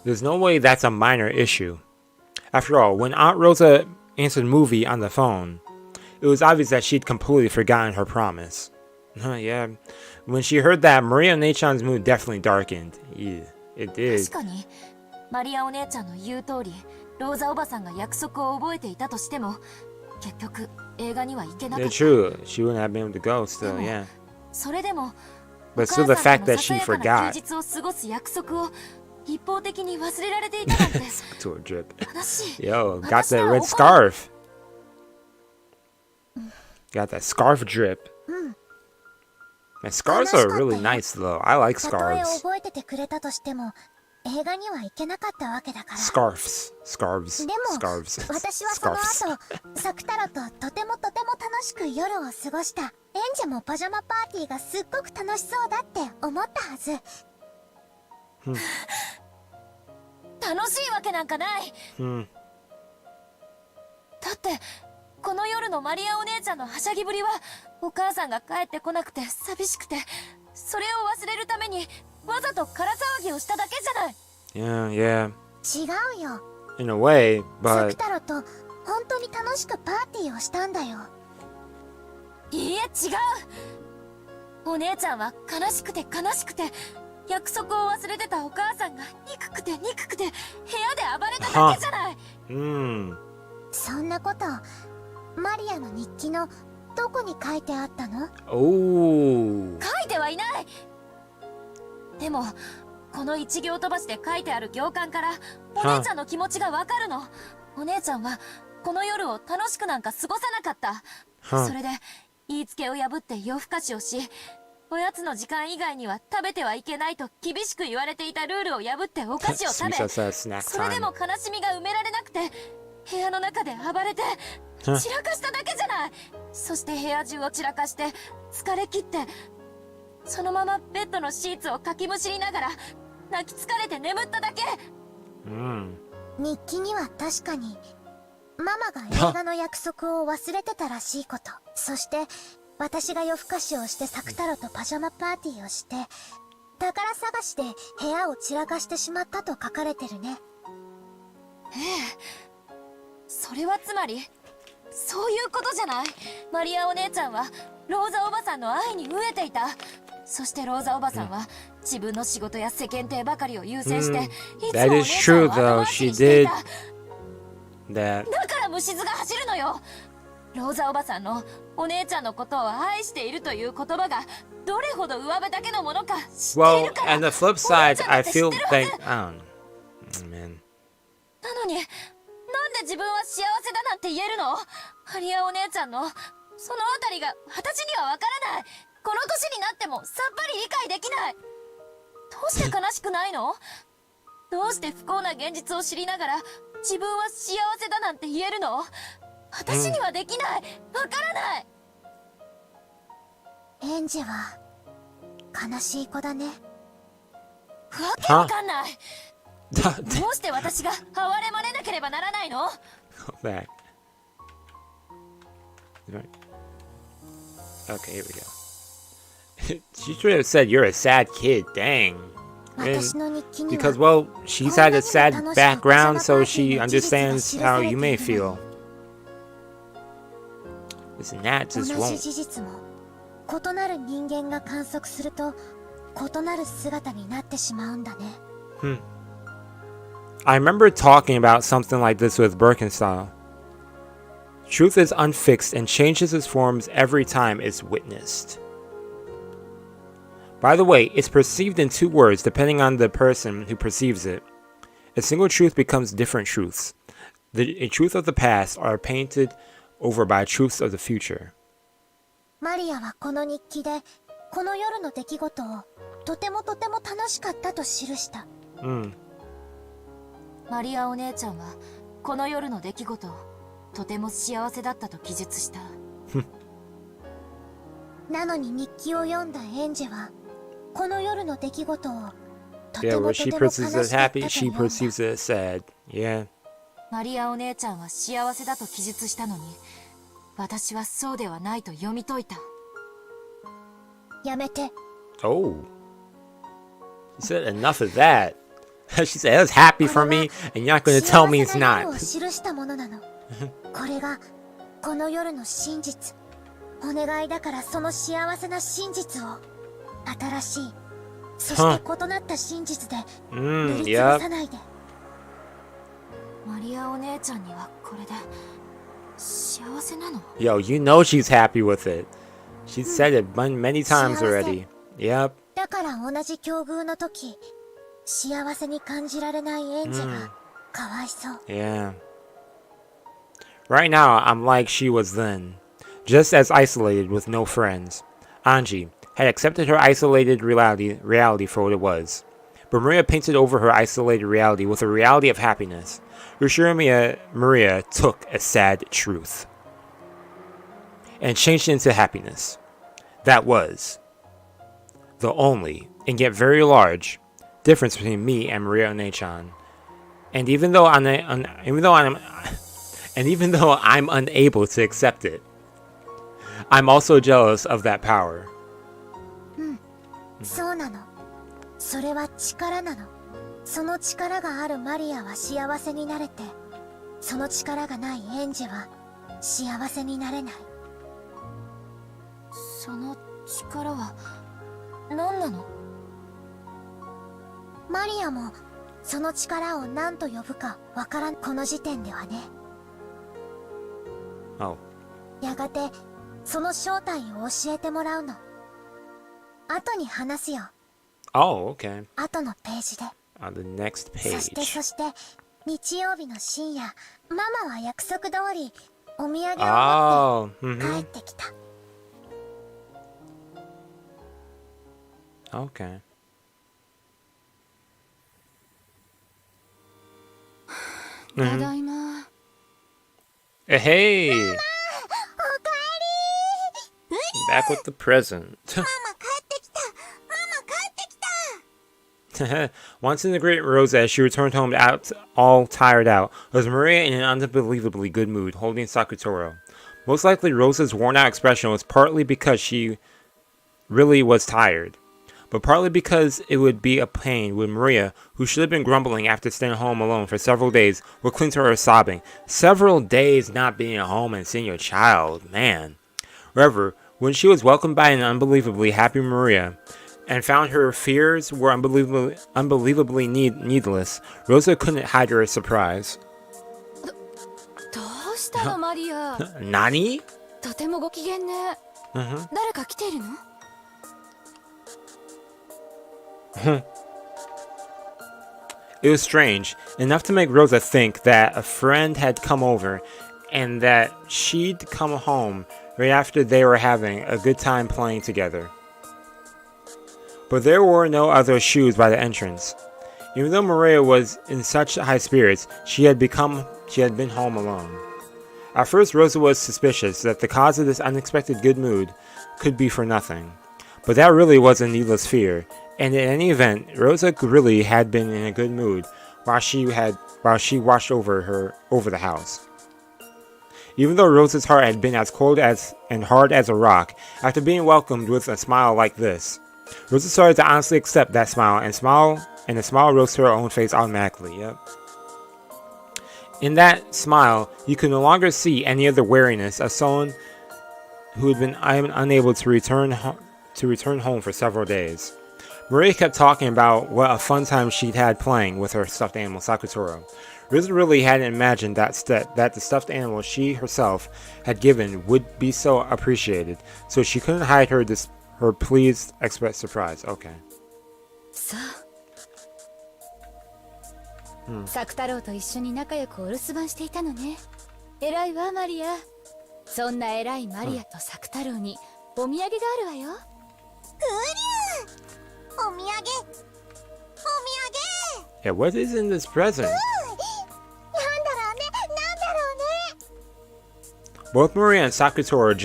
There's no way that's a minor issue. After all, when Aunt Rosa answered movie on the phone, it was obvious that she'd completely forgotten her promise. Yeah, when she heard that, Maria Nechan's mood definitely darkened. Yeah, it did. 確かにマリアお姉ちゃんの言う通り、ローザおばさんが約束を覚えていたとしても、結局映画には行けなかった。True, she wouldn't have been able to go still, yeah. それでも、But still the fact that she forgot. 休日を過ごす約束を一方的に忘れられていたなんて。To a drip. 悲しい。 Yo, got that red scarf. Got that scarf drip. Man, scarves are really nice though. I like scarves. 覚えててくれたとしても映画には行けなかったわけだから。Scarves. でも私はその後サクタロととても楽しく夜を過ごした。エンジェもパジャマパーティーがすっごく楽しそうだって思ったはず。楽しいわけなんかない。だってこの夜のマリアお姉ちゃんのはしゃぎぶりはお母さんが帰ってこなくて寂しくて、それを忘れるためにわざと空騒ぎをしただけじゃない。Yeah, yeah. 違うよ。 In a way, サク but タロと本当に楽しくパーティーをしたんだよ。いいえ違う。お姉ちゃんは悲しくて悲しくて約束を忘れてたお母さんが憎くて憎くて部屋で暴れただけじゃない。そんなことマリアの日記のどこに書いてあったの？ oh. 書いてはいない。でもこの一行飛ばしで書いてある行間からお姉ちゃんの気持ちがわかるの。お姉ちゃんはこの夜を楽しくなんか過ごさなかった。それで言いつけを破って夜更かしをし、おやつの時間以外には食べてはいけないと厳しく言われていたルールを破ってお菓子を食べ、それでも悲しみが埋められなくて部屋の中で暴れて散らかしただけじゃない。そして部屋中を散らかして疲れ切ってそのままベッドのシーツをかきむしりながら泣き疲れて眠っただけ。日記には確かにママが映画の約束を忘れてたらしいこと、そして私が夜更かしをしてサクタロとパジャマパーティーをして宝探しで部屋を散らかしてしまったと書かれてるね。ええ、それはつまりそういうことじゃない。マリアお姉ちゃんはローザおばさんの愛に飢えていた。そしてローザおばさんは自分の仕事や世間体ばかりを優先して、いつもお姉ちゃんを後回しにしていた。だから虫唾が走るのよ。ローザおばさんのお姉ちゃんのことを愛しているという言葉がどれほど上辺だけのものか知っているから。 Well, and the flip side, I feel like, man. なのになんで自分は幸せだなんて言えるの？マリアお姉ちゃんのそのあたりが私にはわからない。この年になってもさっぱり理解できない。どうして悲しくないの？どうして不幸な現実を知りながら自分は幸せだなんて言えるの？私にはできない。わからない。エンジは悲しい子だね。わけわかんない。どうして私が哀れまれなければならないの？ Go back. Okay, here we go. She should have said you're a sad kid, dang. Because, well, she's had a sad background, so she understands how you may feel. Listen, that just 同じ won't. 事実も異なる人間が観測すると異なる姿になってしまうんだね。I remember talking about something like this with Birkenstyle. Truth is unfixed and changes its forms every time it's witnessed. By the way, it's perceived in two words depending on the person who perceives it. A single truth becomes different truths. The truth of the past are painted over by truths of the future. マリアはこの日記でこの夜の出来事をとても楽しかったと記した。マリアお姉ちゃんはこの夜の出来事をとても幸せだったと記述した。なのに日記を読んだエンジェはこの夜の出来事をとて Yeah, も where と she ても悲 perceives し it かっ as たと happy, 読 she んだ。 perceives it as sad. Yeah. マリアお姉ちゃんは幸せだと記述したのに、私はそうではないと読み解いた。やめて。 Oh. She said enough of that. She said it was happy for me, and you're not going to tell me it's 幸せな夜を not. 記したものなの。これがこの夜の真実。お願いだからその幸せな真実を新しい、そして異なった真実で塗りつぶさないで。マリアお姉ちゃんにはこれで幸せなの？ Yo, you know she's happy with it. She said it many times already. Yep. だから同じ境遇の時、幸せに感じられないエンジェがかわいそう。Yeah. Right now, I'm like she was then. Just as isolated with no friends. Ange had accepted her isolated reality for what it was. But Maria painted over her isolated reality with a reality of happiness. Ushiromiya Maria took a sad truth and changed it into happiness. That was the only, and yet very large, difference between me and Maria One-chan. And even though I'm unable to accept it, I'm also jealous of that power. そうなの。それは力なの。その力があるマリアは幸せになれて、その力がないエンジは幸せになれない。その力は何なの？マリアもその力を何と呼ぶかわからん。この時点ではね。やがてその正体を教えてもらうの。後に話すよ。Okay. 後のページで。On the next page. そして日曜日の深夜、ママは約束通りお土産を持って帰ってきた。Okay. ただいま。Hey! おかえり。 Back with the present. ママ帰ってきた。ママ帰ってきた。Once in the great Rosa, as she returned home all tired out, was Maria in an unbelievably good mood, holding Sakutoro. Most likely Rosa's worn-out expression was partly because she really was tired, but partly because it would be a pain when Maria, who should have been grumbling after staying home alone for several days, would cling to her sobbing. Several days not being at home and seeing your child, man. However, when she was welcomed by an unbelievably happy Maria, and found her fears were unbelievably needless, Rosa couldn't hide her surprise. どうしたのマリア？Nani? とてもご機嫌ね。誰か来ているの？It was strange, enough to make Rosa think that a friend had come over, and that she'd come home right after they were having a good time playing together. But there were no other shoes by the entrance. Even though Maria was in such high spirits, she had been home alone. At first, Rosa was suspicious that the cause of this unexpected good mood could be for nothing. But that really was a needless fear, and in any event, Rosa really had been in a good mood while she watched over the house. Even though Rosa's heart had been as cold and hard as a rock, after being welcomed with a smile like this, Rosa started to honestly accept that smile, and the smile rose to her own face automatically. Yep. In that smile, you could no longer see any of the wariness of someone who had been unable to return home for several days. Maria kept talking about what a fun time she'd had playing with her stuffed animal Sakutoro. Rosa really hadn't imagined that the stuffed animal she herself had given would be so appreciated, so she couldn't hide her pleased expressed surprise. Okay. そう。サク太郎と一緒に仲良くお留守番していたのね。偉いわマリア。そんな偉いマリアとサク太郎にお土産があるわよ。うりゃ。お土産。Yeah, what is in this present? なんだろうね。Both Maria and Sakutoro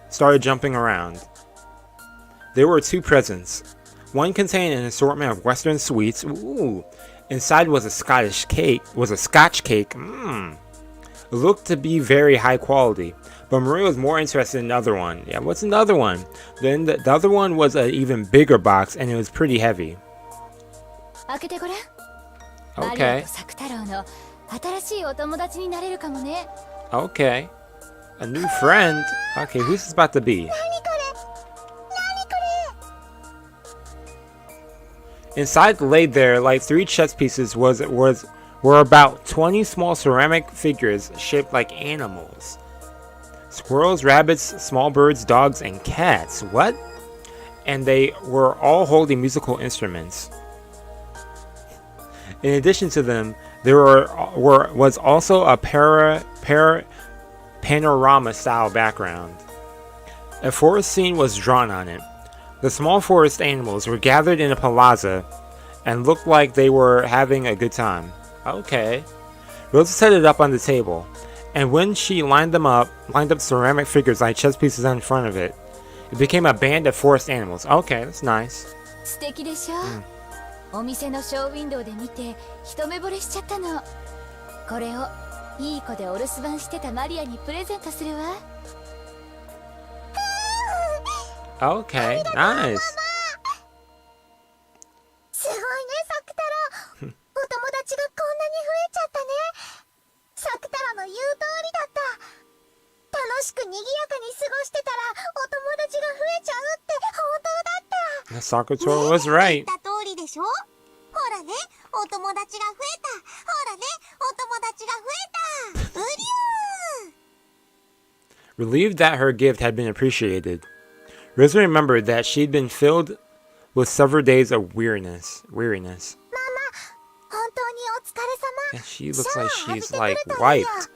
started jumping around. There were two presents. One contained an assortment of Western sweets. Ooh. Inside was a Scotch cake. It looked to be very high quality. But Maria was more interested in the other one. Yeah, what's another one? Then the other one was an even bigger box, and it was pretty heavy. 開けてごらん。 Okay. マリアとサク太郎の新しいお友達になれるかもね。 Okay. A new friend? Okay, who's this about to be? Inside, laid there like 3 chess pieces, were about 20 small ceramic figures shaped like animals. Squirrels, rabbits, small birds, dogs, and cats. What? And they were all holding musical instruments. In addition to them, there was also a panorama-style background. A forest scene was drawn on it. The small forest animals were gathered in a plaza and looked like they were having a good time. Okay. Rosa set it up on the table, and when she lined up ceramic figures like chess pieces in front of it, it became a band of forest animals. Okay, that's nice. 素敵でしょ、お店のショーウィンドウで見て一目惚れしちゃったの。これをいい子でお留守番してたマリアにプレゼントするわ。Okay, nice. すごいね、サク太郎。Sakutora was right. Relieved that her gift had been appreciated, Rosa remembered that she'd been filled with several days of weariness. And she looks like she's like wiped.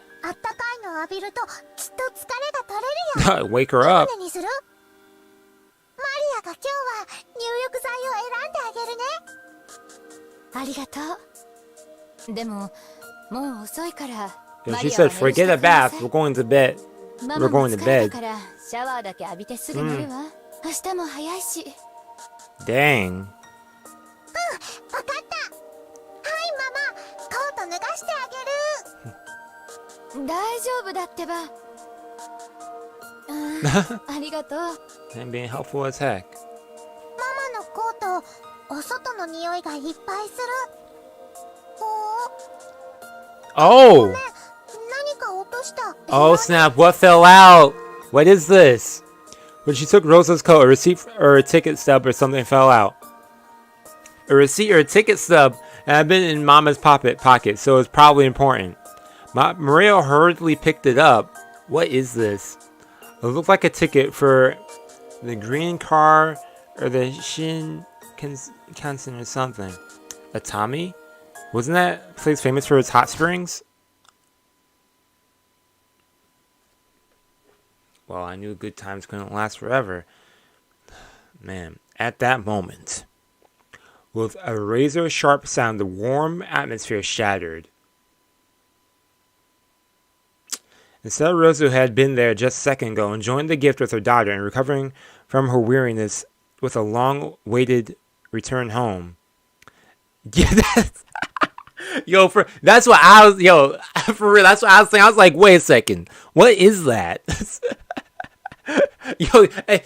Wake her up. ありがとう。でももう遅いから。 She said, "Forget a bath. We're going to bed. We're going to bed." シャワーだけ浴びてすぐ寝るわ。明日も早いし。 Dang. わかった。はいママ、コート脱がしてあげる。大丈夫だってば。ありがとう。 And being helpful as heck. ママのコート、お外の匂いがいっぱいする。Oh. 何か落とした。 Oh snap! What fell out? What is this? When she took Rosa's coat, a receipt or a ticket stub or something fell out. A receipt or a ticket stub had been in Mama's pocket, so it was probably important. Maria hurriedly picked it up. What is this? It looked like a ticket for the green car or the Shinkansen or something. Atami? Wasn't that place famous for its hot springs? Well, I knew good times couldn't last forever. Man, at that moment, with a razor-sharp sound, the warm atmosphere shattered. Instead of Rosa, who had been there just a second ago, enjoying the gift with her daughter and recovering from her weariness with a long-awaited return home. Yeah, that's what I was. Yo, for real, that's what I was saying. I was like, wait a second, what is that? Yo, I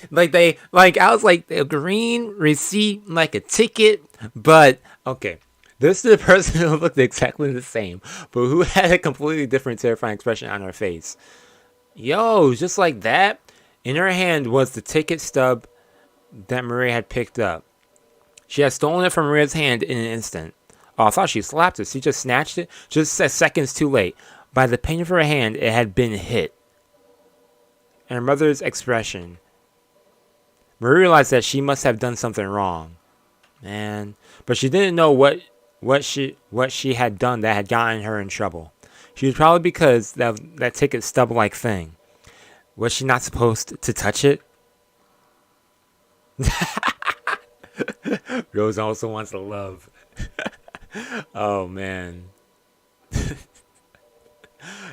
was like, a green receipt, like a ticket, but okay. This is the person who looked exactly the same, but who had a completely different, terrifying expression on her face. Yo, just like that, in her hand was the ticket stub that Maria had picked up. She had stolen it from Maria's hand in an instant. Oh, I thought she slapped it. She just snatched it, just seconds too late. By the pain of her hand, it had been hit. And her mother's expression. Maria realized that she must have done something wrong. Man. But she didn't know what she had done that had gotten her in trouble. She was probably because that ticket stub-like thing. Was she not supposed to touch it? Rose also wants to love. Oh man.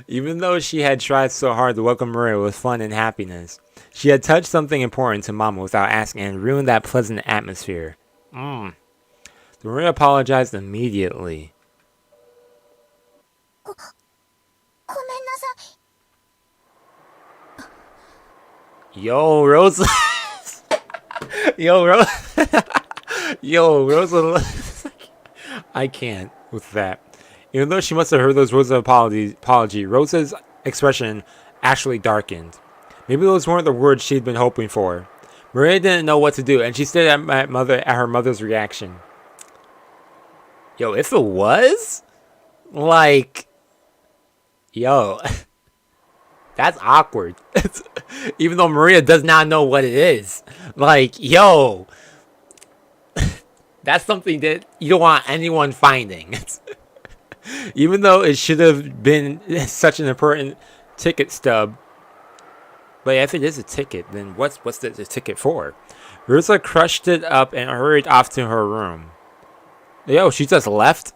Even though she had tried so hard to welcome Maria with fun and happiness, she had touched something important to Mama without asking and ruined that pleasant atmosphere. Maria apologized immediately. Yo, Rosa. Yo, Rosa. I can't with that. Even though she must have heard those Rosa's apology, Rosa's expression actually darkened. Maybe those weren't the words she'd been hoping for. Maria didn't know what to do, and she stared at her mother's reaction. Yo, if it was, like, yo, that's awkward. Even though Maria does not know what it is. Like, yo, that's something that you don't want anyone finding. Even though it should have been such an important ticket stub. But if it is a ticket, then what's the ticket for? Rosa crushed it up and hurried off to her room. Yo, she just left?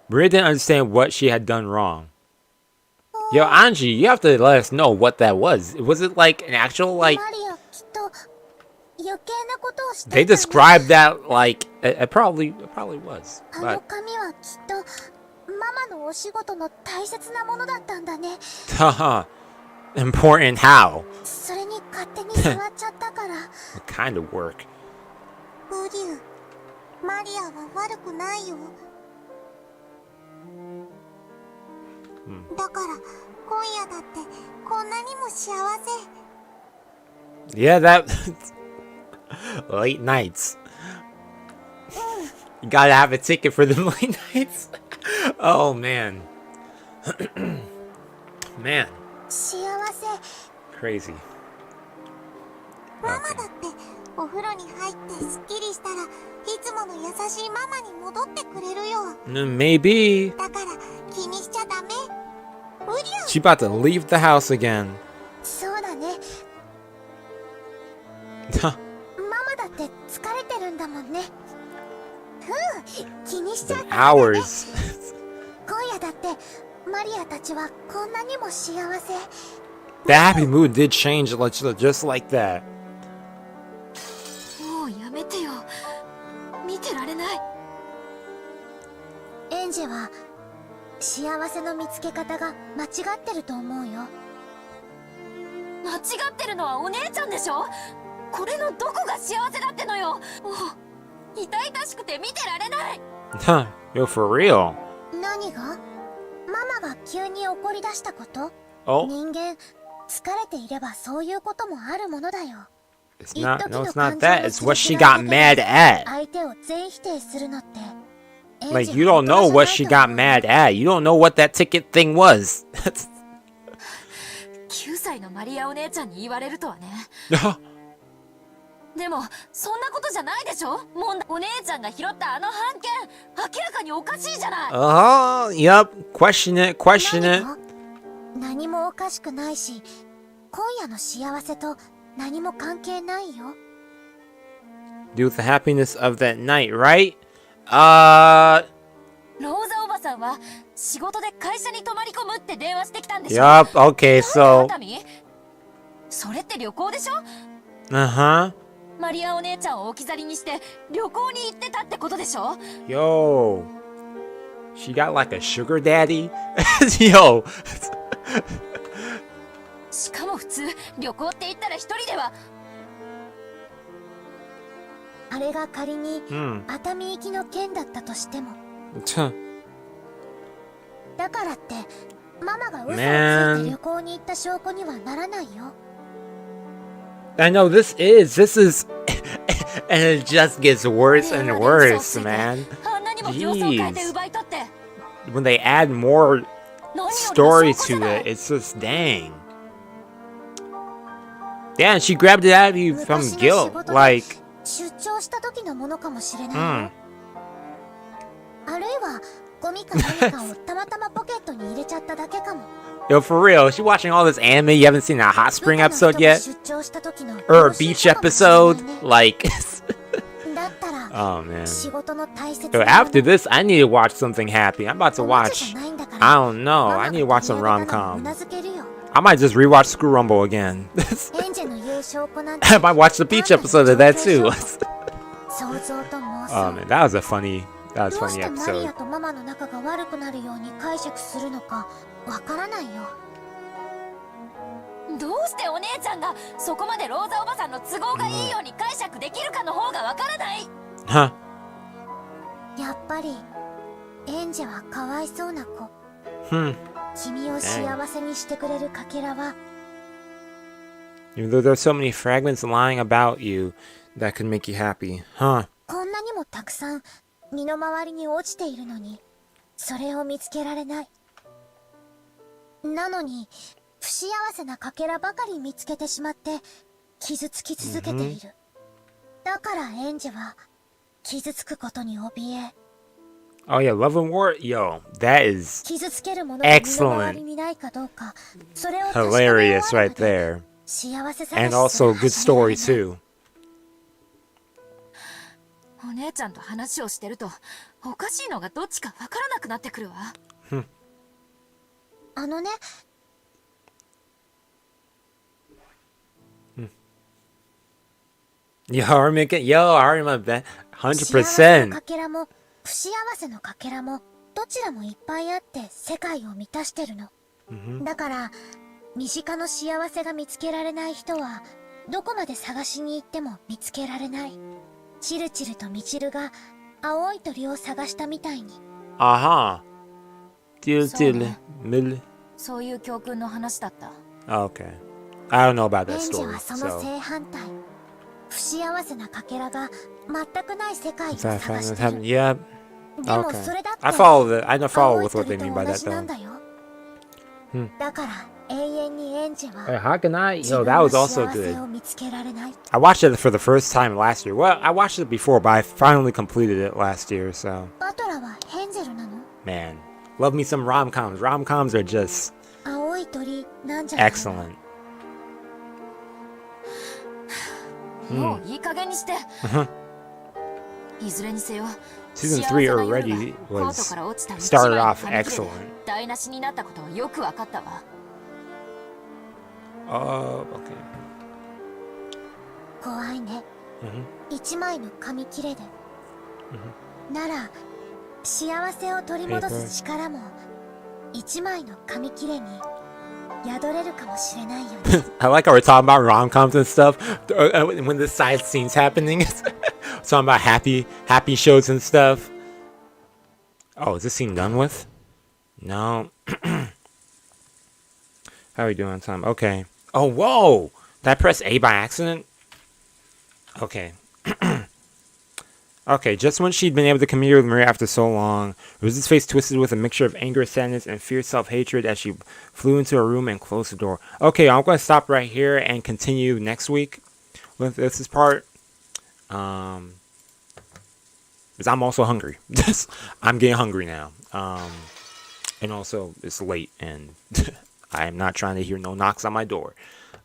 Maria didn't understand what she had done wrong. Yo, Angie, you have to let us know what that was. Was it like an actual, like... They described that like... It probably was. But... Haha. Important how? What kind of work? Yeah, that... Late nights. You gotta have a ticket for the late nights. Oh man. Man. 幸せ Crazy. ママだってお風呂に入ってすっきりしたらいつもの優しいママに戻ってくれるよ。 Maybe. だから気にしちゃダメ。うりゃ She about to leave the house again. そうだね。ママだって疲れてるんだもんね。気にしちゃうからね。Hours. 今夜だってマリアたちはこんなにも幸せ。 The happy mood did change just like that. もうやめてよ。見てられない。エンジェは幸せの見つけ方が間違ってると思うよ。間違ってるのはお姉ちゃんでしょ。これのどこが幸せだってのよ。もう痛々しくて見てられない。Huh. Yo, for real. 何が？ママが急に怒り出したこと？ Oh. 人間疲れていればそういうこともあるものだよ。 It's not, no, it's not that. It's what she got mad at. 相手を全否定するのって。 Like, you don't know what she got mad at. You don't know what that ticket thing was. 9歳のマリアお姉ちゃんに言われるとはね。でもそんなことじゃないでしょ。お姉ちゃんが拾ったあの判件明らかにおかしいじゃない。Yep. Question it. Question it. 何もおかしくないし、今夜の幸せと何も関係ないよ。 Do with the happiness of that night, right? ローザおばさんは仕事で会社に泊まり込むって電話してきたんでしょ。 Yup. Okay, so. それって旅行でしょ。 Uh-huh. マリアお姉ちゃんを置き去りにして旅行に行ってたってことでしょ。 Yo. She got like a sugar daddy? Yo. しかも普通旅行って言ったら一人では。あれが仮に熱海行きの件だったとしても。だからってママが嘘をついて旅行に行った証拠にはならないよ。 I know this is and it just gets worse and worse, man. Jeez. When they add more story to it, it's just dang. Yeah, and she grabbed it out of you from guilt, like. 出張した時のものかもしれないよ。あるいはゴミか何かをたまたまポケットに入れちゃっただけかも。 Yo, for real, is she watching all this anime? You haven't seen a hot spring episode yet? Or a beach episode? Like. Oh man. Yo, after this, I need to watch something happy. I'm about to watch. I don't know. I need to watch some rom-com. I might just rewatch Screw Rumble again. I might watch the beach episode of that too. Oh man, that was funny episode. どうしてお姉ちゃんがそこまでローザおばさんの都合がいいように解釈できるかの方がわからない。やっぱりエンジェはかわいそうな子。君を幸せにしてくれるかけらは。 Even though there's so many fragments lying about you that could make you happy, huh? こんなにもたくさん身の回りに落ちているのに、それを見つけられない。なのに不幸せなかけらばかり見つけてしまって傷つき続けている。だからエンジェは傷つくことに怯え。 Oh yeah, Love and War? Yo, that is excellent. Hilarious right there. And also a good story too. お姉ちゃんと話をしてるとおかしいのがどっちかわからなくなってくるわ。あのね。Yo, I remember that. 100%. 不幸せのかけらもどちらもいっぱいあって世界を満たしてるの。だから身近の幸せが見つけられない人はどこまで探しに行っても見つけられない。チルチルとミチルが青い鳥を探したみたいに。チルチル、ミル。そういう教訓の話だった。Okay. I don't know about that story. エンジェはその正反対。不不幸せなかけらが全くない世界を Is that 探 fun し that's てる。 happening? Yeah. でも Okay. それだって I follow the. I know follow 青い with what 鳥 they と mean by 同 that じな though. んだよ。Hmm. だから永遠にエンジェは Hey, how can I? 自 Yo, 分 that の was also 幸せ good. を見つけられない。 I watched it for the first time last year. Well, I watched it before, but I finally completed it last year. So, バトラはヘンゼルなの？ man, love me some rom-coms. Rom-coms are just 青い鳥なんじゃない？ excellent. もういい加減にして。いずれにせよ。 Season 3 already was started off excellent. 台無しになったことはよくわかったわ。Okay. 怖いね。一枚の紙切れで。なら幸せを取り戻す力も一枚の紙切れに宿れるかもしれないよね。I like how we're talking about rom-coms and stuff when the side scenes happening. Talking about happy shows and stuff. Oh, is this scene done with? No. How are we doing on time? Okay. Oh, whoa! Did I press A by accident? Okay. Okay, just when she'd been able to communicate with Maria after so long, Rose's face twisted with a mixture of anger, sadness, and fierce self-hatred as she flew into her room and closed the door. Okay, I'm going to stop right here and continue next week with this part. Because I'm also hungry. I'm getting hungry now. And also, it's late, and I am not trying to hear no knocks on my door.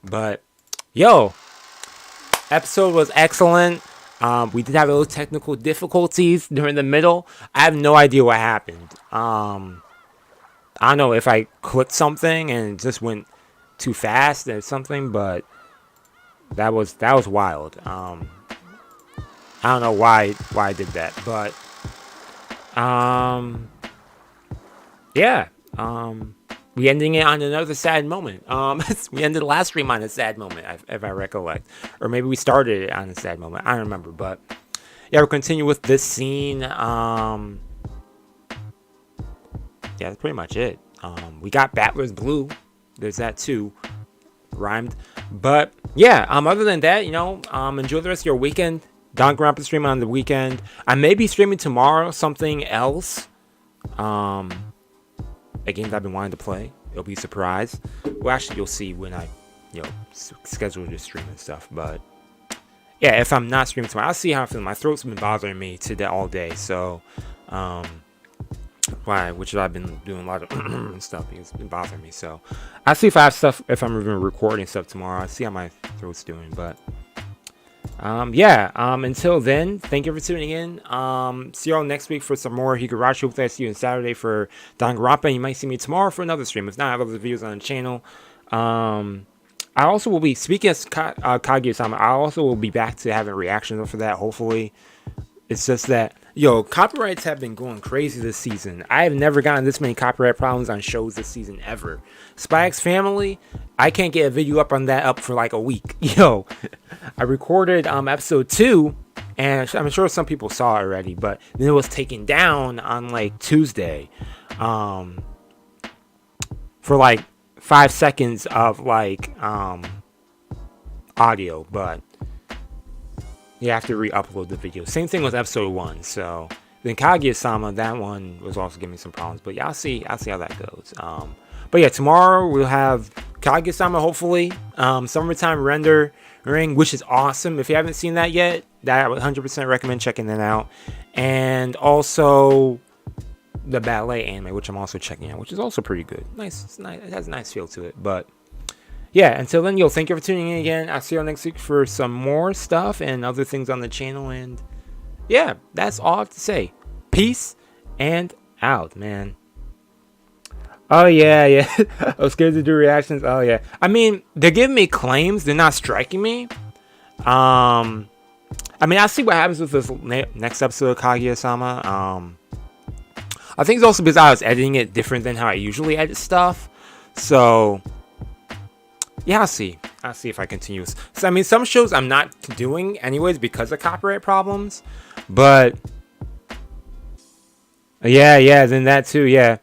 But, yo, episode was excellent. We did have a little technical difficulties during the middle. I have no idea what happened. I don't know if I clicked something and it just went too fast or something, but that was wild. I don't know why I did that, but yeah. We ending it on another sad moment. We ended the last stream on a sad moment, if I recollect, or maybe we started it on a sad moment. I don't remember, but yeah, we'll continue with this scene. Yeah, that's pretty much it. We got Battler's Blue. There's that too, rhymed. But yeah, other than that, enjoy the rest of your weekend. Danganronpa stream on the weekend. I may be streaming tomorrow something else. A game that I've been wanting to play. It'll be a surprise. Well, actually, you'll see when I, schedule the stream and stuff. But yeah, if I'm not streaming tomorrow, I'll see how I feel. My throat's been bothering me today all day. So, which I've been doing a lot of stuff. It's been bothering me. So, I'll see if I have stuff. If I'm even recording stuff tomorrow, I'll see how my throat's doing. But until then, thank you for tuning in. See y'all next week for some more Higurashi. Hopefully I see you on Saturday for Danganronpa, and you might see me tomorrow for another stream. If not, I have other videos on the channel. I also will be, speaking of Kaguya-sama, I also will be back to having reactions for that, hopefully. It's just that, copyrights have been going crazy this season. I have never gotten this many copyright problems on shows this season ever. Spy X Family, I can't get a video up for like a week. I recorded episode 2, and I'm sure some people saw it already, but then it was taken down on like Tuesday for like 5 seconds of like audio, but you have to re-upload the video. Same thing with episode 1. So then Kaguya-sama, that one was also giving me some problems. But yeah, I'll see how that goes. But yeah, tomorrow we'll have Kaguya-sama, hopefully. Summertime rendering, which is awesome. If you haven't seen that yet, I would 100% recommend checking that out. And also the ballet anime, which I'm also checking out, which is also pretty good. Nice. It's nice. It has a nice feel to it. But yeah, until then, thank you for tuning in again. I'll see you all next week for some more stuff and other things on the channel. And yeah, that's all I have to say. Peace and out, man. Oh, yeah. I was scared to do reactions. Oh, yeah. I mean, they're giving me claims. They're not striking me. I mean, I'll see what happens with this next episode of Kaguya-sama. I think it's also because I was editing it different than how I usually edit stuff. So yeah, I'll see if I continue. So, I mean, some shows I'm not doing anyways because of copyright problems. But yeah, then that too, yeah.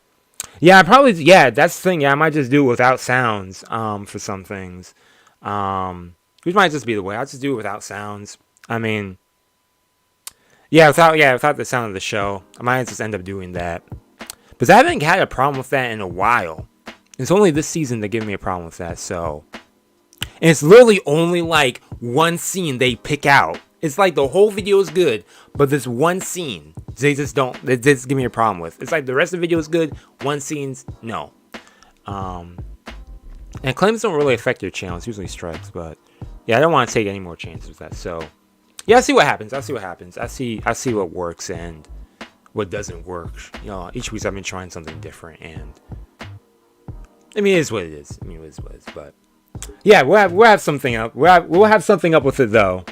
Yeah, that's the thing. Yeah, I might just do it without sounds for some things. which might just be the way. I'll just do it without sounds. I mean, without the sound of the show. I might just end up doing that. But I haven't had a problem with that in a while. It's only this season that gave me a problem with that, so. And it's literally only like one scene they pick out. It's like the whole video is good, but this one scene, they just give me a problem with. It's like the rest of the video is good, one scene's no. And claims don't really affect your channel, it's usually strikes, but yeah, I don't want to take any more chances with that, so. Yeah, I'll see what happens, I see what works and what doesn't work. You know, each week I've been trying something different, and I mean, it is what it is. But yeah, we'll have something up. We'll have something up with it though.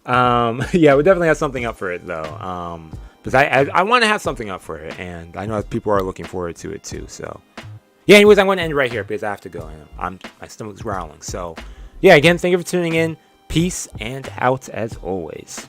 Yeah, we'll definitely have something up for it though. Because I want to have something up for it, and I know people are looking forward to it too. So yeah, anyways, I'm going to end right here because I have to go, and my stomach's growling. So yeah, again, thank you for tuning in. Peace and out as always.